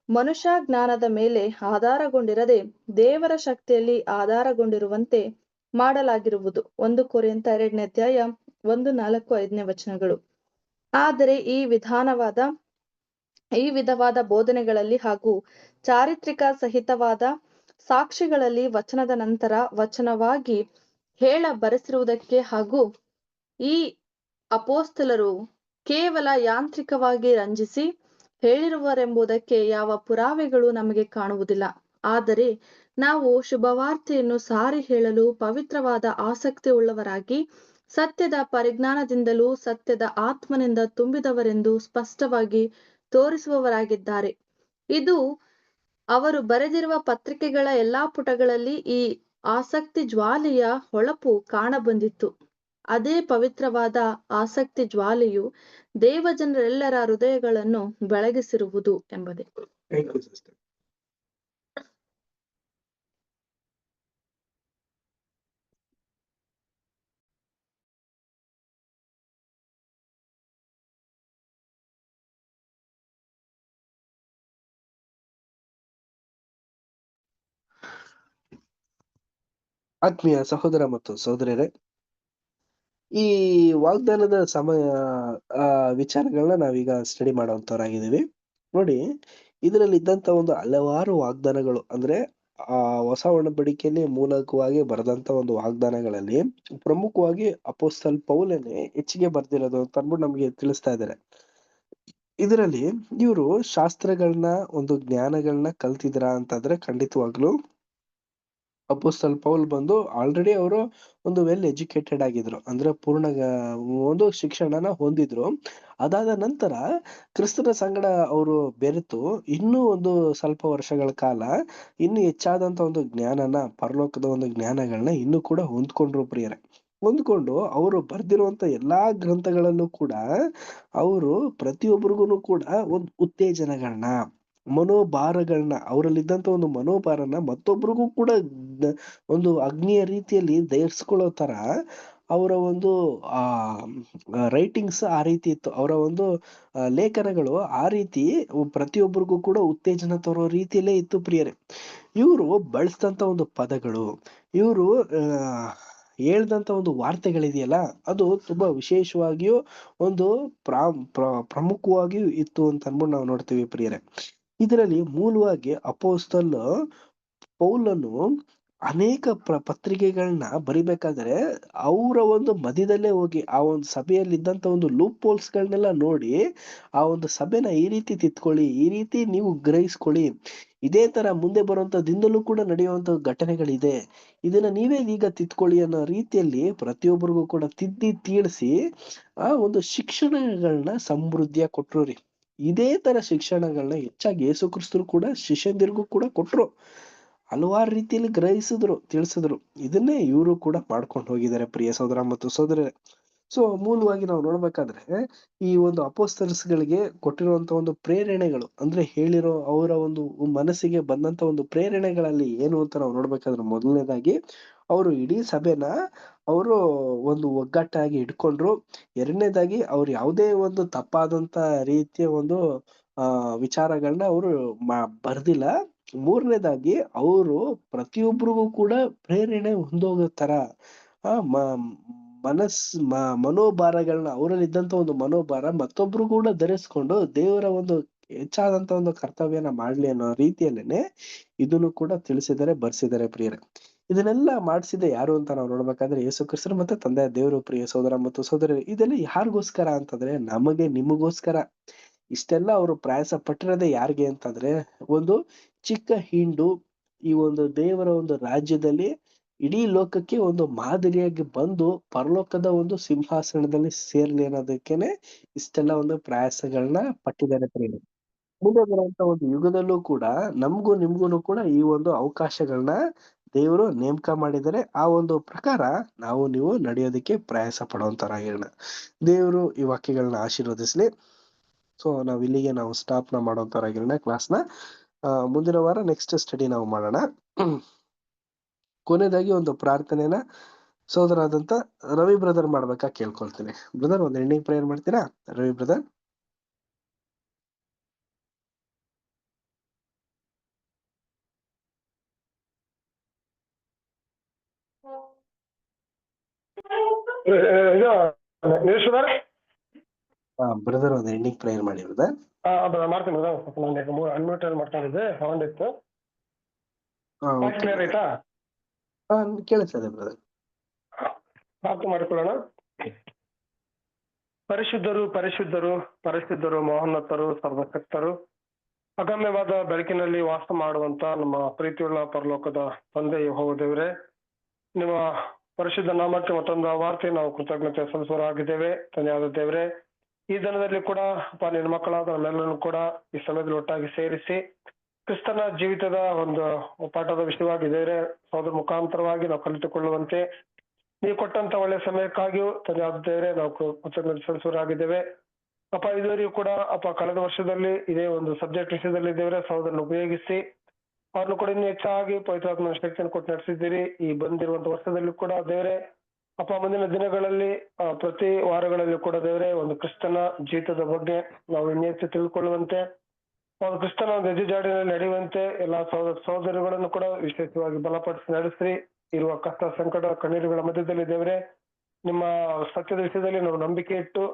ಮನುಷ್ಯ ಜ್ಞಾನದ ಮೇಲೆ ಆಧಾರಗೊಂಡಿರದೆ ದೇವರ ಶಕ್ತಿಯಲ್ಲಿ ಆಧಾರಗೊಂಡಿರುವಂತೆ ಮಾಡಲಾಗಿರುವುದು. 1 ಕೊರಿಂಥ 2ನೇ ಅಧ್ಯಾಯ 1-4-5 ವಚನಗಳು. ಆದರೆ ಈ ವಿಧವಾದ ಬೋಧನೆಗಳಲ್ಲಿ ಹಾಗೂ ಚಾರಿತ್ರಿಕ ಸಹಿತವಾದ ಸಾಕ್ಷಿಗಳಲ್ಲಿ ವಚನದ ನಂತರ ವಚನವಾಗಿ ಹೇಳ ಬರೆಸಿರುವುದಕ್ಕೆ ಹಾಗೂ ಈ ಅಪೊಸ್ತಲರು ಕೇವಲ ಯಾಂತ್ರಿಕವಾಗಿ ರಂಜಿಸಿ ಹೇಳಿರುವರೆಂಬುದಕ್ಕೆ ಯಾವ ಪುರಾವೆಗಳು ನಮಗೆ ಕಾಣುವುದಿಲ್ಲ. ಆದರೆ ನಾವು ಶುಭವಾರ್ತೆಯನ್ನು ಸಾರಿ ಹೇಳಲು ಪವಿತ್ರವಾದ ಆಸಕ್ತಿ ಉಳ್ಳವರಾಗಿ ಸತ್ಯದ ಪರಿಜ್ಞಾನದಿಂದಲೂ ಸತ್ಯದ ಆತ್ಮನಿಂದ ತುಂಬಿದವರೆಂದು ಸ್ಪಷ್ಟವಾಗಿ ತೋರಿಸುವವರಾಗಿದ್ದಾರೆ. ಇದು ಅವರು ಬರೆದಿರುವ ಪತ್ರಿಕೆಗಳ ಎಲ್ಲಾ ಪುಟಗಳಲ್ಲಿ ಈ ಆಸಕ್ತಿ ಜ್ವಾಲೆಯ ಹೊಳಪು ಕಾಣಬಂದಿತ್ತು. ಅದೇ ಪವಿತ್ರವಾದ ಆಸಕ್ತಿ ಜ್ವಾಲೆಯು ದೇವಜನರೆಲ್ಲರ ಹೃದಯಗಳನ್ನು ಬೆಳಗಿಸಿರುವುದು ಎಂಬುದೇ. ಆತ್ಮೀಯ ಸಹೋದರ ಮತ್ತು ಸಹೋದರರೇ, ಈ ವಾಗ್ದಾನದ ವಿಚಾರಗಳನ್ನ ನಾವೀಗ ಸ್ಟಡಿ ಮಾಡುವಂತವರಾಗಿದ್ದೀವಿ. ನೋಡಿ, ಇದರಲ್ಲಿ ಇದ್ದಂತ ಒಂದು ಹಲವಾರು ವಾಗ್ದಾನಗಳು, ಅಂದ್ರೆ ಹೊಸ ಒಡಂಬಡಿಕೆಯಲ್ಲಿ ಮೂಲಕವಾಗಿ ಬರೆದಂತ ಒಂದು ವಾಗ್ದಾನಗಳಲ್ಲಿ ಪ್ರಮುಖವಾಗಿ ಅಪೊಸ್ತಲ ಪೌಲನೇ ಹೆಚ್ಚಿಗೆ ಬರ್ದಿರೋದು ಅಂತ ಅಂದ್ಬಿಟ್ಟು ನಮ್ಗೆ ತಿಳಿಸ್ತಾ ಇದ್ದಾರೆ. ಇದರಲ್ಲಿ ಇವರು ಶಾಸ್ತ್ರಗಳನ್ನ ಒಂದು ಜ್ಞಾನಗಳನ್ನ ಕಲ್ತಿದ್ರ ಅಂತಂದ್ರೆ ಖಂಡಿತವಾಗ್ಲು ಅಪೊಸ್ತಲ ಪೌಲ್ ಬಂದು ಆಲ್ರೆಡಿ ಅವರು ಒಂದು ವೆಲ್ ಎಜುಕೇಟೆಡ್ ಆಗಿದ್ರು, ಅಂದ್ರೆ ಪೂರ್ಣ ಒಂದು ಶಿಕ್ಷಣನ ಹೊಂದಿದ್ರು. ಅದಾದ ನಂತರ ಕ್ರಿಸ್ತನ ಸಂಗಡ ಅವರು ಬೆರೆತು ಇನ್ನೂ ಒಂದು ಸ್ವಲ್ಪ ವರ್ಷಗಳ ಕಾಲ ಇನ್ನು ಹೆಚ್ಚಾದಂತ ಒಂದು ಜ್ಞಾನನ, ಪರಲೋಕದ ಒಂದು ಜ್ಞಾನಗಳನ್ನ ಇನ್ನೂ ಕೂಡ ಹೊಂದ್ಕೊಂಡ್ರು ಪ್ರಿಯರೇ. ಹೊಂದ್ಕೊಂಡು ಅವರು ಬರ್ದಿರುವಂತ ಎಲ್ಲಾ ಗ್ರಂಥಗಳಲ್ಲೂ ಕೂಡ ಅವರು ಪ್ರತಿಯೊಬ್ಬರಿಗೂ ಕೂಡ ಒಂದು ಉತ್ತೇಜನಗಳನ್ನ, ಮನೋಭಾರಗಳನ್ನ, ಅವರಲ್ಲಿದ್ದಂತ ಒಂದು ಮನೋಭಾರನ ಮತ್ತೊಬ್ರಿಗೂ ಕೂಡ ಒಂದು ಅಗ್ನಿಯ ರೀತಿಯಲ್ಲಿ ದಹಿಸ್ಕೊಳ್ಳೋ ತರ ಅವರ ಒಂದು ರೈಟಿಂಗ್ಸ್ ಆ ರೀತಿ ಇತ್ತು. ಅವರ ಒಂದು ಲೇಖನಗಳು ಆ ರೀತಿ ಪ್ರತಿಯೊಬ್ಬರಿಗೂ ಕೂಡ ಉತ್ತೇಜನ ತರೋ ರೀತಿಯಲ್ಲೇ ಇತ್ತು ಪ್ರಿಯರೇ. ಇವರು ಬಳಸಿದಂತ ಒಂದು ಪದಗಳು, ಇವರು ಹೇಳ್ದಂತ ಒಂದು ವಾರ್ತೆಗಳಿದೆಯಲ್ಲ, ಅದು ತುಂಬಾ ವಿಶೇಷವಾಗಿಯೂ ಒಂದು ಪ್ರಮುಖವಾಗಿಯೂ ಇತ್ತು ಅಂತ ಅಂದ್ಬಿಟ್ಟು ನಾವು ನೋಡ್ತೀವಿ ಪ್ರಿಯರೇ. ಇದರಲ್ಲಿ ಮೂಲವಾಗಿ ಅಪೊಸ್ತಲ ಪೌಲನು ಅನೇಕ ಪತ್ರಿಕೆಗಳನ್ನ ಬರಿಬೇಕಾದ್ರೆ ಅವರ ಒಂದು ಮಧ್ಯದಲ್ಲೇ ಹೋಗಿ ಆ ಒಂದು ಸಭೆಯಲ್ಲಿ ಇದ್ದಂತ ಒಂದು ಲೂಪ್ ಹೋಲ್ಸ್ ಗಳನ್ನೆಲ್ಲ ನೋಡಿ ಆ ಒಂದು ಸಭೆನ ಈ ರೀತಿ ತಿತ್ಕೊಳ್ಳಿ, ಈ ರೀತಿ ನೀವು ಗ್ರಹಿಸ್ಕೊಳ್ಳಿ, ಇದೇ ತರ ಮುಂದೆ ಬರುವಂತ ದಿನದಲ್ಲೂ ಕೂಡ ನಡೆಯುವಂತ ಘಟನೆಗಳಿದೆ, ಇದನ್ನ ನೀವೇ ಈಗ ತಿತ್ಕೊಳ್ಳಿ ಅನ್ನೋ ರೀತಿಯಲ್ಲಿ ಪ್ರತಿಯೊಬ್ಬರಿಗೂ ಕೂಡ ತಿದ್ದಿ ತೀಡಿಸಿ ಆ ಒಂದು ಶಿಕ್ಷಣಗಳನ್ನ ಸಮೃದ್ಧಿಯ ಕೊಟ್ರು ರೀ. ಇದೇ ತರ ಶಿಕ್ಷಣಗಳನ್ನ ಹೆಚ್ಚಾಗಿ ಯೇಸು ಕ್ರಿಸ್ತರು ಕೂಡ ಶಿಷ್ಯಂದಿರಿಗೂ ಕೂಡ ಕೊಟ್ರು, ಹಲವಾರು ರೀತಿಯಲ್ಲಿ ಗ್ರಹಿಸಿದ್ರು, ತಿಳಿಸಿದ್ರು. ಇದನ್ನೇ ಇವರು ಕೂಡ ಮಾಡ್ಕೊಂಡು ಹೋಗಿದ್ದಾರೆ ಪ್ರಿಯ ಸಹೋದರ ಮತ್ತು ಸಹೋದರರೇ. ಸೊ ಮೂಲವಾಗಿ ನಾವು ನೋಡ್ಬೇಕಾದ್ರೆ ಈ ಒಂದು ಅಪೊಸ್ತಲರ್ಸ್ಗಳಿಗೆ ಕೊಟ್ಟಿರುವಂತ ಒಂದು ಪ್ರೇರಣೆಗಳು, ಅಂದ್ರೆ ಹೇಳಿರೋ ಅವರ ಒಂದು ಮನಸ್ಸಿಗೆ ಬಂದಂತ ಒಂದು ಪ್ರೇರಣೆಗಳಲ್ಲಿ ಏನು ಅಂತ ನಾವು ನೋಡ್ಬೇಕಾದ್ರೆ, ಮೊದಲನೇದಾಗಿ ಅವರು ಇಡೀ ಸಭೆನ ಅವರು ಒಂದು ಒಗ್ಗಟ್ಟಾಗಿ ಇಟ್ಕೊಂಡ್ರು. ಎರಡನೇದಾಗಿ ಅವ್ರು ಯಾವುದೇ ಒಂದು ತಪ್ಪಾದಂತ ರೀತಿಯ ಒಂದು ವಿಚಾರಗಳನ್ನ ಅವರು ಬರ್ದಿಲ್ಲ. ಮೂರನೇದಾಗಿ ಅವರು ಪ್ರತಿಯೊಬ್ಬರಿಗೂ ಕೂಡ ಪ್ರೇರಣೆ ಹೊಂದೋಗೋ ತರ ಮನೋಭಾರಗಳನ್ನ, ಅವರಲ್ಲಿ ಇದ್ದಂತ ಒಂದು ಮನೋಭಾರ ಮತ್ತೊಬ್ರು ಕೂಡ ಧರಿಸ್ಕೊಂಡು ದೇವರ ಒಂದು ಹೆಚ್ಚಾದಂತ ಒಂದು ಕರ್ತವ್ಯನ ಮಾಡ್ಲಿ ಅನ್ನೋ ರೀತಿಯಲ್ಲೇನೆ ಇದನ್ನು ಕೂಡ ತಿಳಿಸಿದ್ದಾರೆ, ಬರ್ಸಿದ್ದಾರೆ ಪ್ರಿಯರೇ. ಇದನ್ನೆಲ್ಲ ಮಾಡಿಸಿದ ಯಾರು ಅಂತ ನಾವು ನೋಡ್ಬೇಕಾದ್ರೆ ಯೇಸು ಕ್ರಿಸ್ತರು ಮತ್ತೆ ತಂದೆ ದೇವರು. ಪ್ರಿಯ ಸಹೋದರ ಮತ್ತು ಸಹೋದರರು, ಇದೆಲ್ಲ ಯಾರಿಗೋಸ್ಕರ ಅಂತಂದ್ರೆ ನಮಗೆ, ನಿಮಗೋಸ್ಕರ. ಇಷ್ಟೆಲ್ಲ ಅವರು ಪ್ರಯಾಸ ಪಟ್ಟಿರೋದೇ ಯಾರಿಗೆ ಅಂತಂದ್ರೆ, ಒಂದು ಚಿಕ್ಕ ಹಿಂಡು ಈ ಒಂದು ದೇವರ ಒಂದು ರಾಜ್ಯದಲ್ಲಿ ಇಡೀ ಲೋಕಕ್ಕೆ ಒಂದು ಮಾದರಿಯಾಗಿ ಬಂದು ಪರಲೋಕದ ಒಂದು ಸಿಂಹಾಸನದಲ್ಲಿ ಸೇರ್ಲಿ ಅನ್ನೋದಕ್ಕೇನೆ ಇಷ್ಟೆಲ್ಲ ಒಂದು ಪ್ರಯಾಸಗಳನ್ನ ಪಟ್ಟಿದ್ದಾರೆ ಪ್ರಿಯರೇ. ಮುಂದೆ ಬರುವಂತ ಒಂದು ಯುಗದಲ್ಲೂ ಕೂಡ ನಮ್ಗೂ ನಿಮ್ಗೂನು ಕೂಡ ಈ ಒಂದು ಅವಕಾಶಗಳನ್ನ ದೇವರು ನೇಮಕ ಮಾಡಿದರೆ ಆ ಒಂದು ಪ್ರಕಾರ ನಾವು ನೀವು ನಡೆಯೋದಕ್ಕೆ ಪ್ರಯಾಸ ಪಡುವಂತರಾಗಿರೋಣ. ದೇವರು ಈ ವಾಕ್ಯಗಳನ್ನ ಆಶೀರ್ವದಿಸ್ಲಿ. ಸೊ ನಾವು ಇಲ್ಲಿಗೆ ನಾವು ಸ್ಟಾಪ್ ಮಾಡೋಂತರಾಗಿರೋಣ ಕ್ಲಾಸ್ನ. ಮುಂದಿನ ವಾರ ನೆಕ್ಸ್ಟ್ ಸ್ಟಡಿ ನಾವು ಮಾಡೋಣ. ಕೊನೆಯದಾಗಿ ಒಂದು ಪ್ರಾರ್ಥನೆನ ಸೋದರಾದಂತ ರವಿ ಬ್ರದರ್ ಮಾಡ್ಬೇಕಾ ಕೇಳ್ಕೊಳ್ತೀನಿ. ಬ್ರದರ್ ಒಂದು ಎಂಡಿಂಗ್ ಪ್ರೇಯರ್ ಮಾಡ್ತೀರಾ ರವಿ ಬ್ರದರ್? ಬ್ರದರ್ ಒಂದು ಎಂಡಿಂಗ್ ಪ್ರೇಯರ್ ಮಾಡಿ ಬ್ರದರ್. ಮಾಡ್ತೀನಿ ಅನ್ಮ್ಯೂಟ್ ಮಾಡ್ಕೊಂಡಿದ್ದೆ ಸೌಂಡ್ ಇತ್ತು. ಕ್ಲಿಯರ್ ಆಯ್ತಾ? ಕೇಳಿಸ್ತದೆ ಬ್ರದರ್. ಪ್ರಾರ್ಥನೆ ಮಾಡಿಕೊಳ್ಳೋಣ. ಪರಿಶುದ್ಧರು ಪರಿಶುದ್ಧರು ಪರಿಶುದ್ಧರು ಮಹೋನ್ನತರು ಸರ್ವಶಕ್ತರು ಅಗಮ್ಯವಾದ ಬೆಳಕಿನಲ್ಲಿ ವಾಸ ಮಾಡುವಂತ ನಮ್ಮ ಪ್ರೀತಿಯುಳ್ಳ ಪರಲೋಕದ ತಂದೆ ಯೆಹೋವ ದೇವರೇ, ನಿಮ್ಮ ಪರಿಶುದ್ಧ ನಾಮಕ್ಕೆ ಮತ್ತೊಂದು ವಾರ್ತೆ ನಾವು ಕೃತಜ್ಞತೆ ಸಲ್ಲಿಸುವರಾಗಿದ್ದೇವೆ. ಧನ್ಯವಾದ ದೇವರೇ, ಈ ದಿನದಲ್ಲಿ ಕೂಡ ಅಪ್ಪ ನಿನ್ನ ಮಕ್ಕಳಾದ ನಮ್ಮೆಲ್ಲರನ್ನು ಕೂಡ ಈ ಸಮಯದಲ್ಲಿ ಒಟ್ಟಾಗಿ ಸೇರಿಸಿ ಕ್ರಿಸ್ತನ ಜೀವಿತದ ಒಂದು ಪಾಠದ ವಿಷಯವಾಗಿ ದೇವರೇ ಸೋದರ ಮುಖಾಂತರವಾಗಿ ನಾವು ಕಲಿತುಕೊಳ್ಳುವಂತೆ ನೀವು ಕೊಟ್ಟಂತ ಒಳ್ಳೆ ಸಮಯಕ್ಕಾಗಿಯೂ ಧನ್ಯವಾದ ದೇವರೇ ನಾವು ಕೃತಜ್ಞತೆ ಸಲ್ಲಿಸುವರಾಗಿದ್ದೇವೆ. ಅಪ್ಪ ಇದುವರೆಗೂ ಕೂಡ ಅಪ್ಪ ಕಳೆದ ವರ್ಷದಲ್ಲಿ ಇದೇ ಒಂದು ಸಬ್ಜೆಕ್ಟ್ ವಿಷಯದಲ್ಲಿ ದೇವರೇ ಸಹೋದರನ್ನು ಉಪಯೋಗಿಸಿ ಅವ್ರನ್ನು ಕೂಡ ಇನ್ನೂ ಹೆಚ್ಚಾಗಿ ಪವಿತ್ರಾತ್ಮನ ಶಕ್ತಿಯನ್ನು ಕೊಟ್ಟು ನಡೆಸಿದ್ದೀರಿ. ಈ ಬಂದಿರುವಂತ ವರ್ಷದಲ್ಲಿ ಕೂಡ ದೇವರೇ ಅಪ್ಪ ಮುಂದಿನ ದಿನಗಳಲ್ಲಿ ಪ್ರತಿ ವಾರಗಳಲ್ಲಿ ಕೂಡ ದೇವರೇ ಒಂದು ಕ್ರಿಸ್ತನ ಜೀವಿತದ ಬಗ್ಗೆ ನಾವು ಇನ್ನೆಚ್ಚು ತಿಳ್ಕೊಳ್ಳುವಂತೆ, ಒಂದು ಕ್ರಿಸ್ತನ ಒಂದು ಹೆಜ್ಜೆಜಾಡಿನಲ್ಲಿ ನಡೆಯುವಂತೆ ಎಲ್ಲಾ ಸಹೋದರಗಳನ್ನು ಕೂಡ ವಿಶೇಷವಾಗಿ ಬಲಪಡಿಸಿ ನಡೆಸ್ರಿ. ಇರುವ ಕಷ್ಟ ಸಂಕಟ ಕಣ್ಣೀರುಗಳ ಮಧ್ಯದಲ್ಲಿ ದೇವರೇ ನಿಮ್ಮ ಸತ್ಯದ ವಿಷಯದಲ್ಲಿ ನಾವು ನಂಬಿಕೆ ಇಟ್ಟು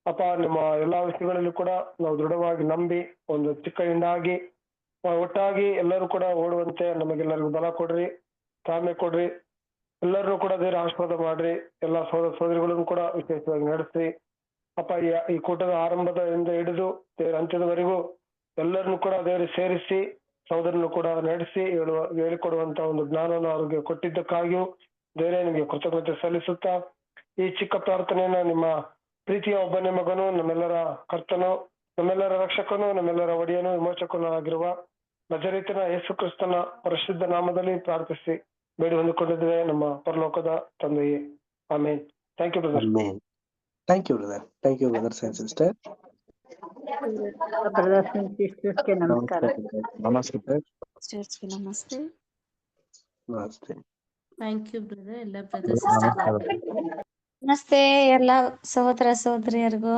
ಅಪ್ಪ ನಿಮ್ಮ ಎಲ್ಲಾ ವಿಷಯಗಳಲ್ಲಿ ಕೂಡ ನಾವು ದೃಢವಾಗಿ ನಂಬಿ ಒಂದು ಚಿಕ್ಕ ಹಿಂಡಾಗಿ ಒಟ್ಟಾಗಿ ಎಲ್ಲರೂ ಕೂಡ ಓಡುವಂತೆ ನಮಗೆಲ್ಲರಿಗೂ ಬಲ ಕೊಡ್ರಿ, ತಾಳ್ಮೆ ಕೊಡ್ರಿ. ಎಲ್ಲರೂ ಕೂಡ ದೇವರ ಆಶೀರ್ವಾದ ಮಾಡ್ರಿ. ಎಲ್ಲಾ ಸಹೋದರಿಗಳನ್ನು ಕೂಡ ವಿಶೇಷವಾಗಿ ನಡೆಸ್ರಿ. ಅಪ್ಪ ಈ ಕೂಟದ ಆರಂಭದಿಂದ ಹಿಡಿದು ದೇವರ ಅಂತ್ಯದವರೆಗೂ ಎಲ್ಲರನ್ನು ಕೂಡ ದೇವರು ಸೇರಿಸಿ ಸಹೋದರನ್ನು ಕೂಡ ನಡೆಸಿ ಹೇಳಿಕೊಡುವಂತ ಒಂದು ಜ್ಞಾನವನ್ನು ಅವ್ರಿಗೆ ಕೊಟ್ಟಿದ್ದಕ್ಕಾಗಿಯೂ ದೇವರೇ ನಿಮಗೆ ಕೃತಜ್ಞತೆ ಸಲ್ಲಿಸುತ್ತಾ ಈ ಚಿಕ್ಕ ಪ್ರಾರ್ಥನೆಯನ್ನ ನಿಮ್ಮ ಪ್ರೀತಿಯ ಒಬ್ಬನೇ ಮಗನು, ನಮ್ಮೆಲ್ಲರ ಕರ್ತನು, ನಮ್ಮೆಲ್ಲರ ರಕ್ಷಕನು, ನಮ್ಮೆಲ್ಲರ ಒಡೆಯನು, ವಿಮೋಚಕನು ಆಗಿರುವ ನಜರೇತಿನ ಯೇಸು ಕ್ರಿಸ್ತನ ಪರಿಶುದ್ಧ ನಾಮದಲ್ಲಿ ಪ್ರಾರ್ಥಿಸಿ ಬೇಡಿ ಹೊಂದಿಕೊಂಡಿದ್ದೇವೆ ನಮ್ಮ ಪರಲೋಕದ ತಂದೆಯೇ. Amen. Thank you brother. Thank you brother. Thank you brothers and sister. Brothers and ಸಿಸ್ಟರ್ಸ್ಗೆ ನಮಸ್ಕಾರ. ನಮಸ್ತೆ. ನಮಸ್ತೆ. ನಮಸ್ತೆ. Thank you brother. ಎಲ್ಲ ಬ್ರದರ್ ಸಿಸ್ಟರ್ ನಮಸ್ತೆ ಎಲ್ಲ ಸಹೋದರ ಸಹೋದರಿಯರಿಗೂ.